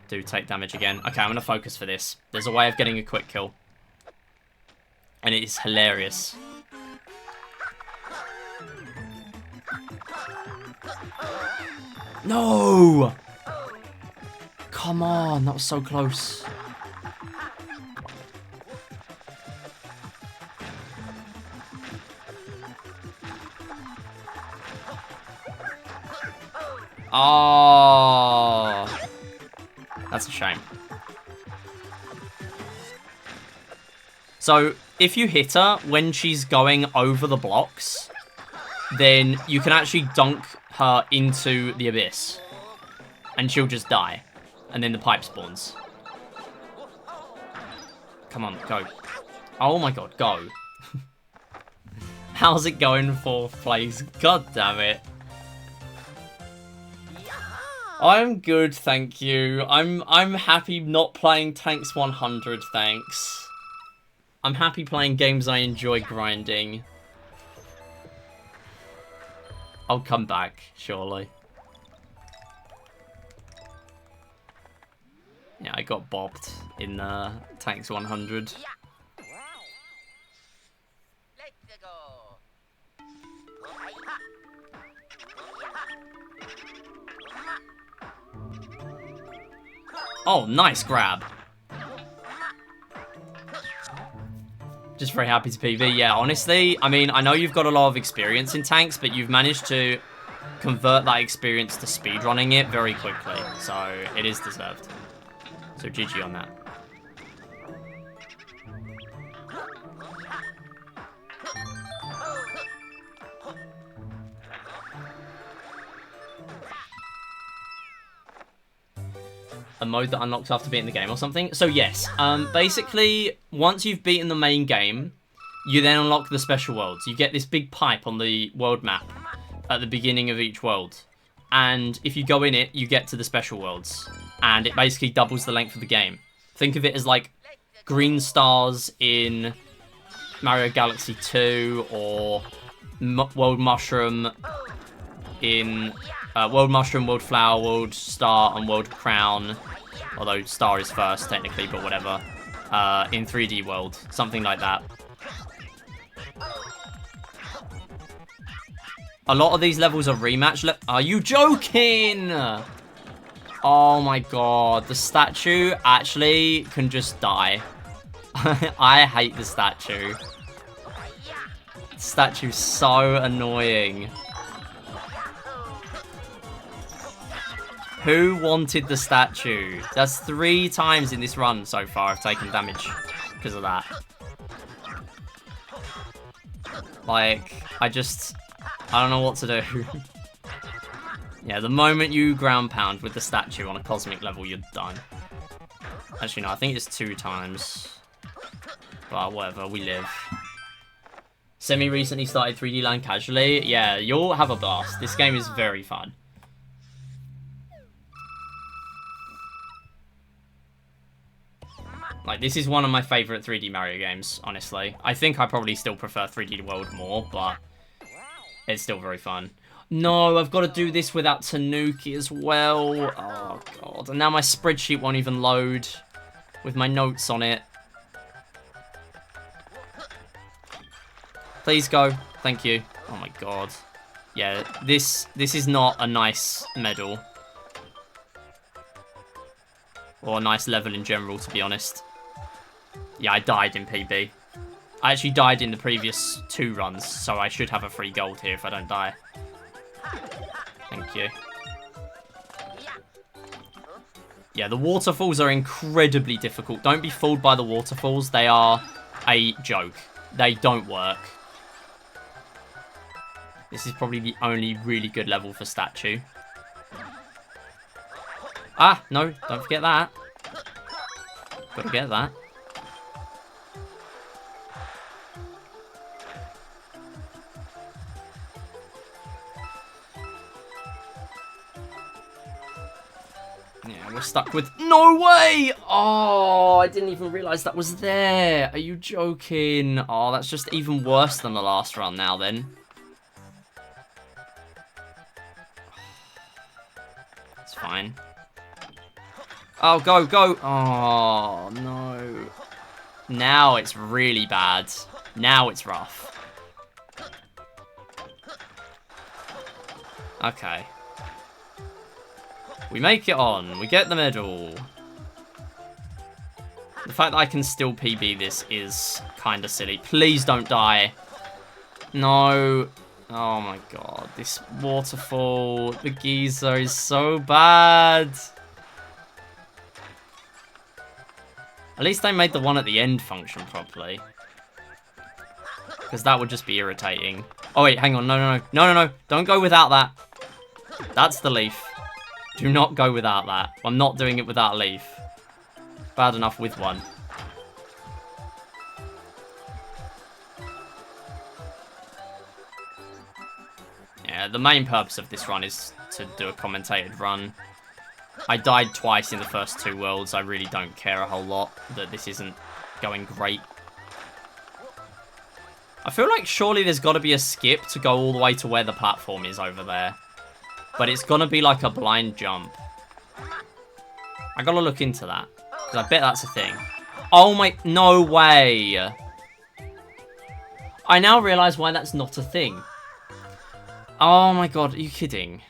do take damage again. Okay, I'm going to focus for this. There's a way of getting a quick kill. And it is hilarious. No! Come on, that was so close. Oh, that's a shame. So, if you hit her when she's going over the blocks, then you can actually dunk her into the abyss. And she'll just die. And then the pipe spawns. Come on, go. Oh my god, go. How's it going for plays? God damn it. I'm good, thank you. I'm happy not playing Tanks 100, thanks. I'm happy playing games I enjoy grinding. I'll come back, surely. Yeah, I got bopped in Tanks 100. Oh, nice grab. Just very happy to PB. Yeah, honestly, I mean, I know you've got a lot of experience in tanks, but you've managed to convert that experience to speedrunning it very quickly. So, it is deserved. So, GG on that. A mode that unlocks after beating the game or something. So yes, basically, once you've beaten the main game, you then unlock the special worlds. You get this big pipe on the world map at the beginning of each world. And if you go in it, you get to the special worlds. And it basically doubles the length of the game. Think of it as like green stars in Mario Galaxy 2 or World Mushroom in... World Mushroom, World Flower, World Star, and World Crown. Although Star is first, technically, but whatever. In 3D World. Something like that. A lot of these levels are rematch. Are you joking? Oh my god. The statue actually can just die. I hate the statue. The statue's so annoying. Who wanted the statue? That's 3 times in this run so far I've taken damage because of that. Like, I don't know what to do. Yeah, the moment you ground pound with the statue on a cosmic level, you're done. Actually, no, I think it's 2 times. But whatever, we live. Semi recently started 3D Land casually. Yeah, you'll have a blast. This game is very fun. Like, this is one of my favourite 3D Mario games, honestly. I think I probably still prefer 3D World more, but it's still very fun. No, I've got to do this without Tanuki as well. Oh, God. And now my spreadsheet won't even load with my notes on it. Please go. Thank you. Oh, my God. Yeah, this is not a nice medal. Or a nice level in general, to be honest. Yeah, I died in PB. I actually died in the previous 2 runs, so I should have a free gold here if I don't die. Thank Thank you. Yeah, the waterfalls are incredibly difficult. Don't be fooled by the waterfalls. They are a joke. They don't work. This is probably the only really good level for statue. Ah, no, don't forget that. Gotta get that. Yeah, we're stuck with... No way! Oh, I didn't even realise that was there. Are you joking? Oh, that's just even worse than the last run now, then. It's fine. Oh, go, go. Oh, no. Now it's really bad. Now it's rough. Okay. We make it on. We get the medal. The fact that I can still PB this is kind of silly. Please don't die. No. Oh my god. This waterfall, the geyser is so bad. At least I made the one at the end function properly. Because that would just be irritating. Oh wait, hang on. No, no, no. No, no, no. Don't go without that. That's the leaf. Do not go without that. I'm not doing it without a leaf. Bad enough with one. Yeah, the main purpose of this run is to do a commentated run. I died twice in the first 2 worlds. I really don't care a whole lot that this isn't going great. I feel like surely there's got to be a skip to go all the way to where the platform is over there. But it's gonna be like a blind jump. I gotta look into that. Because I bet that's a thing. Oh my... No way! I now realise why that's not a thing. Oh my god, are you kidding?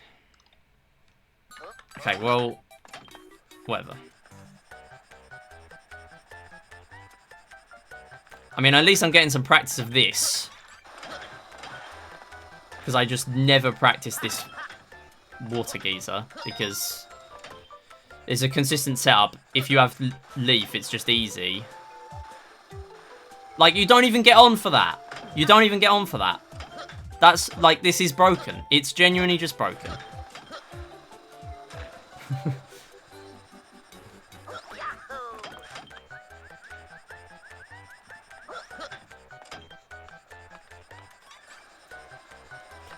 Okay, well... Whatever. I mean, at least I'm getting some practice of this. Because I just never practiced this water geyser, because it's a consistent setup. If you have leaf, it's just easy. Like, you don't even get on for that. You don't even get on for that. That's, like, this is broken. It's genuinely just broken.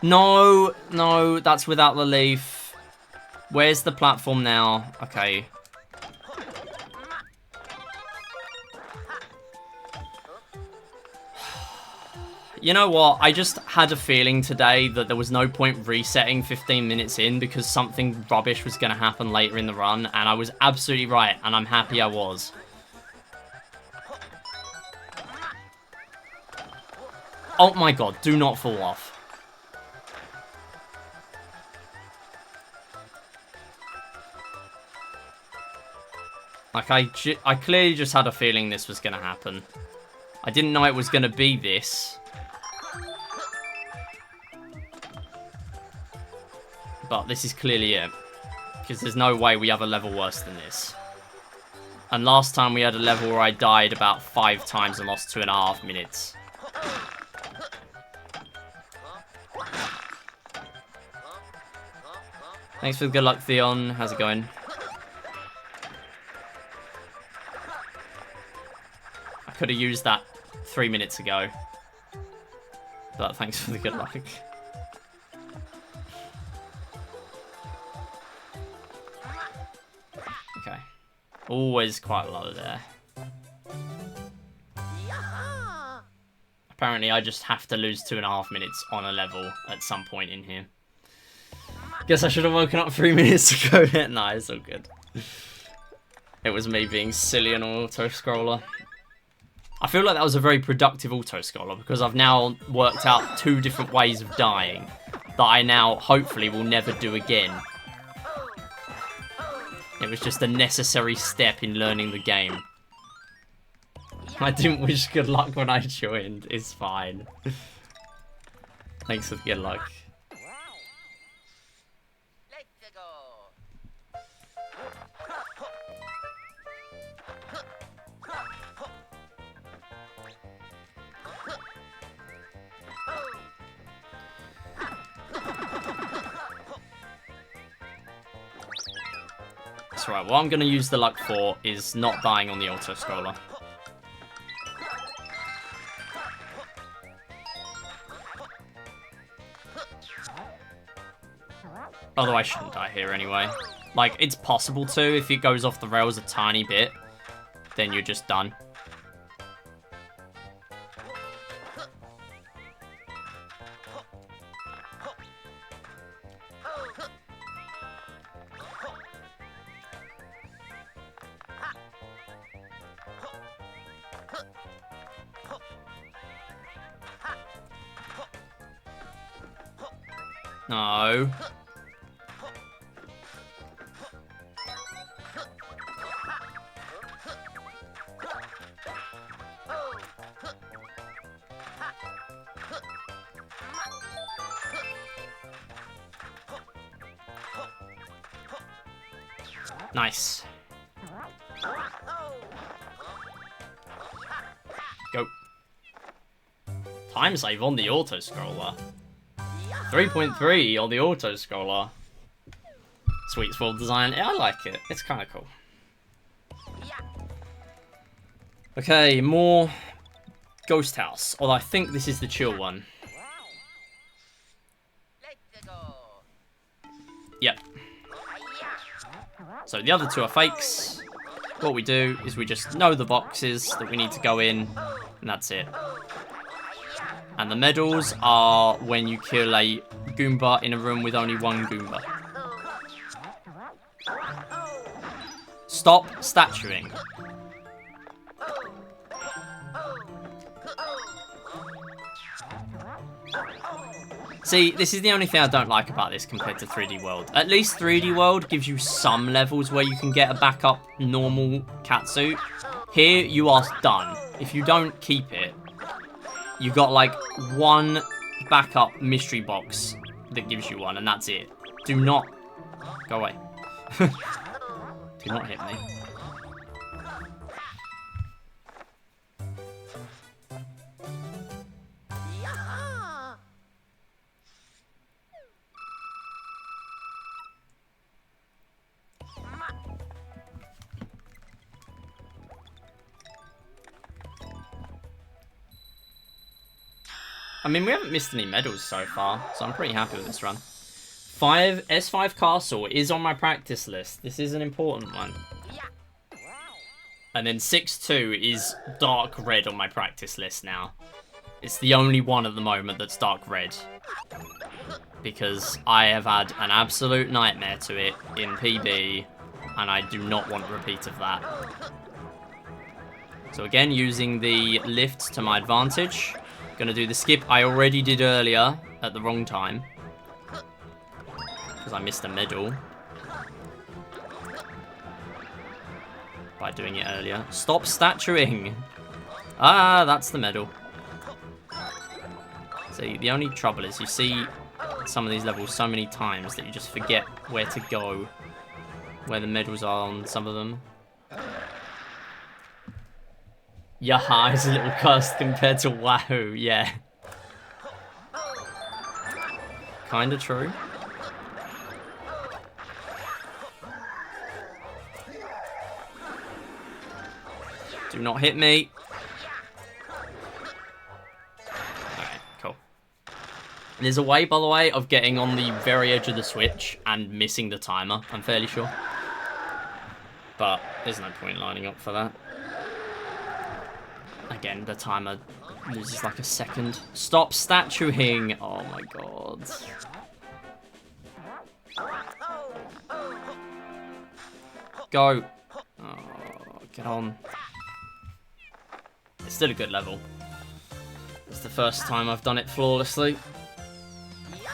No, no, that's without the leaf. Where's the platform now? Okay. You know what? I just had a feeling today that there was no point resetting 15 minutes in because something rubbish was going to happen later in the run, and I was absolutely right, and I'm happy I was. Oh my god, do not fall off. Like, I clearly just had a feeling this was going to happen. I didn't know it was going to be this. But this is clearly it. Because there's no way we have a level worse than this. And last time we had a level where I died about 5 times and lost 2.5 minutes. Thanks for the good luck, Theon. How's it going? Could have used that 3 minutes ago. But thanks for the good luck. Okay. Always quite low there. Apparently I just have to lose 2.5 minutes on a level at some point in here. Guess I should have woken up 3 minutes ago. Nah, it's all good. It was me being silly and auto-scroller. I feel like that was a very productive auto-scroller because I've now worked out 2 different ways of dying that I now hopefully will never do again. It was just a necessary step in learning the game. I didn't wish good luck when I joined. It's fine. Thanks for the good luck. That's right, what I'm going to use the luck for is not dying on the auto-scroller. Although I shouldn't die here anyway. Like, it's possible to. If it goes off the rails a tiny bit, then you're just done. No. Nice. Go. Time save on the auto-scroller. 3.3 on the auto-scroller. Sweet swirl design. Yeah, I like it. It's kind of cool. Okay, more Ghost House. Although I think this is the chill one. Yep. So the other two are fakes. What we do is we just know the boxes that we need to go in, and that's it. And the medals are when you kill a Goomba in a room with only one Goomba. Stop statuing. See, this is the only thing I don't like about this compared to 3D World. At least 3D World gives you some levels where you can get a backup normal catsuit. Here, you are done. If you don't keep it, you got like one backup mystery box that gives you one, and that's it. Do not go away. Do not hit me. I mean, we haven't missed any medals so far, so I'm pretty happy with this run. S5 Castle is on my practice list. This is an important one. And then 6-2 is dark red on my practice list now. It's the only one at the moment that's dark red. Because I have had an absolute nightmare to it in PB, and I do not want a repeat of that. So again, using the lifts to my advantage. Gonna do the skip I already did earlier at the wrong time. Because I missed a medal. By doing it earlier. Stop statuing! Ah, that's the medal. See, the only trouble is you see some of these levels so many times that you just forget where to go. Where the medals are on some of them. Yaha is a little cursed compared to Wahoo, yeah. Kinda true. Do not hit me. Okay, cool. There's a way, by the way, of getting on the very edge of the switch and missing the timer, I'm fairly sure. But there's no point lining up for that. Again, the timer loses like a second. Stop statuing! Oh my god. Go! Oh, get on. It's still a good level. It's the first time I've done it flawlessly.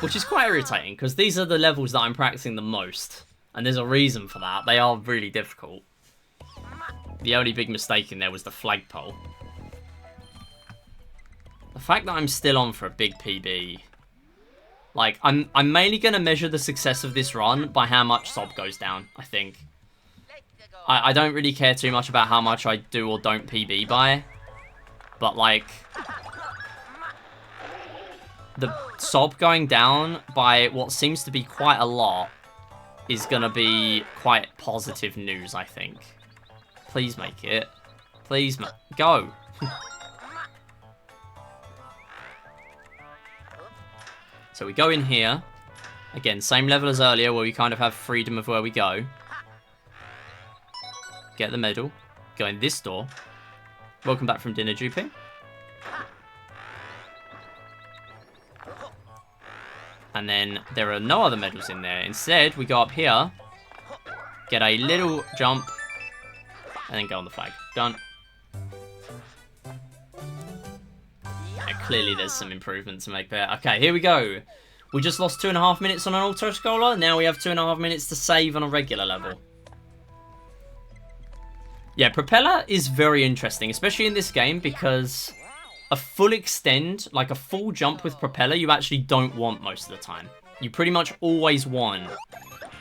Which is quite irritating, because these are the levels that I'm practicing the most. And there's a reason for that. They are really difficult. The only big mistake in there was the flagpole. The fact that I'm still on for a big PB, Like, I'm mainly going to measure the success of this run by how much sob goes down, I think. I don't really care too much about how much I do or don't PB by. But, like, the sob going down by what seems to be quite a lot is going to be quite positive news, I think. Please make it. Please, go. So we go in here. Again, same level as earlier where we kind of have freedom of where we go. Get the medal. Go in this door. Welcome back from dinner, Drooping. And then there are no other medals in there. Instead, we go up here, get a little jump, and then go on the flag. Done. Yeah, clearly there's some improvement to make there. Okay, here we go. We just lost 2.5 minutes on an auto-scroller. Now we have 2.5 minutes to save on a regular level. Yeah, Propeller is very interesting, especially in this game, because a full extend, like a full jump with Propeller, you actually don't want most of the time. You pretty much always want,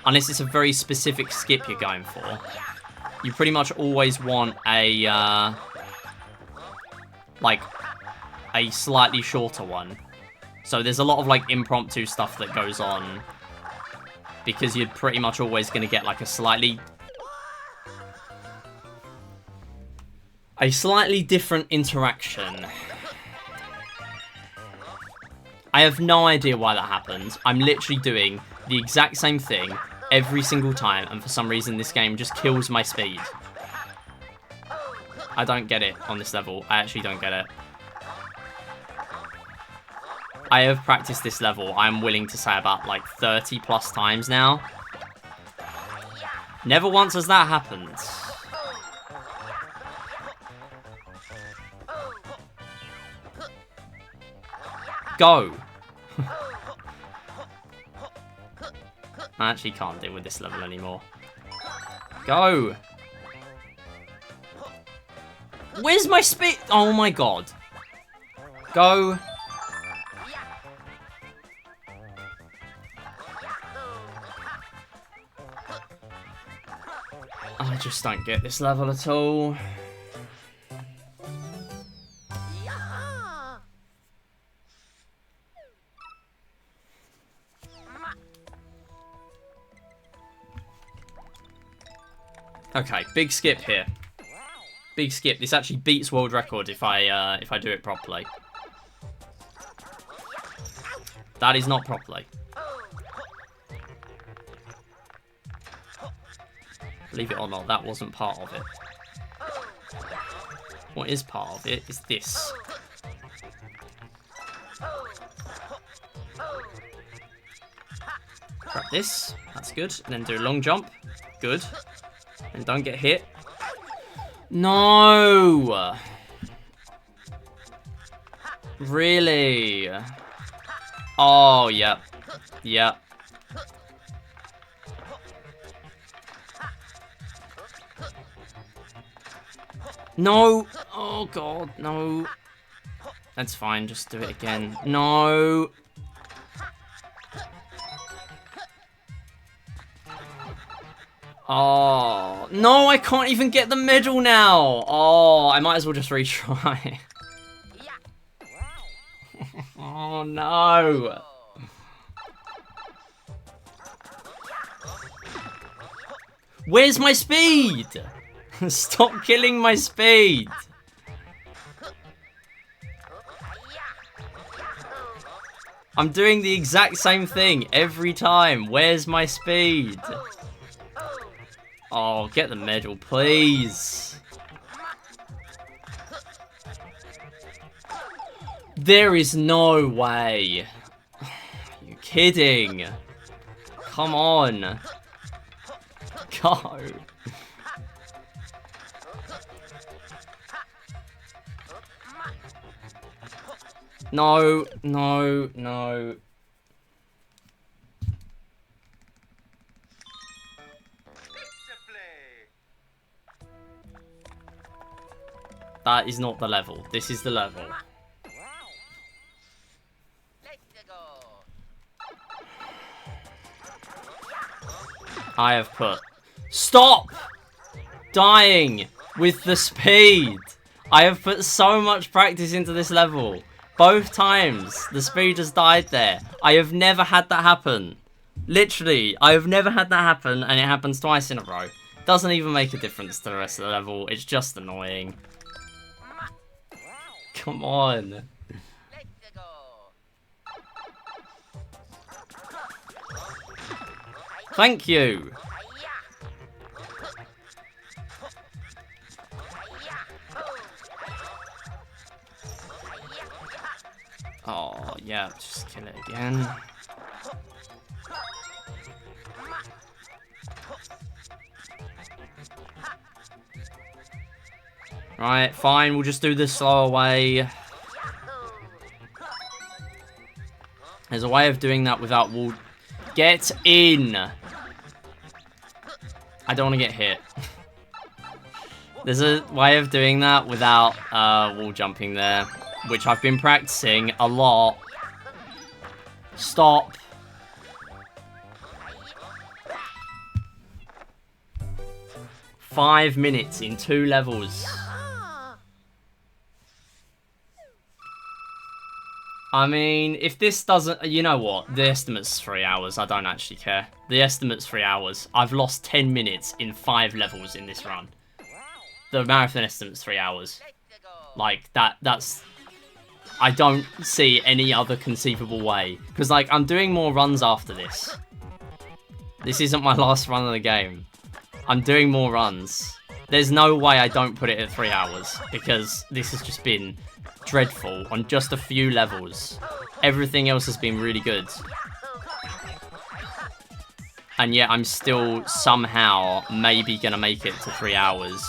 unless it's a very specific skip you're going for, you pretty much always want a, like, a slightly shorter one. So there's a lot of, like, impromptu stuff that goes on, because you're pretty much always going to get, like, a slightly different interaction. I have no idea why that happens. I'm literally doing the exact same thing every single time, and for some reason this game just kills my speed. I don't get it on this level. I actually don't get it. I have practiced this level, I'm willing to say, about like 30 plus times now. Never once has that happened. Go! I actually can't deal with this level anymore. Go! Where's my speed? Oh my god. Go. I just don't get this level at all. Okay, big skip here. Big skip. This actually beats world record if I do it properly. That is not properly. Believe it or not, that wasn't part of it. What is part of it is this. Grab this. That's good. And then do a long jump. Good. And don't get hit. No! Really? Oh, yep. Yep. No! Oh, God, no. That's fine, just do it again. No! Oh, no, I can't even get the medal now. Oh, I might as well just retry. Oh, no. Where's my speed? Stop killing my speed. I'm doing the exact same thing every time. Where's my speed? Oh, get the medal, please. There is no way. Are you kidding? Come on. Go. No, no, no. That is not the level. This is the level. I have put... Stop! Dying with the speed. I have put so much practice into this level. Both times, the speed has died there. I have never had that happen. Literally, I have never had that happen, and it happens twice in a row. Doesn't even make a difference to the rest of the level. It's just annoying. Come on. Thank you. Oh, yeah, just kill it again. Right, fine, we'll just do the slower way. There's a way of doing that without wall... Get in! I don't want to get hit. There's a way of doing that without wall jumping there, which I've been practicing a lot. Stop. Five minutes in 2 levels. I mean, if this doesn't... You know what? The estimate's 3 hours. I don't actually care. The estimate's 3 hours. I've lost 10 minutes in 5 levels in this run. The marathon estimate's 3 hours. Like, that's... I don't see any other conceivable way. Because, like, I'm doing more runs after this. This isn't my last run of the game. I'm doing more runs. There's no way I don't put it at 3 hours. Because this has just been... dreadful on just a few levels. Everything else has been really good. And yet I'm still somehow maybe gonna make it to 3 hours.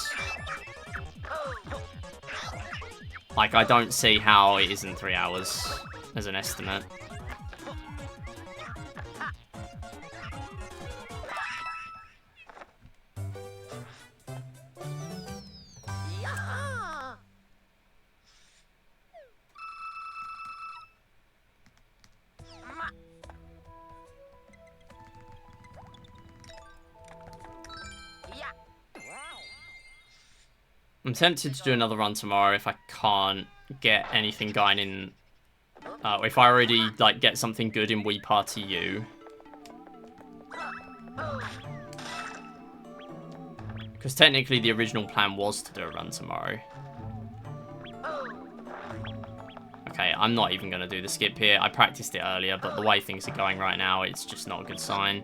Like, I don't see how it isn't 3 hours as an estimate. I'm tempted to do another run tomorrow if I can't get anything going in... if I already, like, get something good in Wii Party U. Because technically the original plan was to do a run tomorrow. Okay, I'm not even going to do the skip here. I practiced it earlier, but the way things are going right now, it's just not a good sign.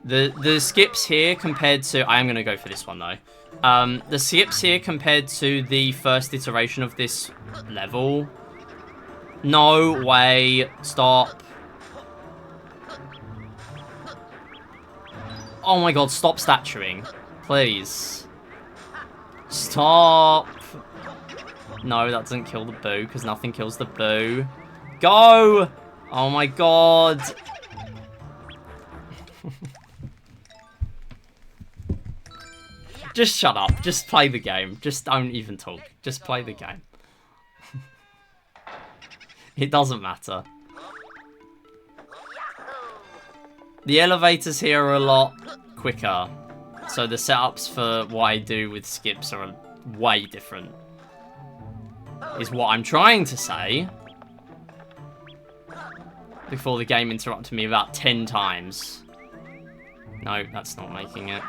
The skips here compared to... I am going to go for this one, though. The skips here compared to the first iteration of this level. No way. Stop. Oh my god, stop statuing. Please. Stop. No, that doesn't kill the boo, because nothing kills the boo. Go! Oh my god. Just shut up. Just play the game. Just don't even talk. Just play the game. It doesn't matter. The elevators here are a lot quicker. So the setups for what I do with skips are way different. Is what I'm trying to say. Before the game interrupted me about 10 times. No, that's not making it.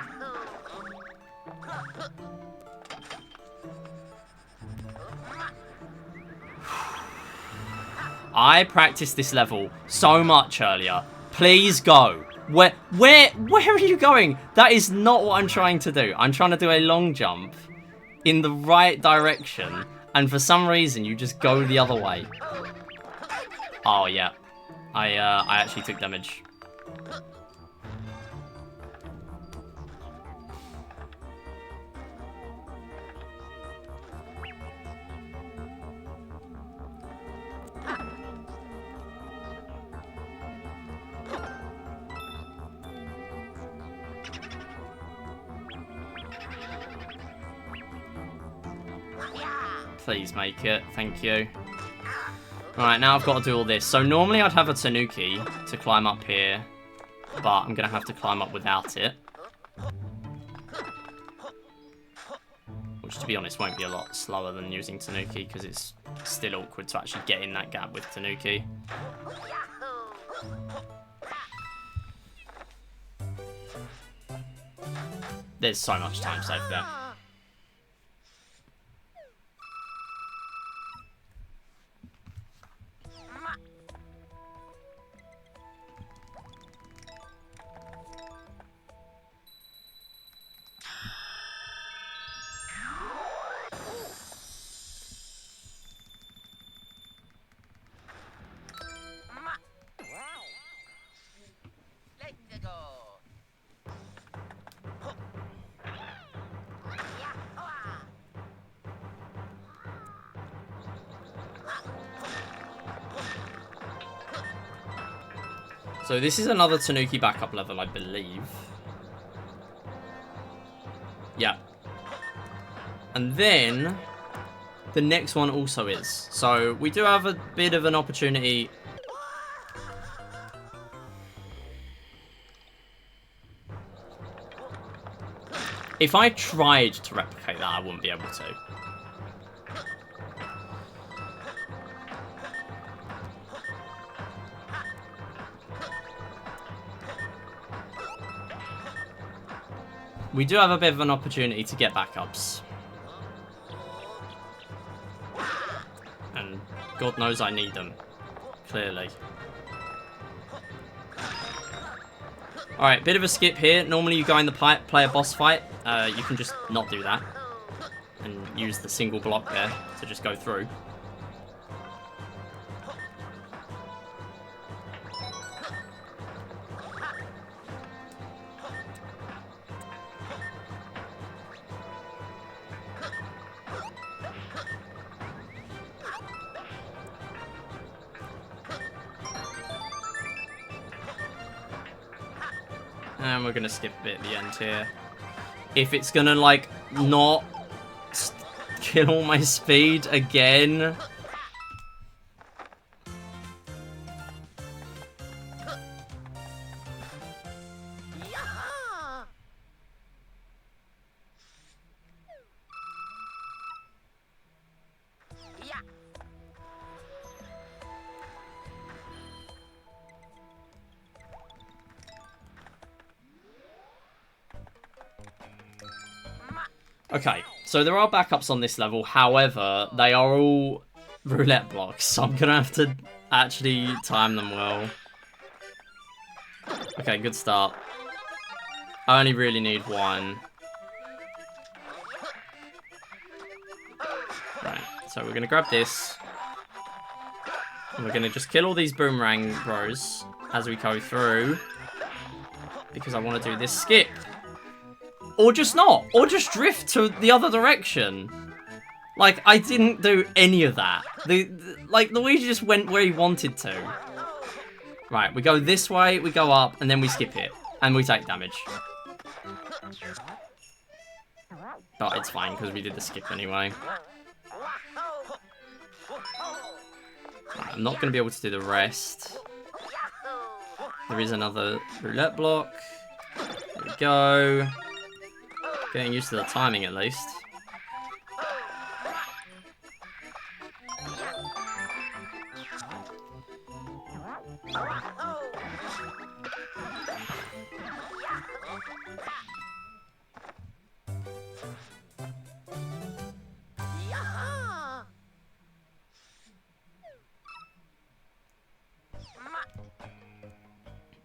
I practiced this level so much earlier. Please go. Where are you going? That is not what I'm trying to do. I'm trying to do a long jump in the right direction, and for some reason you just go the other way. Oh yeah. I actually took damage. Please make it. Thank you. Alright, now I've got to do all this. So normally I'd have a Tanuki to climb up here. but I'm going to have to climb up without it. Which, to be honest, won't be a lot slower than using Tanuki, because it's still awkward to actually get in that gap with Tanuki. There's so much time saved there. So this is another Tanuki backup level, I believe. Yeah. And then the next one also is. So we do have a bit of an opportunity. If I tried to replicate that, I wouldn't be able to. We do have a bit of an opportunity to get backups. And God knows I need them. Clearly. Alright, bit of a skip here. Normally you go in the pipe, play a boss fight. You can just not do that. And use the single block there to just go through. And we're going to skip a bit at the end here. If it's going to, like, not kill all my speed again. Okay, so there are backups on this level, however, they are all roulette blocks, so I'm gonna have to actually time them well. Okay, good start. I only really need one. Right, so we're gonna grab this. And we're gonna just kill all these boomerang bros as we go through. Because I want to do this skip. Or just not. Or just drift to the other direction. Like, I didn't do any of that. Like, Luigi just went where he wanted to. Right, we go this way, we go up, and then we skip it. And we take damage. But it's fine, because we did the skip anyway. Right, I'm not going to be able to do the rest. There is another roulette block. There we go. Getting used to the timing at least.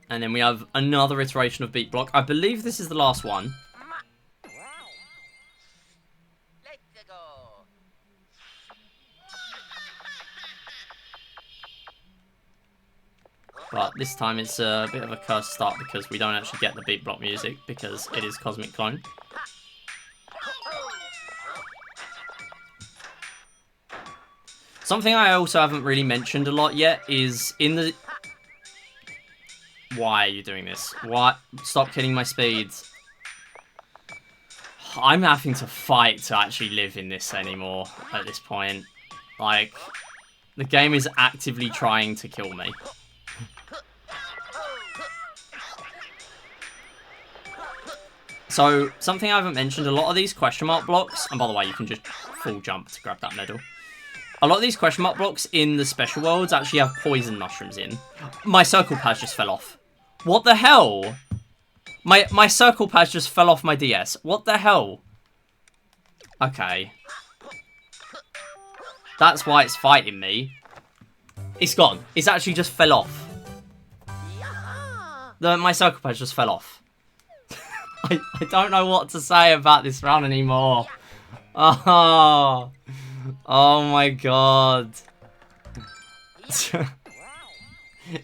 And then we have another iteration of beat block. I believe this is the last one. But this time it's a bit of a cursed start because we don't actually get the beat block music because it is Cosmic Clone. Something I also haven't really mentioned a lot yet is in the... Why are you doing this? What? Stop killing my speeds. I'm having to fight to actually live in this anymore at this point. Like, the game is actively trying to kill me. So, something I haven't mentioned, a lot of these question mark blocks, and by the way, you can just full jump to grab that medal. A lot of these question mark blocks in the special worlds actually have poison mushrooms in. My circle pad just fell off. What the hell? My circle pad just fell off my DS. What the hell? Okay. That's why it's fighting me. It's gone. It's actually just fell off. My circle pad just fell off. I don't know what to say about this run anymore. Oh my god.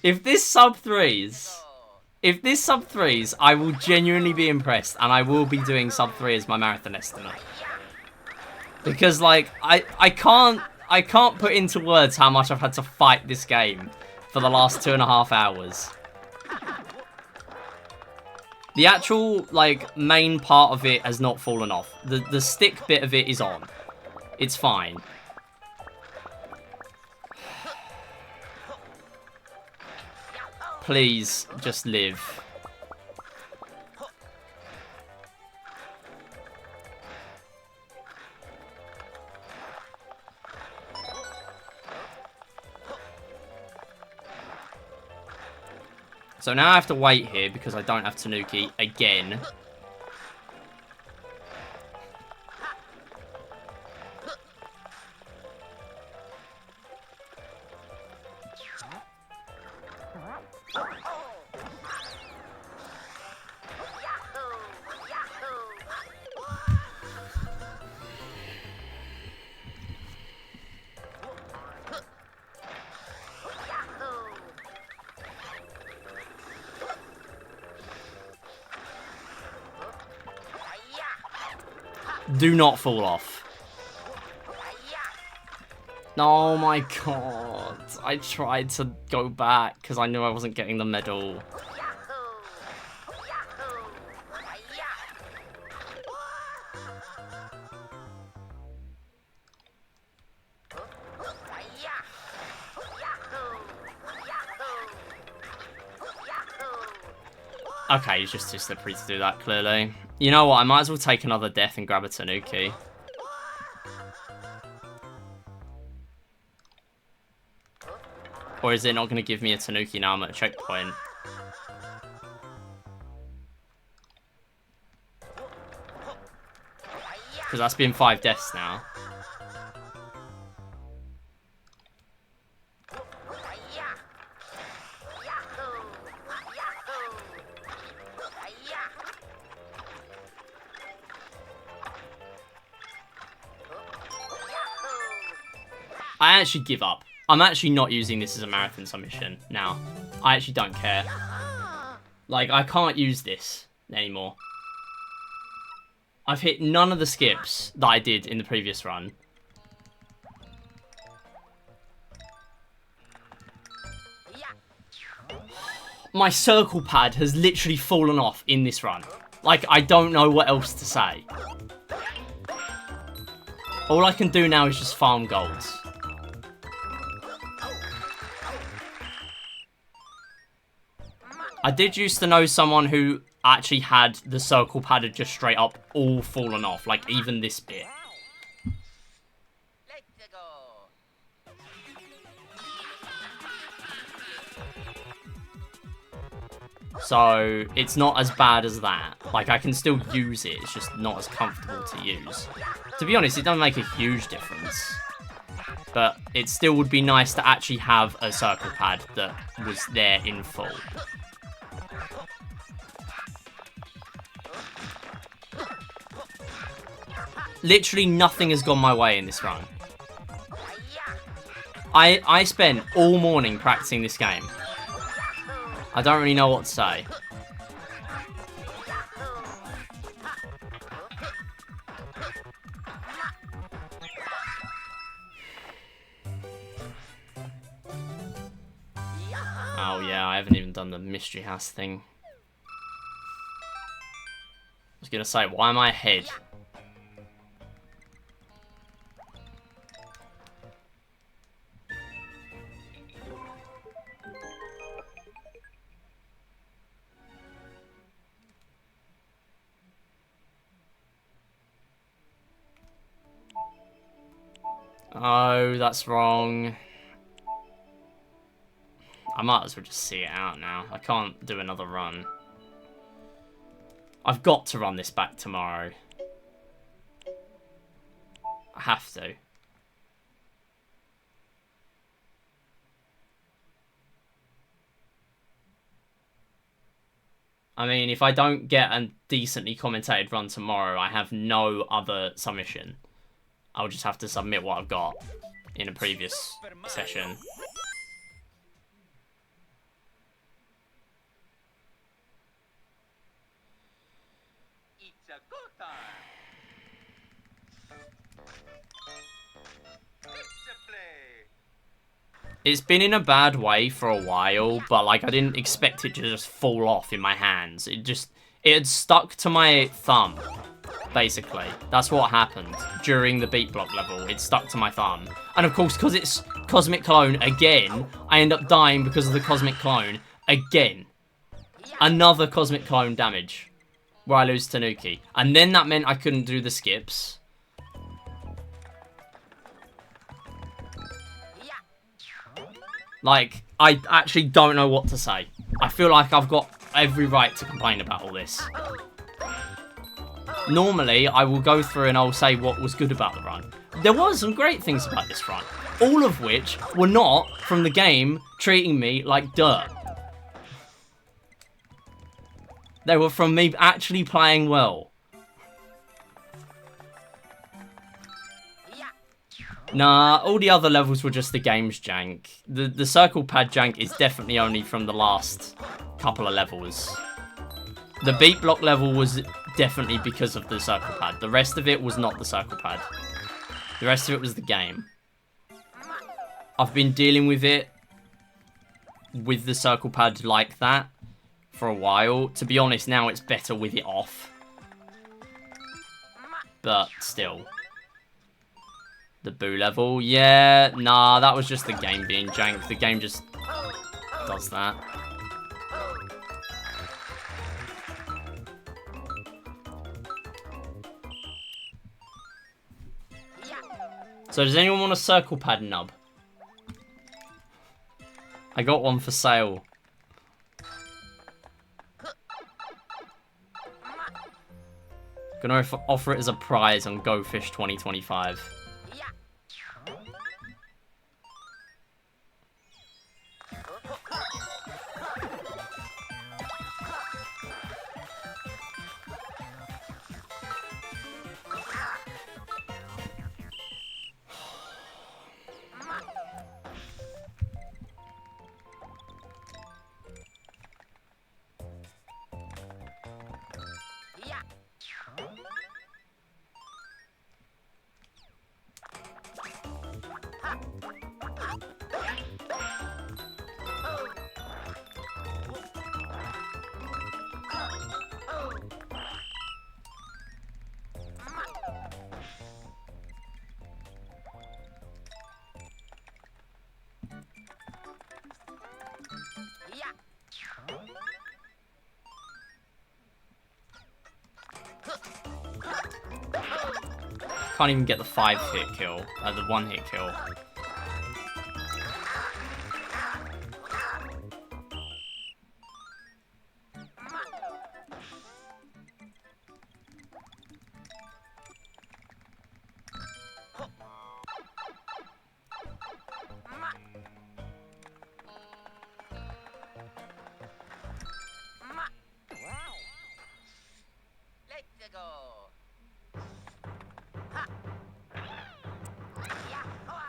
If this sub threes, I will genuinely be impressed, and I will be doing sub 3 as my marathon estimate. Because like I can't put into words how much I've had to fight this game for the last 2.5 hours. The actual like main part of it has not fallen off. The stick bit of it is on. It's fine. Please, just live. So now I have to wait here because I don't have Tanuki again. Do not fall off. Oh my god. I tried to go back because I knew I wasn't getting the medal. Okay, he's just too slippery to do that, clearly. You know what, I might as well take another death and grab a Tanuki. Or is it not going to give me a Tanuki now I'm at a checkpoint? Because that's been 5 deaths now. I actually give up. I'm actually not using this as a marathon submission now. I actually don't care. Like, I can't use this anymore. I've hit none of the skips that I did in the previous run. My circle pad has literally fallen off in this run. Like, I don't know what else to say. All I can do now is just farm golds. I did used to know someone who actually had the circle pad had just straight up all fallen off, like even this bit. So it's not as bad as that. Like I can still use it, it's just not as comfortable to use. To be honest, it doesn't make a huge difference. But it still would be nice to actually have a circle pad that was there in full. Literally nothing has gone my way in this run. I spent all morning practicing this game. I don't really know what to say. Oh yeah, I haven't even done the mystery house thing. I was gonna say, why am I ahead? Oh, that's wrong. I might as well just see it out now. I can't do another run. I've got to run this back tomorrow. I have to. I mean, if I don't get a decently commentated run tomorrow, I have no other submission. I'll just have to submit what I've got in a previous session. It's been in a bad way for a while, but like I didn't expect it to just fall off in my hands. It had stuck to my thumb, basically. That's what happened during the beat block level. It stuck to my thumb. And of course, because it's Cosmic Clone again, I end up dying because of the Cosmic Clone again. Another Cosmic Clone damage where I lose Tanuki. And then that meant I couldn't do the skips. Like, I actually don't know what to say. I feel like I've got every right to complain about all this. Normally, I will go through and I'll say what was good about the run. There were some great things about this run. All of which were not from the game treating me like dirt. They were from me actually playing well. Nah, all the other levels were just the game's jank. The circle pad jank is definitely only from the last couple of levels. The beat block level was definitely because of the circle pad. The rest of it was not the circle pad. The rest of it was the game. I've been dealing with it with the circle pad like that for a while. To be honest, now it's better with it off. But still. The boo level, yeah, nah, that was just the game being jank. The game just does that. So does anyone want a circle pad nub? I got one for sale. Gonna offer it as a prize on Go Fish 2025. Can't even get the 5-hit kill, the 1-hit kill.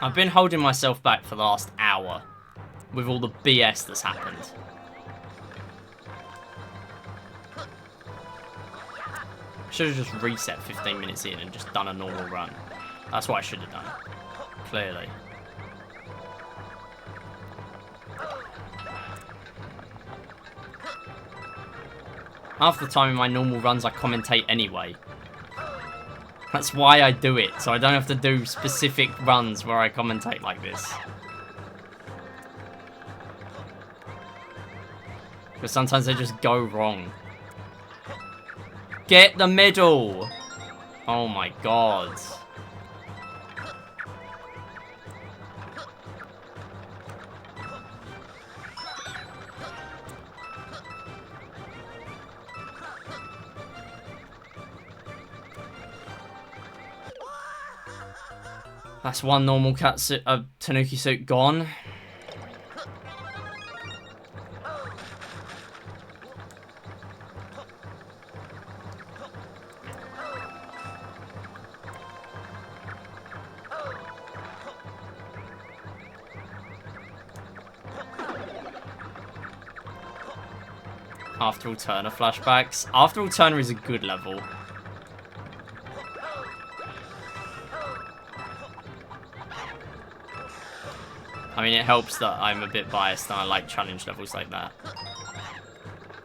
I've been holding myself back for the last hour with all the BS that's happened. Should have just reset 15 minutes in and just done a normal run. That's what I should have done. Clearly. Half the time in my normal runs I commentate anyway. That's why I do it, so I don't have to do specific runs where I commentate like this. Because sometimes they just go wrong. Get the middle! Oh my god. That's one normal cat suit, Tanuki suit gone. After All Turner flashbacks. After All Turner is a good level. I mean, it helps that I'm a bit biased and I like challenge levels like that.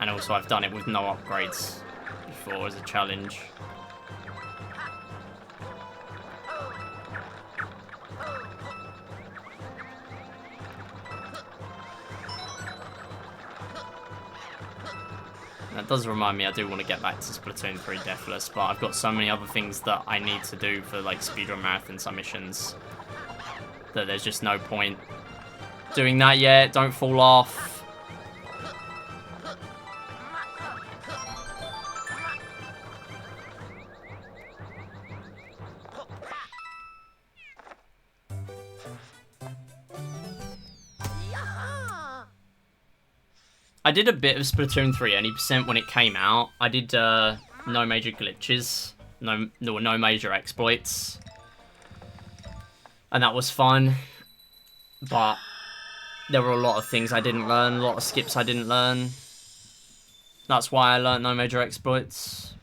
And also I've done it with no upgrades before as a challenge. That does remind me I do want to get back to Splatoon 3 Deathless, but I've got so many other things that I need to do for like speedrun marathon submissions that there's just no point doing that yet. Don't fall off. I did a bit of Splatoon 3 any% when it came out. I did no major glitches, no major exploits, and that was fun. But there were a lot of things I didn't learn, a lot of skips I didn't learn. That's why I learned no major exploits.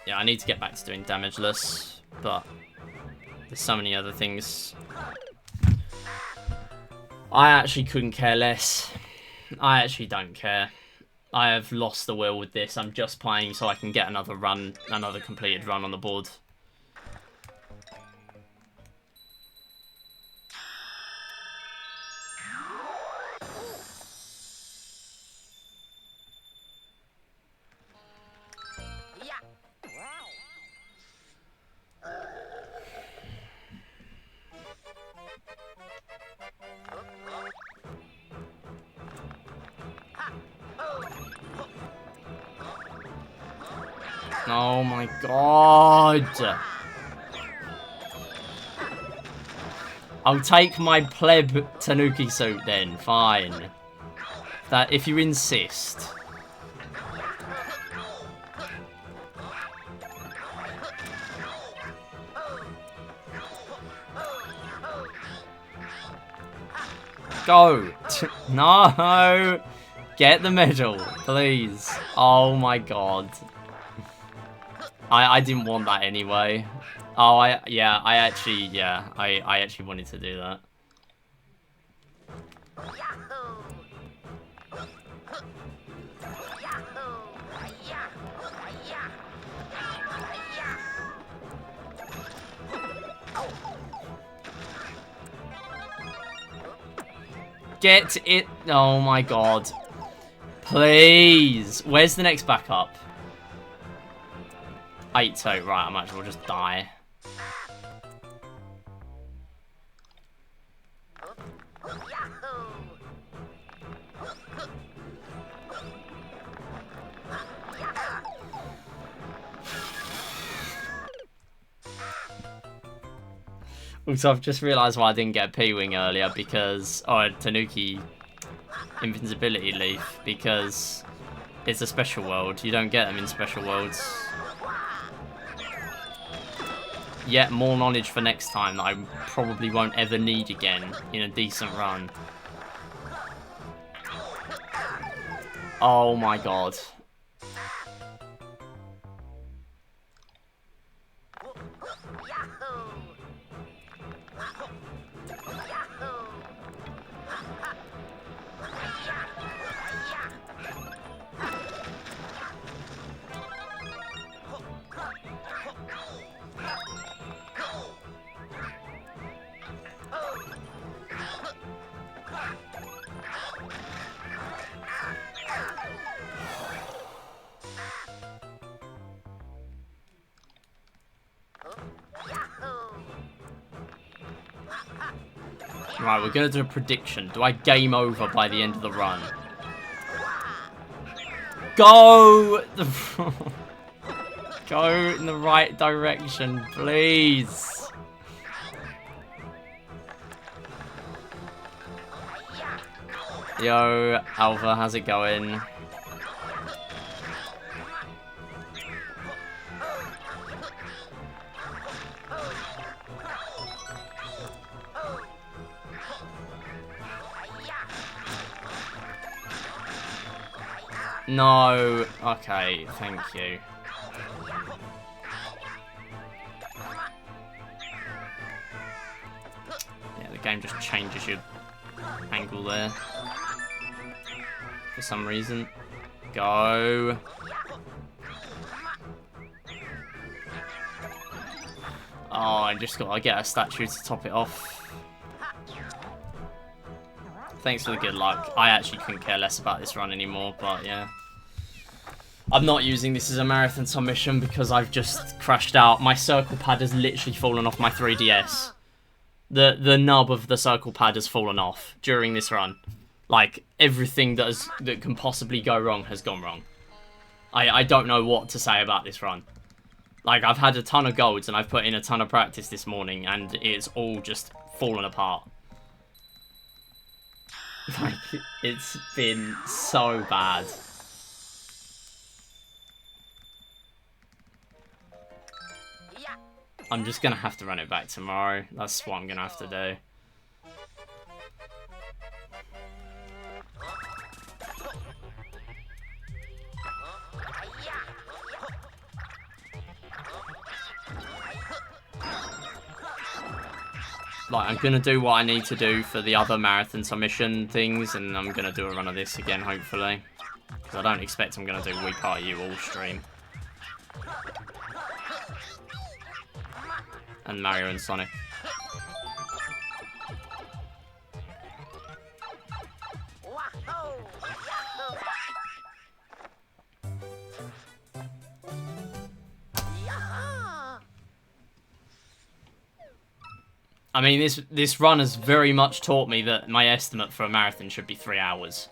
Yeah, I need to get back to doing damageless, but there's so many other things. I actually couldn't care less. I actually don't care. I have lost the will with this. I'm just playing so I can get another run, another completed run on the board. Oh my god. I'll take my pleb Tanuki suit then, fine. That if you insist. Go. No. Get the medal, please. Oh my god. I didn't want that anyway. Oh, I actually wanted to do that. Get it. Oh my god. Please. Where's the next backup? 8-2. Right, I might as well just die. Also, I've just realised why I didn't get a P-Wing earlier because... Oh, a Tanuki Invincibility Leaf because it's a special world. You don't get them in special worlds. Yet more knowledge for next time that I probably won't ever need again in a decent run. Oh my god. Right, we're going to do a prediction. Do I game over by the end of the run? Go! Go in the right direction, please. Yo, Alva, how's it going? No. Okay, thank you. Yeah, the game just changes your angle there. For some reason. Go. Oh, I just gotta get a statue to top it off. Thanks for the good luck. I actually couldn't care less about this run anymore, but yeah. I'm not using this as a marathon submission because I've just crashed out. My circle pad has literally fallen off my 3DS. The nub of the circle pad has fallen off during this run. Like, everything that can possibly go wrong has gone wrong. I don't know what to say about this run. Like, I've had a ton of golds and I've put in a ton of practice this morning and it's all just fallen apart. Like, it's been so bad. I'm just gonna have to run it back tomorrow. That's what I'm gonna have to do. Like, I'm gonna do what I need to do for the other marathon submission things, and I'm gonna do a run of this again, hopefully. Because I don't expect I'm gonna do We Party You all stream. And Mario and Sonic. I mean, this run has very much taught me that my estimate for a marathon should be 3 hours.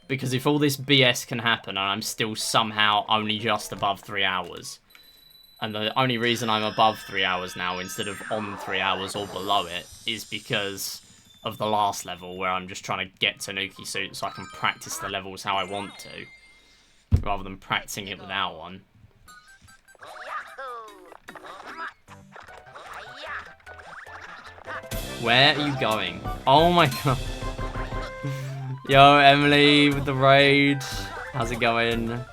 Because if all this BS can happen and I'm still somehow only just above 3 hours, and the only reason I'm above 3 hours now instead of on 3 hours or below it is because of the last level where I'm just trying to get Tanuki Suit so I can practice the levels how I want to, rather than practicing it without one. Where are you going? Oh my god. Yo, Emily with the raid. How's it going?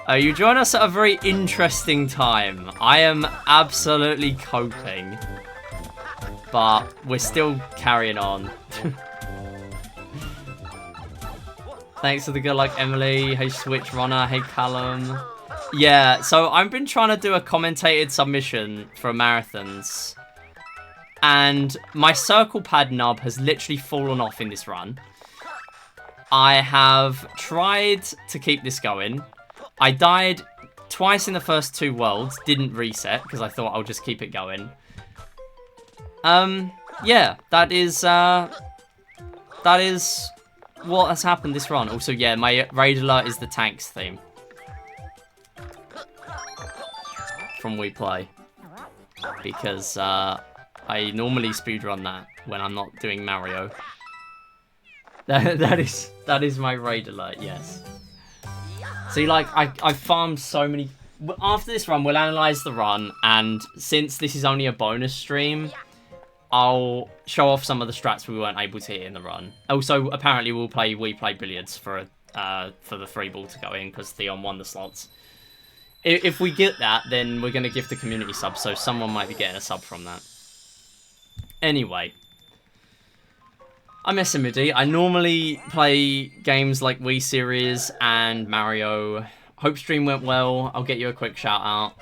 You join us at a very interesting time. I am absolutely coping. But we're still carrying on. Thanks for the good luck, Emily. Hey, Switch Runner. Hey, Callum. Yeah, so I've been trying to do a commentated submission for marathons. And my circle pad nub has literally fallen off in this run. I have tried to keep this going. I died twice in the first 2 worlds, didn't reset because I thought I'll just keep it going. Yeah, that is what has happened this run. Also, yeah, my raid alert is the tanks theme from We Play because I normally speedrun that when I'm not doing Mario. That is my raid alert, yes. See, like, I farmed so many... After this run, we'll analyse the run, and since this is only a bonus stream, I'll show off some of the strats we weren't able to hit in the run. Also, apparently, We Play Billiards for the 3 ball to go in, because Theon won the slots. If we get that, then we're going to give the community sub, so someone might be getting a sub from that. Anyway. I'm SM3D. I normally play games like Wii Series and Mario. Hope stream went well. I'll get you a quick shout out.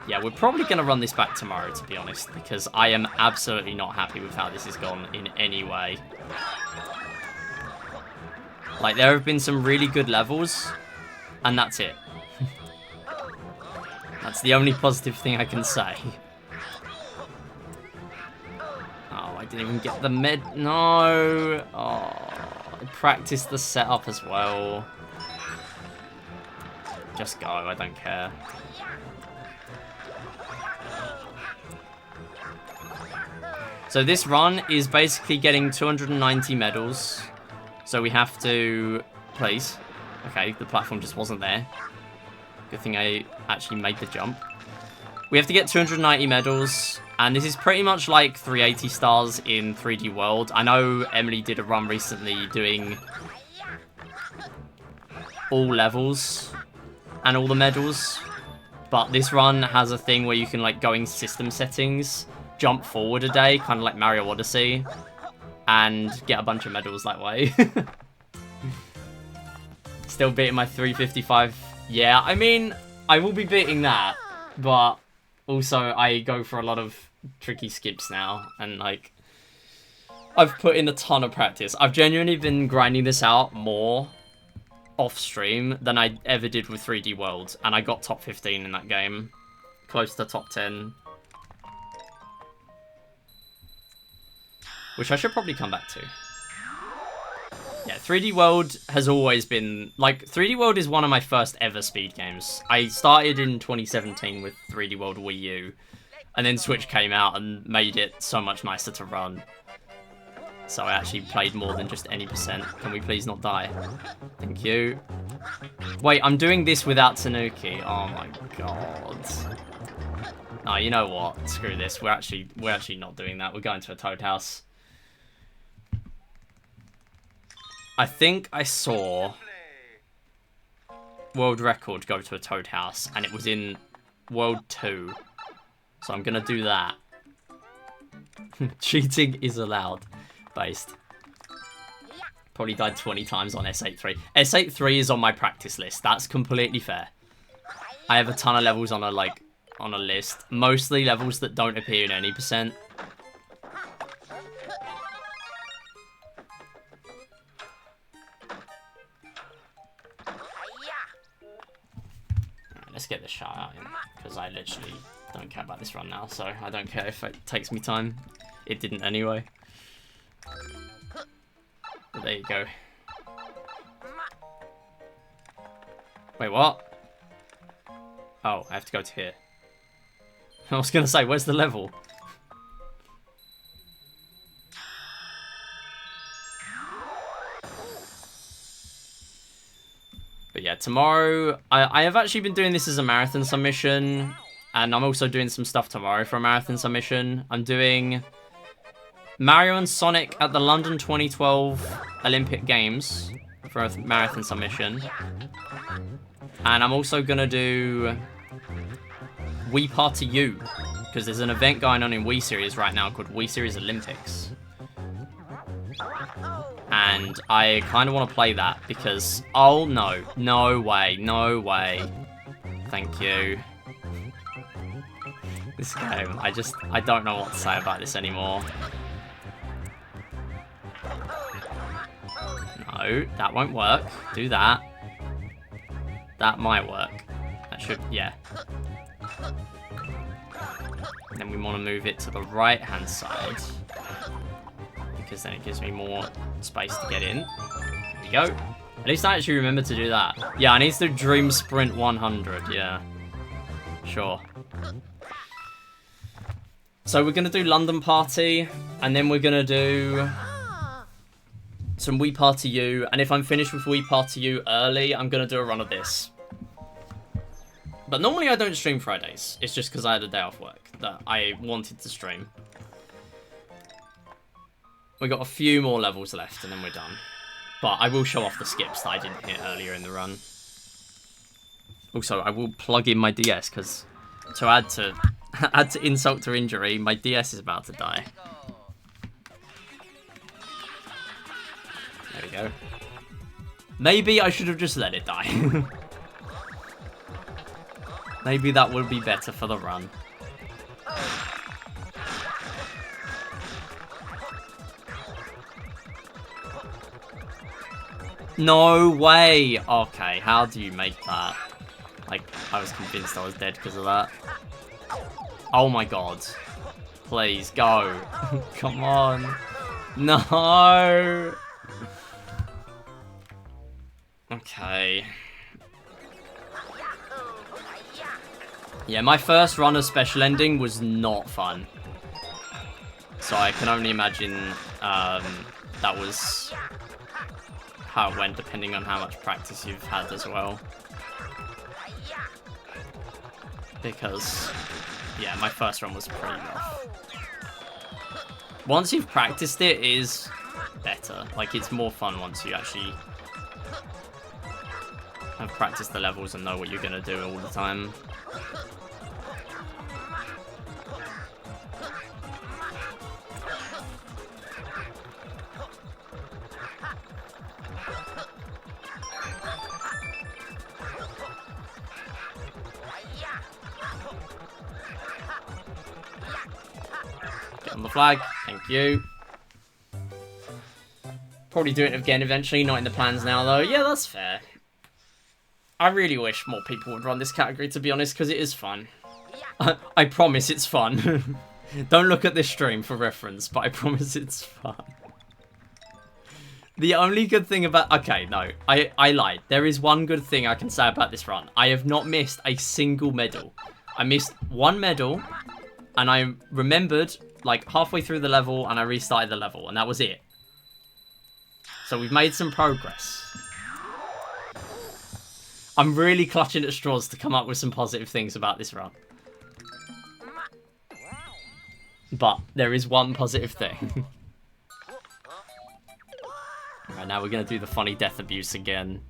Yeah, we're probably going to run this back tomorrow, to be honest, because I am absolutely not happy with how this has gone in any way. Like, there have been some really good levels, and that's it. That's the only positive thing I can say. Oh, I didn't even get the med. No. Oh, practice the setup as well. Just go, I don't care. So this run is basically getting 290 medals. So we have to... Please. Okay, the platform just wasn't there. Good thing I actually made the jump. We have to get 290 medals. And this is pretty much like 380 stars in 3D World. I know Emily did a run recently doing all levels and all the medals. But this run has a thing where you can like go in system settings, jump forward a day, kind of like Mario Odyssey, and get a bunch of medals that way. Still beating my 355. Yeah, I mean, I will be beating that, but also I go for a lot of tricky skips now, and like, I've put in a ton of practice. I've genuinely been grinding this out more off stream than I ever did with 3D World, and I got top 15 in that game, close to top 10. Which I should probably come back to. Yeah, 3D World has always been... Like, 3D World is one of my first ever speed games. I started in 2017 with 3D World Wii U. And then Switch came out and made it so much nicer to run. So I actually played more than just any percent. Can we please not die? Thank you. Wait, I'm doing this without Tanuki. Oh my god. No, you know what? Screw this. We're actually not doing that. We're going to a Toad House. I think I saw world record go to a Toad House, and it was in World 2. So I'm going to do that. Cheating is allowed. Based. Probably died 20 times on S83. S83 is on my practice list. That's completely fair. I have a ton of levels on a list. Mostly levels that don't appear in any percent. Let's get this shot out in, because I literally don't care about this run now, so I don't care if it takes me time. It didn't anyway. But there you go. Wait, what? Oh, I have to go to here. I was going to say, where's the level? But yeah, tomorrow, I have actually been doing this as a marathon submission, and I'm also doing some stuff tomorrow for a marathon submission. I'm doing Mario and Sonic at the London 2012 Olympic Games for a marathon submission. And I'm also going to do Wii Party U, because there's an event going on in Wii Series right now called Wii Series Olympics. And I kind of want to play that because... Oh, no. No way. No way. Thank you. This game, I don't know what to say about this anymore. No, that won't work. Do that. That might work. That should... Yeah. And then we want to move it to the right-hand side, because then it gives me more space to get in. There we go. At least I actually remember to do that. Yeah, I need to do Dream Sprint 100, yeah. Sure. So we're going to do London Party, and then we're going to do some Wii Party U, and if I'm finished with Wii Party U early, I'm going to do a run of this. But normally I don't stream Fridays. It's just because I had a day off work that I wanted to stream. We got a few more levels left and then we're done. But I will show off the skips that I didn't hit earlier in the run. Also, I will plug in my DS because to add to insult to injury, my DS is about to die. There we go. Maybe I should have just let it die. Maybe that would be better for the run. No way! Okay, how do you make that? Like, I was convinced I was dead because of that. Oh my god. Please, go. Come on. No! Okay. Yeah, my first run of Special Ending was not fun. So I can only imagine that was how it went, depending on how much practice you've had as well. Because, yeah, my first run was pretty rough. Once you've practiced it, it is better. Like, it's more fun once you actually have practiced the levels and know what you're going to do all the time. Get on the flag. Thank you. Probably do it again eventually, not in the plans now though. Yeah, that's fair. I really wish more people would run this category, to be honest, because it is fun. I promise it's fun. Don't look at this stream for reference, but I promise it's fun. The only good thing about... Okay, no, I lied. There is one good thing I can say about this run. I have not missed a single medal. I missed one medal, and I remembered, like, halfway through the level, and I restarted the level, and that was it. So we've made some progress. I'm really clutching at straws to come up with some positive things about this run. But there is one positive thing. Alright, now we're going to do the funny death abuse again.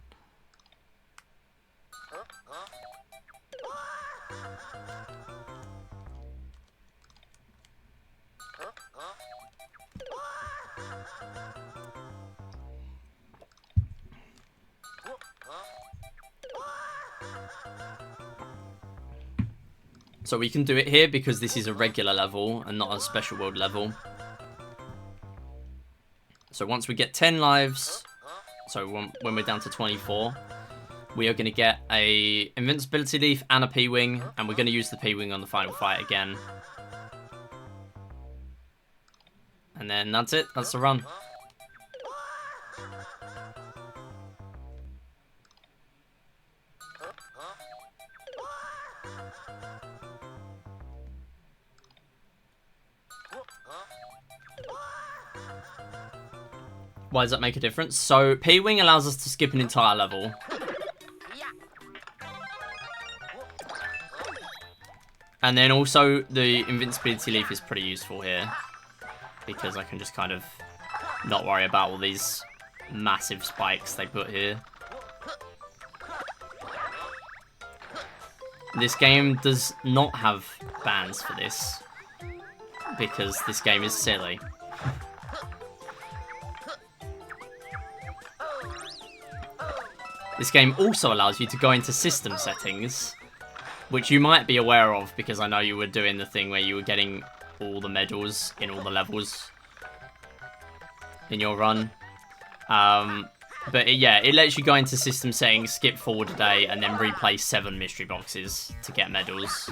So we can do it here because this is a regular level and not a special world level. So once we get 10 lives, so when we're down to 24, we are going to get a invincibility leaf and a P-wing, and we're going to use the P-wing on the final fight again. And then that's it, that's the run. Why does that make a difference? So, P-wing allows us to skip an entire level. And then also, the invincibility leaf is pretty useful here. Because I can just kind of not worry about all these massive spikes they put here. This game does not have bans for this. Because this game is silly. This game also allows you to go into system settings, which you might be aware of because I know you were doing the thing where you were getting all the medals in all the levels in your run. But yeah, it lets you go into system settings, skip forward a day, and then replay 7 mystery boxes to get medals.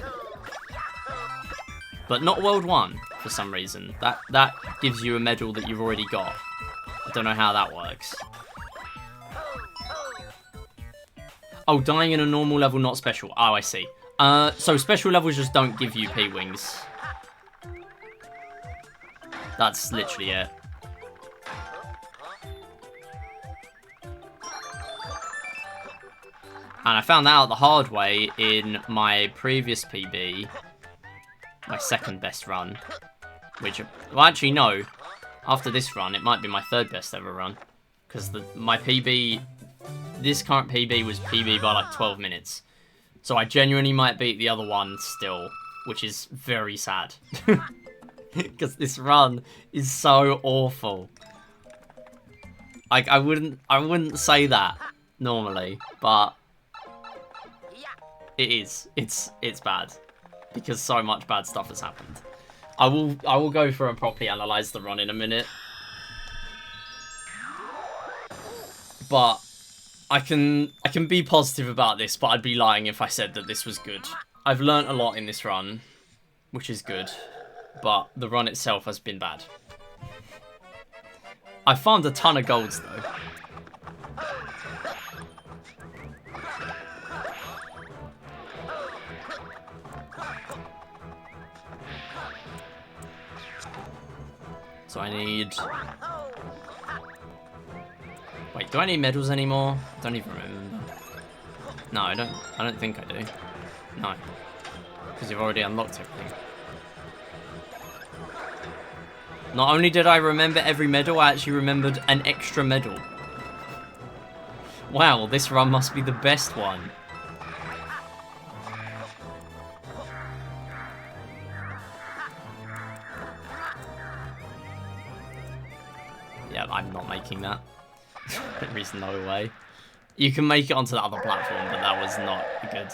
But not World 1, for some reason. That gives you a medal that you've already got. I don't know how that works. Oh, dying in a normal level, not special. Oh, I see. So special levels just don't give you P-wings. That's literally it. And I found that out the hard way in my previous PB. My second best run. Which, well, actually, no. After this run, it might be my 3rd best ever run. Because my PB... This current PB was PB by like 12 minutes. So I genuinely might beat the other one still, which is very sad. Because this run is so awful. Like, I wouldn't say that normally, but it is. It's bad. Because so much bad stuff has happened. I will go through and properly analyze the run in a minute. But I can be positive about this, but I'd be lying if I said that this was good. I've learnt a lot in this run, which is good, but the run itself has been bad. I farmed a ton of golds though. So I need... Wait, do I need medals anymore? I don't even remember. No, I don't think I do. No. Because you've already unlocked everything. Not only did I remember every medal, I actually remembered an extra medal. Wow, this run must be the best one. Yeah, I'm not making that. There is no way. You can make it onto the other platform, but that was not good.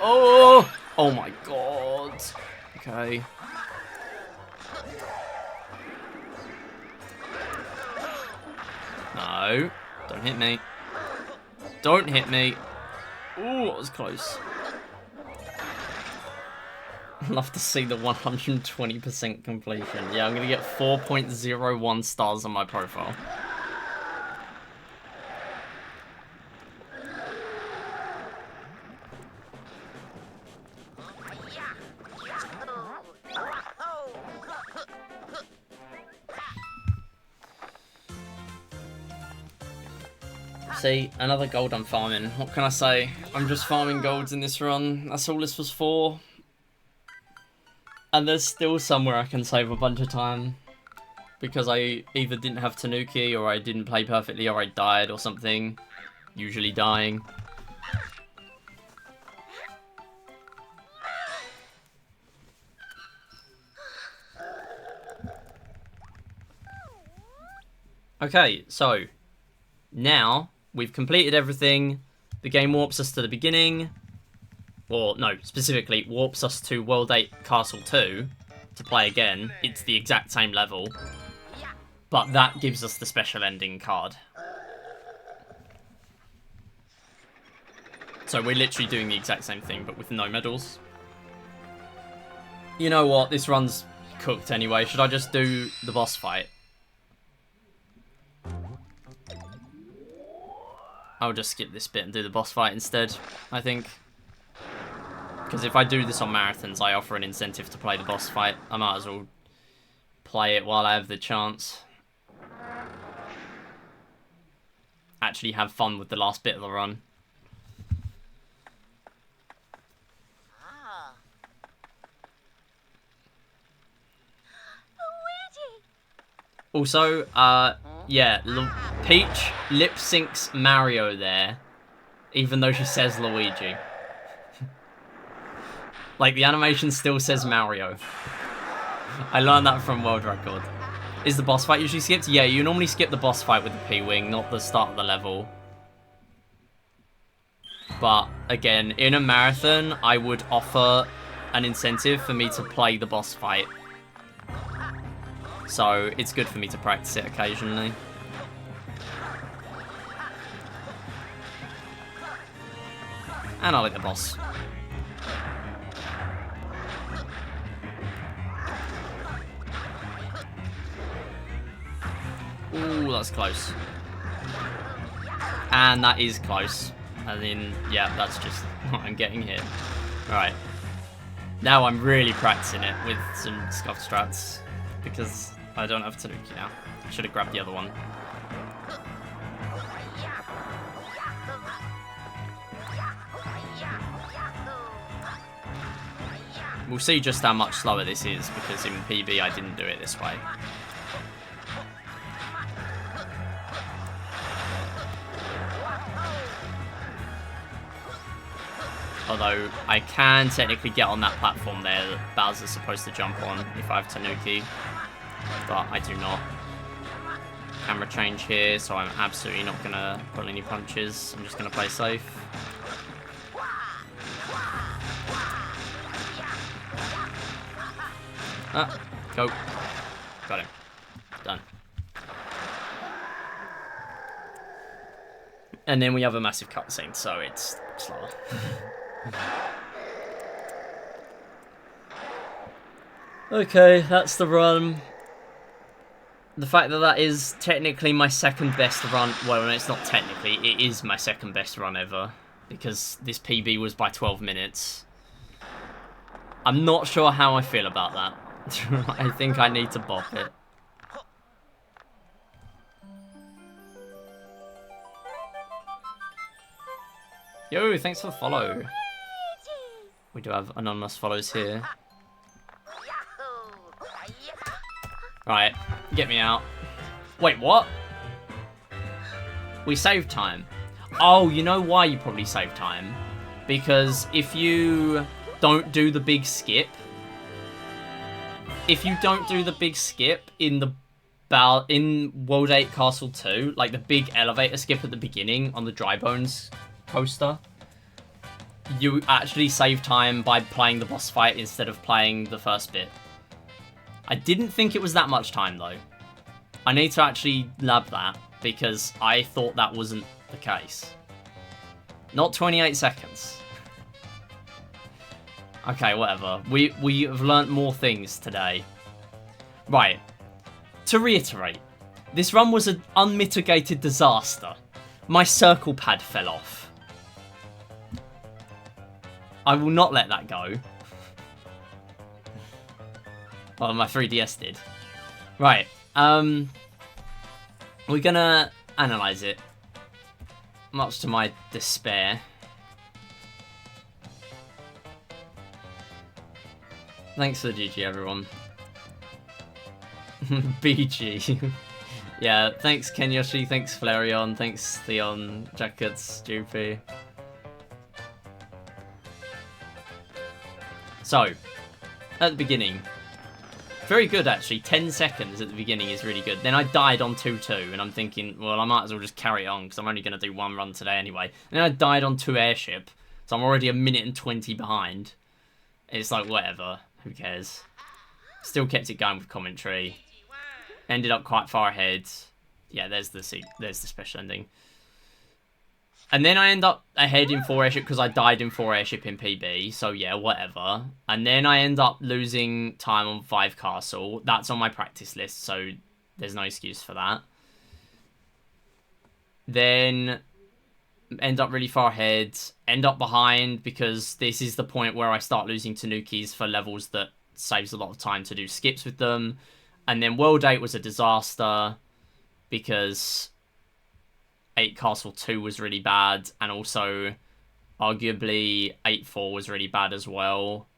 Oh! Oh my god. Okay. No. Don't hit me. Don't hit me. Ooh, that was close. Love to see the 120% completion. Yeah, I'm going to get 4.01 stars on my profile. See, another gold I'm farming. What can I say? I'm just farming golds in this run. That's all this was for. And there's still somewhere I can save a bunch of time. Because I either didn't have Tanuki, or I didn't play perfectly, or I died or something. Usually dying. Okay, so now we've completed everything. The game warps us to the beginning. Or, no, specifically, warps us to World 8 Castle 2 to play again. It's the exact same level. But that gives us the special ending card. So we're literally doing the exact same thing, but with no medals. You know what? This run's cooked anyway. Should I just do the boss fight? I'll just skip this bit and do the boss fight instead, I think. Because if I do this on marathons, I offer an incentive to play the boss fight. I might as well play it while I have the chance. Actually have fun with the last bit of the run. Also, yeah, Peach lip syncs Mario there, even though she says Luigi. Like, the animation still says Mario. I learned that from World Record. Is the boss fight usually skipped? Yeah, you normally skip the boss fight with the P-Wing, not the start of the level. But, again, in a marathon, I would offer an incentive for me to play the boss fight. So, it's good for me to practice it occasionally. And I like the boss. Ooh, that's close. And that is close. And then, yeah, that's just what I'm getting here. Alright. Now I'm really practicing it with some scuff strats. Because I don't have Tanuki now. I should have grabbed the other one. We'll see just how much slower this is, because in PB I didn't do it this way. Although, I can technically get on that platform there that Bowser's supposed to jump on if I have Tanuki. But I do not. Camera change here, so I'm absolutely not going to pull any punches. I'm just going to play safe. Ah, go. Got him. Done. And then we have a massive cutscene, so it's slower. Okay, that's the run. The fact that that is technically my second best run, well, it's not technically, it is my second best run ever. because this PB was by 12 minutes. I'm not sure how I feel about that. I think I need to bop it. Yo, thanks for the follow. We do have anonymous follows here. Right, get me out. Wait, what? We saved time. Oh, you know why you probably save time? Because if you don't do the big skip, in World 8 Castle 2, like the big elevator skip at the beginning on the Dry Bones coaster, you actually save time by playing the boss fight instead of playing the first bit. I didn't think it was that much time though. I need to actually lab that because I thought that wasn't the case. Not 28 seconds. Okay, whatever. We have learnt more things today. Right. To reiterate, this run was an unmitigated disaster. My circle pad fell off. I will not let that go. Well, my 3DS did. Right. We're gonna analyze it. Much to my despair. Thanks for the GG, everyone. BG. Yeah, thanks Kenyoshi, thanks Flareon, thanks Theon, Jackets, Stoopy. So, at the beginning, very good actually, 10 seconds at the beginning is really good. Then I died on 2-2, and I'm thinking, well, I might as well just carry on, because I'm only going to do one run today anyway. And then I died on 2 airship, so I'm already a minute and 20 behind. It's like, whatever, who cares. Still kept it going with commentary. Ended up quite far ahead. Yeah, there's the special ending. And then I end up ahead in 4 airship because I died in 4 airship in PB. So yeah, whatever. And then I end up losing time on 5 castle. That's on my practice list, so there's no excuse for that. Then end up really far ahead. End up behind because this is the point where I start losing Tanukis for levels that saves a lot of time to do skips with them. And then World 8 was a disaster because 8 Castle 2 was really bad, and also arguably 8-4 was really bad as well.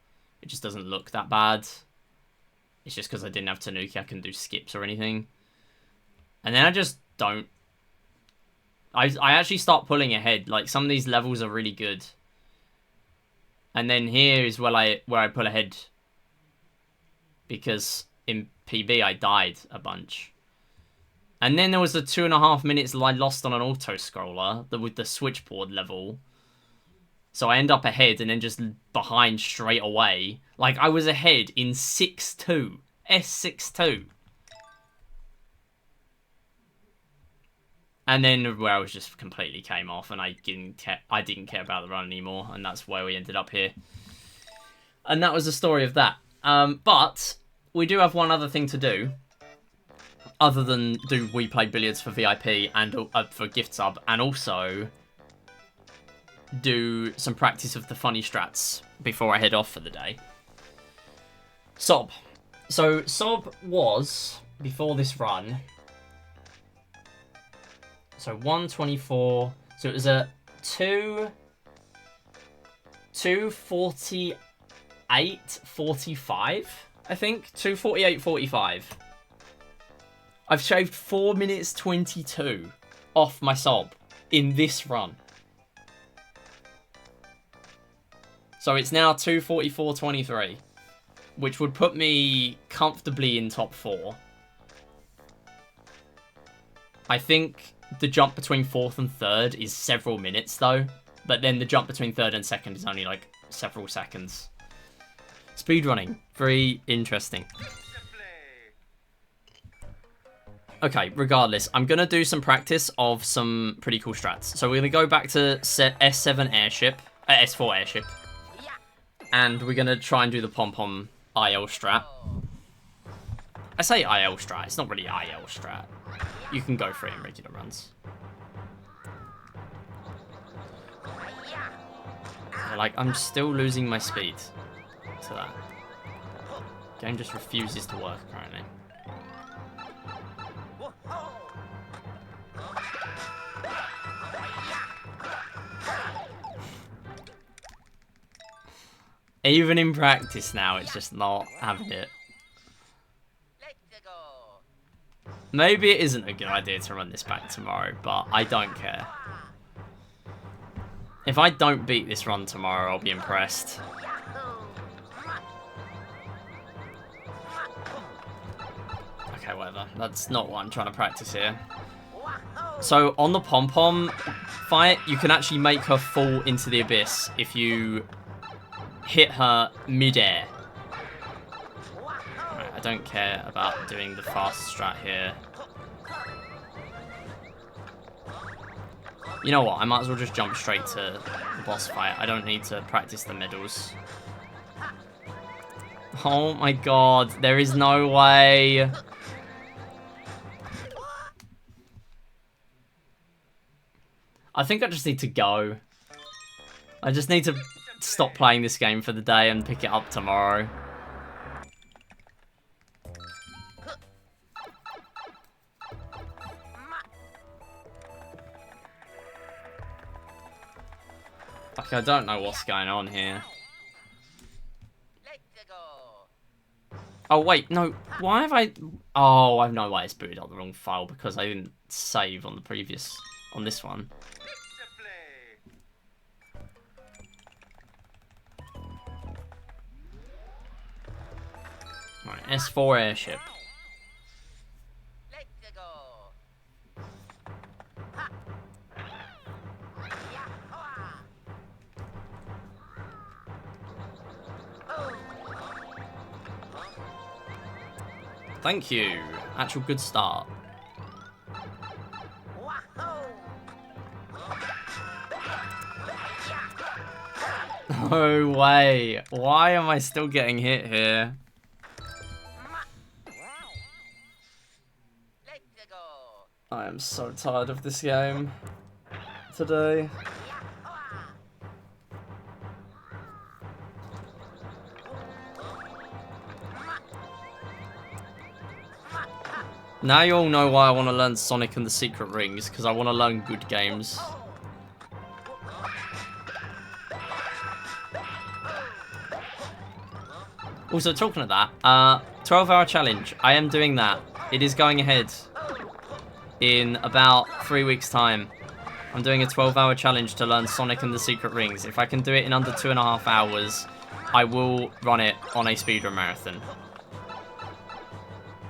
It just doesn't look that bad. It's just because I didn't have Tanuki, I couldn't do skips or anything. And then I just don't. I actually start pulling ahead. Like, some of these levels are really good. And then here is where I pull ahead. Because in PB I died a bunch. And then there was the 2.5 minutes that I lost on an auto-scroller with the switchboard level. So I end up ahead and then just behind straight away. Like, I was ahead in 6-2. S6-2. And then where I was just completely came off and I didn't care about the run anymore. And that's where we ended up here. And that was the story of that. But we do have one other thing to do. Other than do We Play Billiards for VIP and for gift sub, and also do some practice of the funny strats before I head off for the day. Sob. So Sob was, before this run, so 124, so it was a 248.45, I think, 248.45. I've shaved 4 minutes 22 off my Sob in this run. So it's now 244.23, which would put me comfortably in top 4. I think the jump between 4th and 3rd is several minutes though, but then the jump between 3rd and 2nd is only like several seconds. Speedrunning, very interesting. Okay, regardless, I'm going to do some practice of some pretty cool strats. So we're going to go back to S7 airship, S4 airship. And we're going to try and do the pom-pom IL strat. I say IL strat, it's not really IL strat. You can go for it in regular runs. But, like, I'm still losing my speed to that. Game just refuses to work, apparently. Even in practice now, it's just not having it. Maybe it isn't a good idea to run this back tomorrow, but I don't care. If I don't beat this run tomorrow, I'll be impressed. Okay, whatever. That's not what I'm trying to practice here. So, on the pom-pom fight, you can actually make her fall into the abyss if you hit her mid-air. Right, I don't care about doing the fast strat here. You know what? I might as well just jump straight to the boss fight. I don't need to practice the middles. Oh my god, there is no way. I think I just need to go. I just need to stop playing this game for the day and pick it up tomorrow. Okay, I don't know what's going on here. Oh, wait, no. Why have I... Oh, I know why it's booted up the wrong file, because I didn't save on the previous... on this one. Right, S4 airship. Thank you. Actual good start. No way. Why am I still getting hit here? I am so tired of this game today. Now you all know why I want to learn Sonic and the Secret Rings, because I want to learn good games. Also, talking of that, 12-hour challenge. I am doing that. It is going ahead in about 3 weeks' time. I'm doing a 12-hour challenge to learn Sonic and the Secret Rings. If I can do it in under 2.5 hours, I will run it on a speedrun marathon.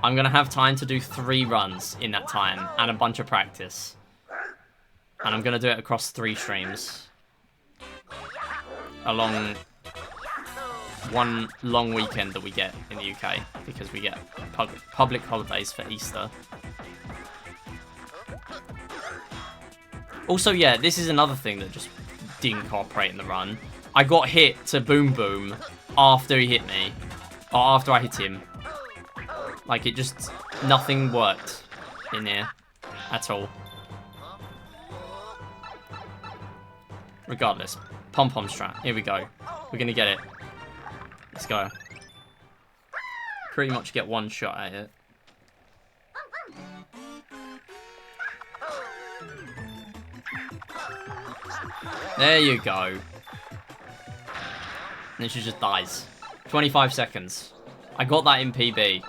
I'm going to have time to do 3 runs in that time and a bunch of practice. And I'm going to do it across 3 streams. Along one long weekend that we get in the UK, because we get public holidays for Easter. Also, yeah, this is another thing that just didn't cooperate in the run. I got hit to Boom Boom after he hit me. Or after I hit him. Like, it just... nothing worked in here. At all. Regardless. Pom-pom strat. Here we go. We're gonna get it. Let's go. Pretty much get one shot at it. There you go. And then she just dies. 25 seconds. I got that in PB.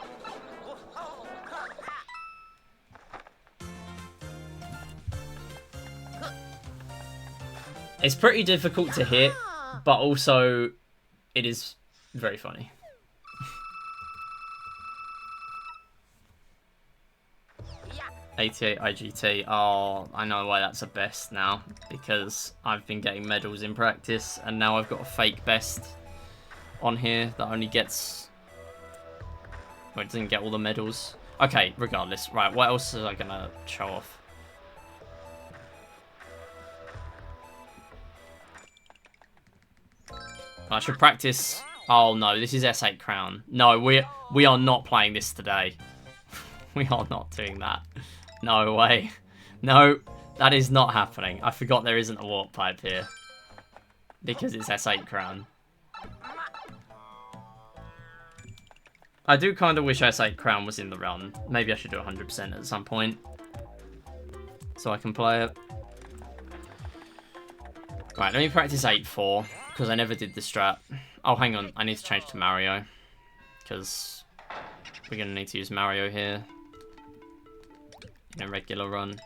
It's pretty difficult to hit, but also it is very funny. '88 IGT. Oh, I know why that's a best now, because I've been getting medals in practice, and now I've got a fake best on here that only gets... well, it doesn't get all the medals. Okay, regardless. Right, what else is I gonna show off? I should practice... oh no, this is S8 Crown. No, we are not playing this today. We are not doing that. No way. No, that is not happening. I forgot there isn't a warp pipe here. because it's S8 crown. I do kind of wish S8 crown was in the run. Maybe I should do 100% at some point, so I can play it. Right, let me practice 8-4, because I never did the strat. Oh, hang on, I need to change to Mario, because we're going to need to use Mario here in a regular run.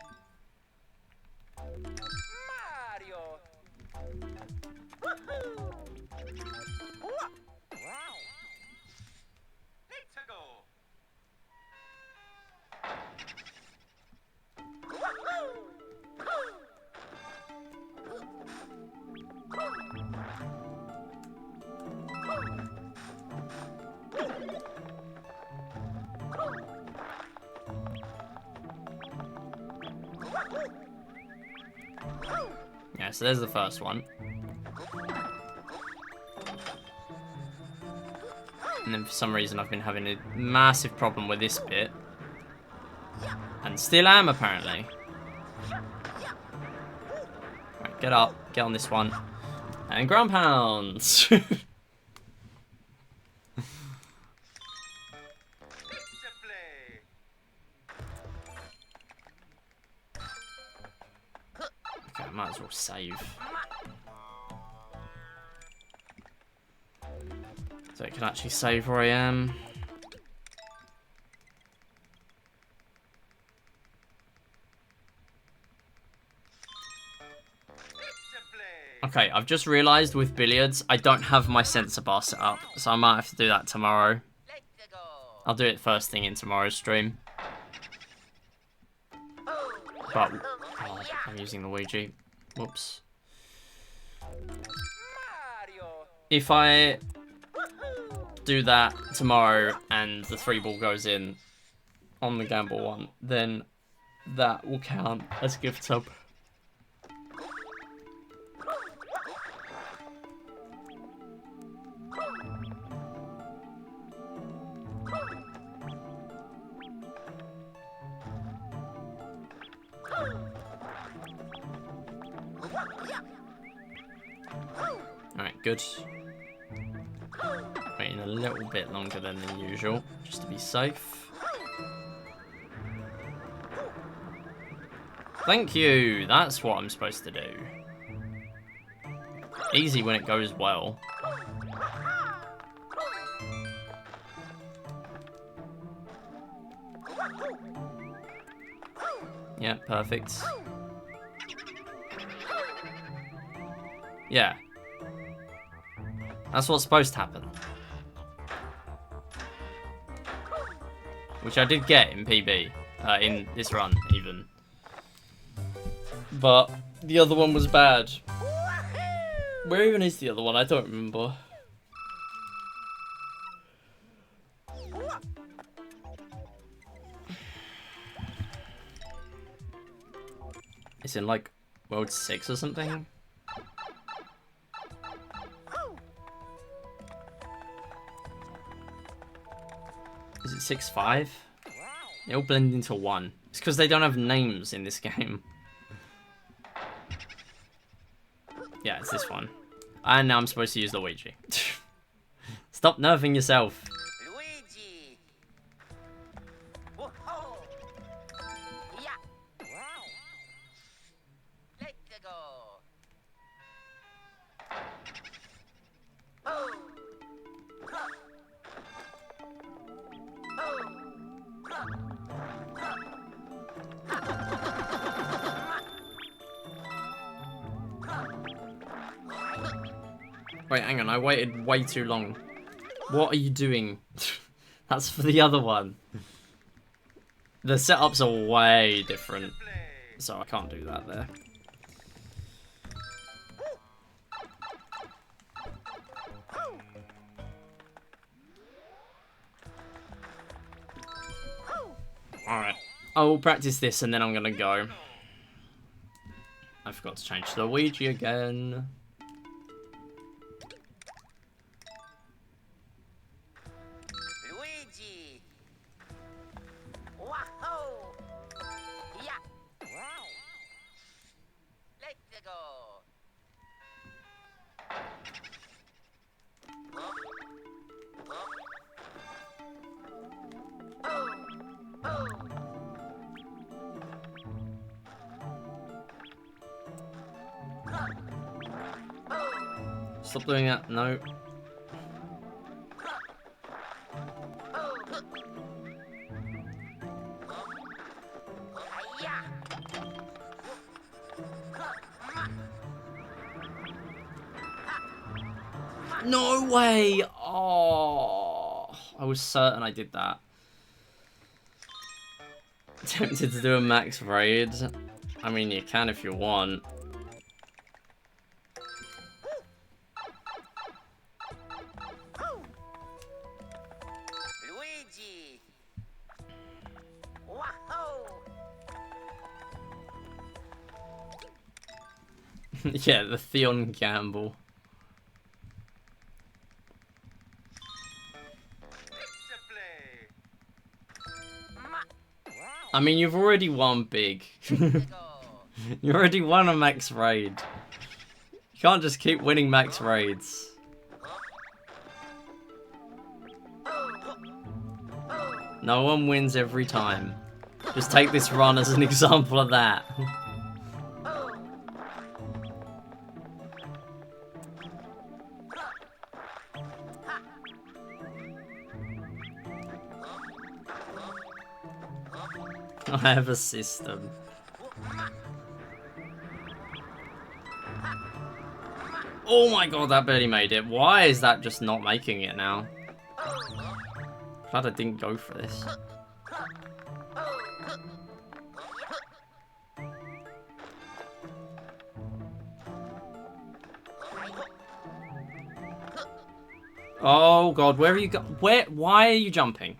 Yeah, so there's the first one. And then for some reason I've been having a massive problem with this bit. And still am, apparently. Right, get up, get on this one. And ground pounds! Okay, I might as well save. So it can actually save where I am. Okay, I've just realised with billiards, I don't have my sensor bar set up, so I might have to do that tomorrow. I'll do it first thing in tomorrow's stream. But, oh, I'm using the Ouija. Whoops. If I do that tomorrow and the 3-ball goes in on the gamble one, then that will count as gift sub. Alright, good. Waiting a little bit longer than the usual, just to be safe. Thank you! That's what I'm supposed to do. Easy when it goes well. Yeah, perfect. Yeah. That's what's supposed to happen. Which I did get in PB. In this run, even. But the other one was bad. Where even is the other one? I don't remember. It's in like World 6 or something? Is it 6-5? They all blend into one. It's because they don't have names in this game. Yeah, it's this one. And now I'm supposed to use the Ouija. Stop nerfing yourself. Luigi. Yeah. Let's go. Wait, hang on, I waited way too long. What are you doing? That's for the other one. The setups are way different, so I can't do that there. Alright, I will practice this and then I'm gonna go. I forgot to change the Ouija again. Luigi! Wow! Yeah! Wow! Let's go! Stop doing that. No. No way! Oh, I was certain I did that. Tempted to do a max raid. I mean, you can if you want. Luigi. Wow. Yeah, the Theon gamble. I mean, you've already won big. You already won a max raid. You can't just keep winning max raids. No one wins every time. Just take this run as an example of that. I have a system. Oh my god, that barely made it. Why is that just not making it now? Glad I didn't go for this. Oh god, where are you go? Why are you jumping?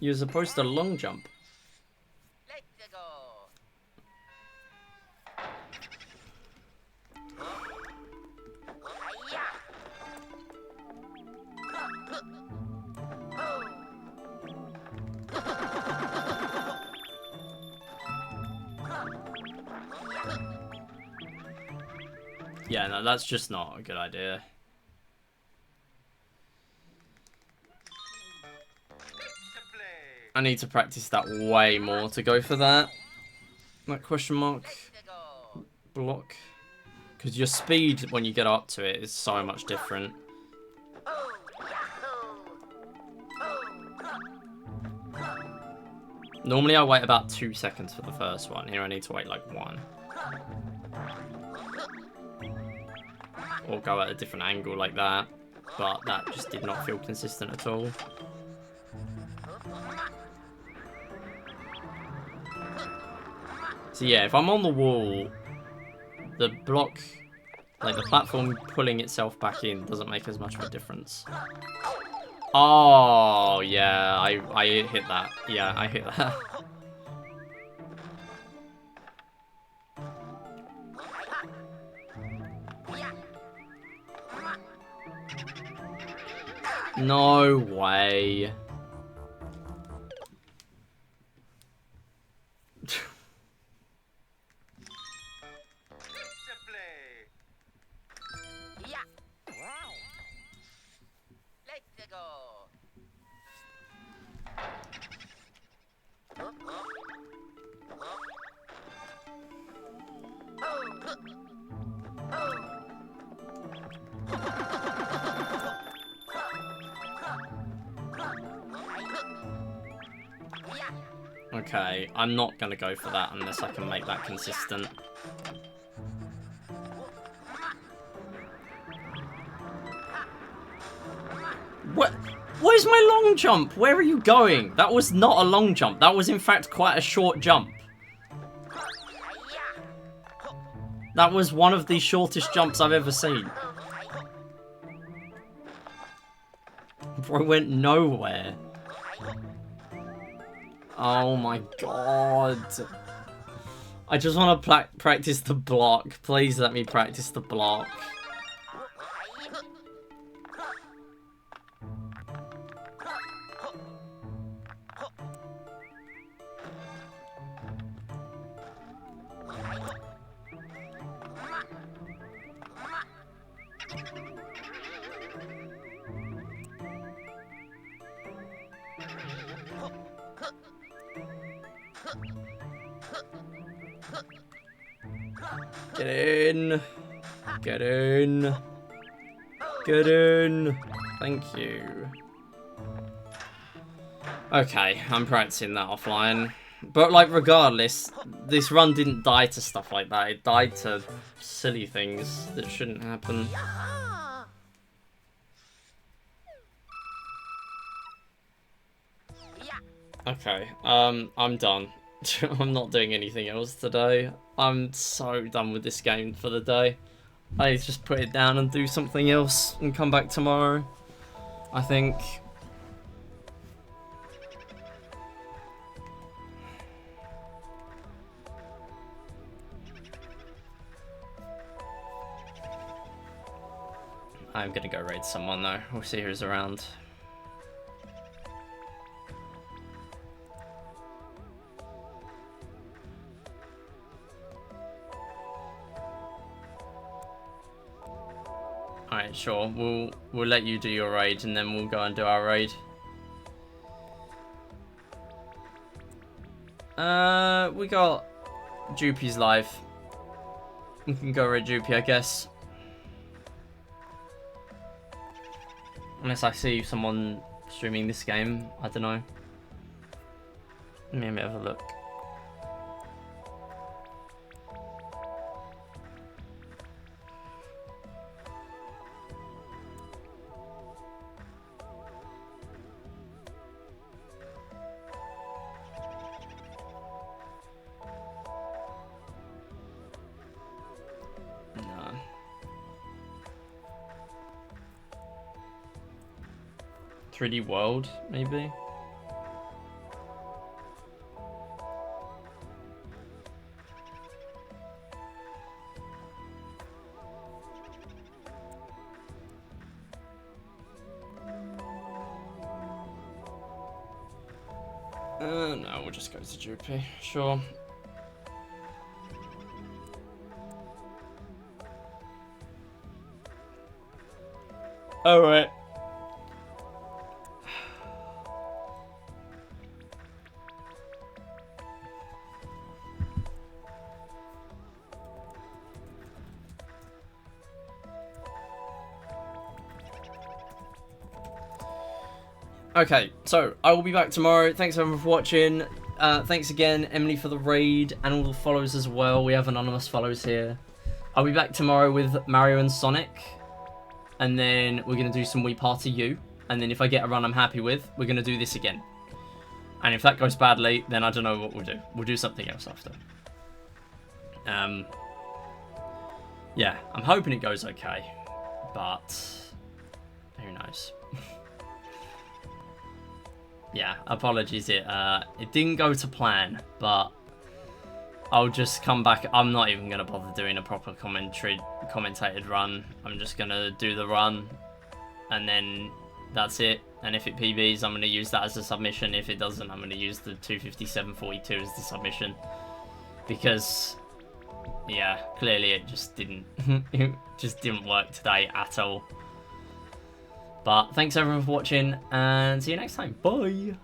You're supposed to long jump. Let's go. Yeah, no, that's just not a good idea. I need to practice that way more to go for that. That question mark block. Because your speed when you get up to it is so much different. Normally I wait about 2 seconds for the first one. Here I need to wait like 1. Or go at a different angle like that. But that just did not feel consistent at all. So yeah, if I'm on the wall, the block, like the platform pulling itself back in doesn't make as much of a difference. Oh, yeah, I hit that. Yeah, I hit that. No way. Let's go. Okay, I'm not gonna go for that unless I can make that consistent. What? Where's my long jump? Where are you going? That was not a long jump. That was in fact quite a short jump. That was one of the shortest jumps I've ever seen. Bro went nowhere. Oh my god. I just want to practice the block. Please let me practice the block. Get in. Get in. Get in. Thank you. Okay, I'm practicing that offline. But, like, regardless, this run didn't die to stuff like that. It died to silly things that shouldn't happen. Okay, I'm done. I'm not doing anything else today. I'm so done with this game for the day. I just put it down and do something else and come back tomorrow, I think. I'm gonna go raid someone though. We'll see who's around. Alright, sure. We'll let you do your raid and then we'll go and do our raid. We got Jupy's live. We can go raid Jupy, I guess. Unless I see someone streaming this game, I don't know. Let me have a look. No. 3D World, maybe? No, we'll just go to Jupy, sure. Alright. Okay, so I will be back tomorrow. Thanks everyone for watching. Thanks again, Emily, for the raid and all the follows as well. We have anonymous follows here. I'll be back tomorrow with Mario and Sonic. And then we're going to do some Wii Party U. And then if I get a run I'm happy with, we're going to do this again. And if that goes badly, then I don't know what we'll do. We'll do something else after. Yeah, I'm hoping it goes okay. But who knows. Yeah, apologies. It didn't go to plan, but I'll just come back. I'm not even gonna bother doing a proper commentated run. I'm just gonna do the run, and then that's it. And if it PBs, I'm gonna use that as a submission. If it doesn't, I'm gonna use the 257.42 as the submission, because yeah, clearly it just didn't it just didn't work today at all. But thanks everyone for watching, and see you next time. Bye!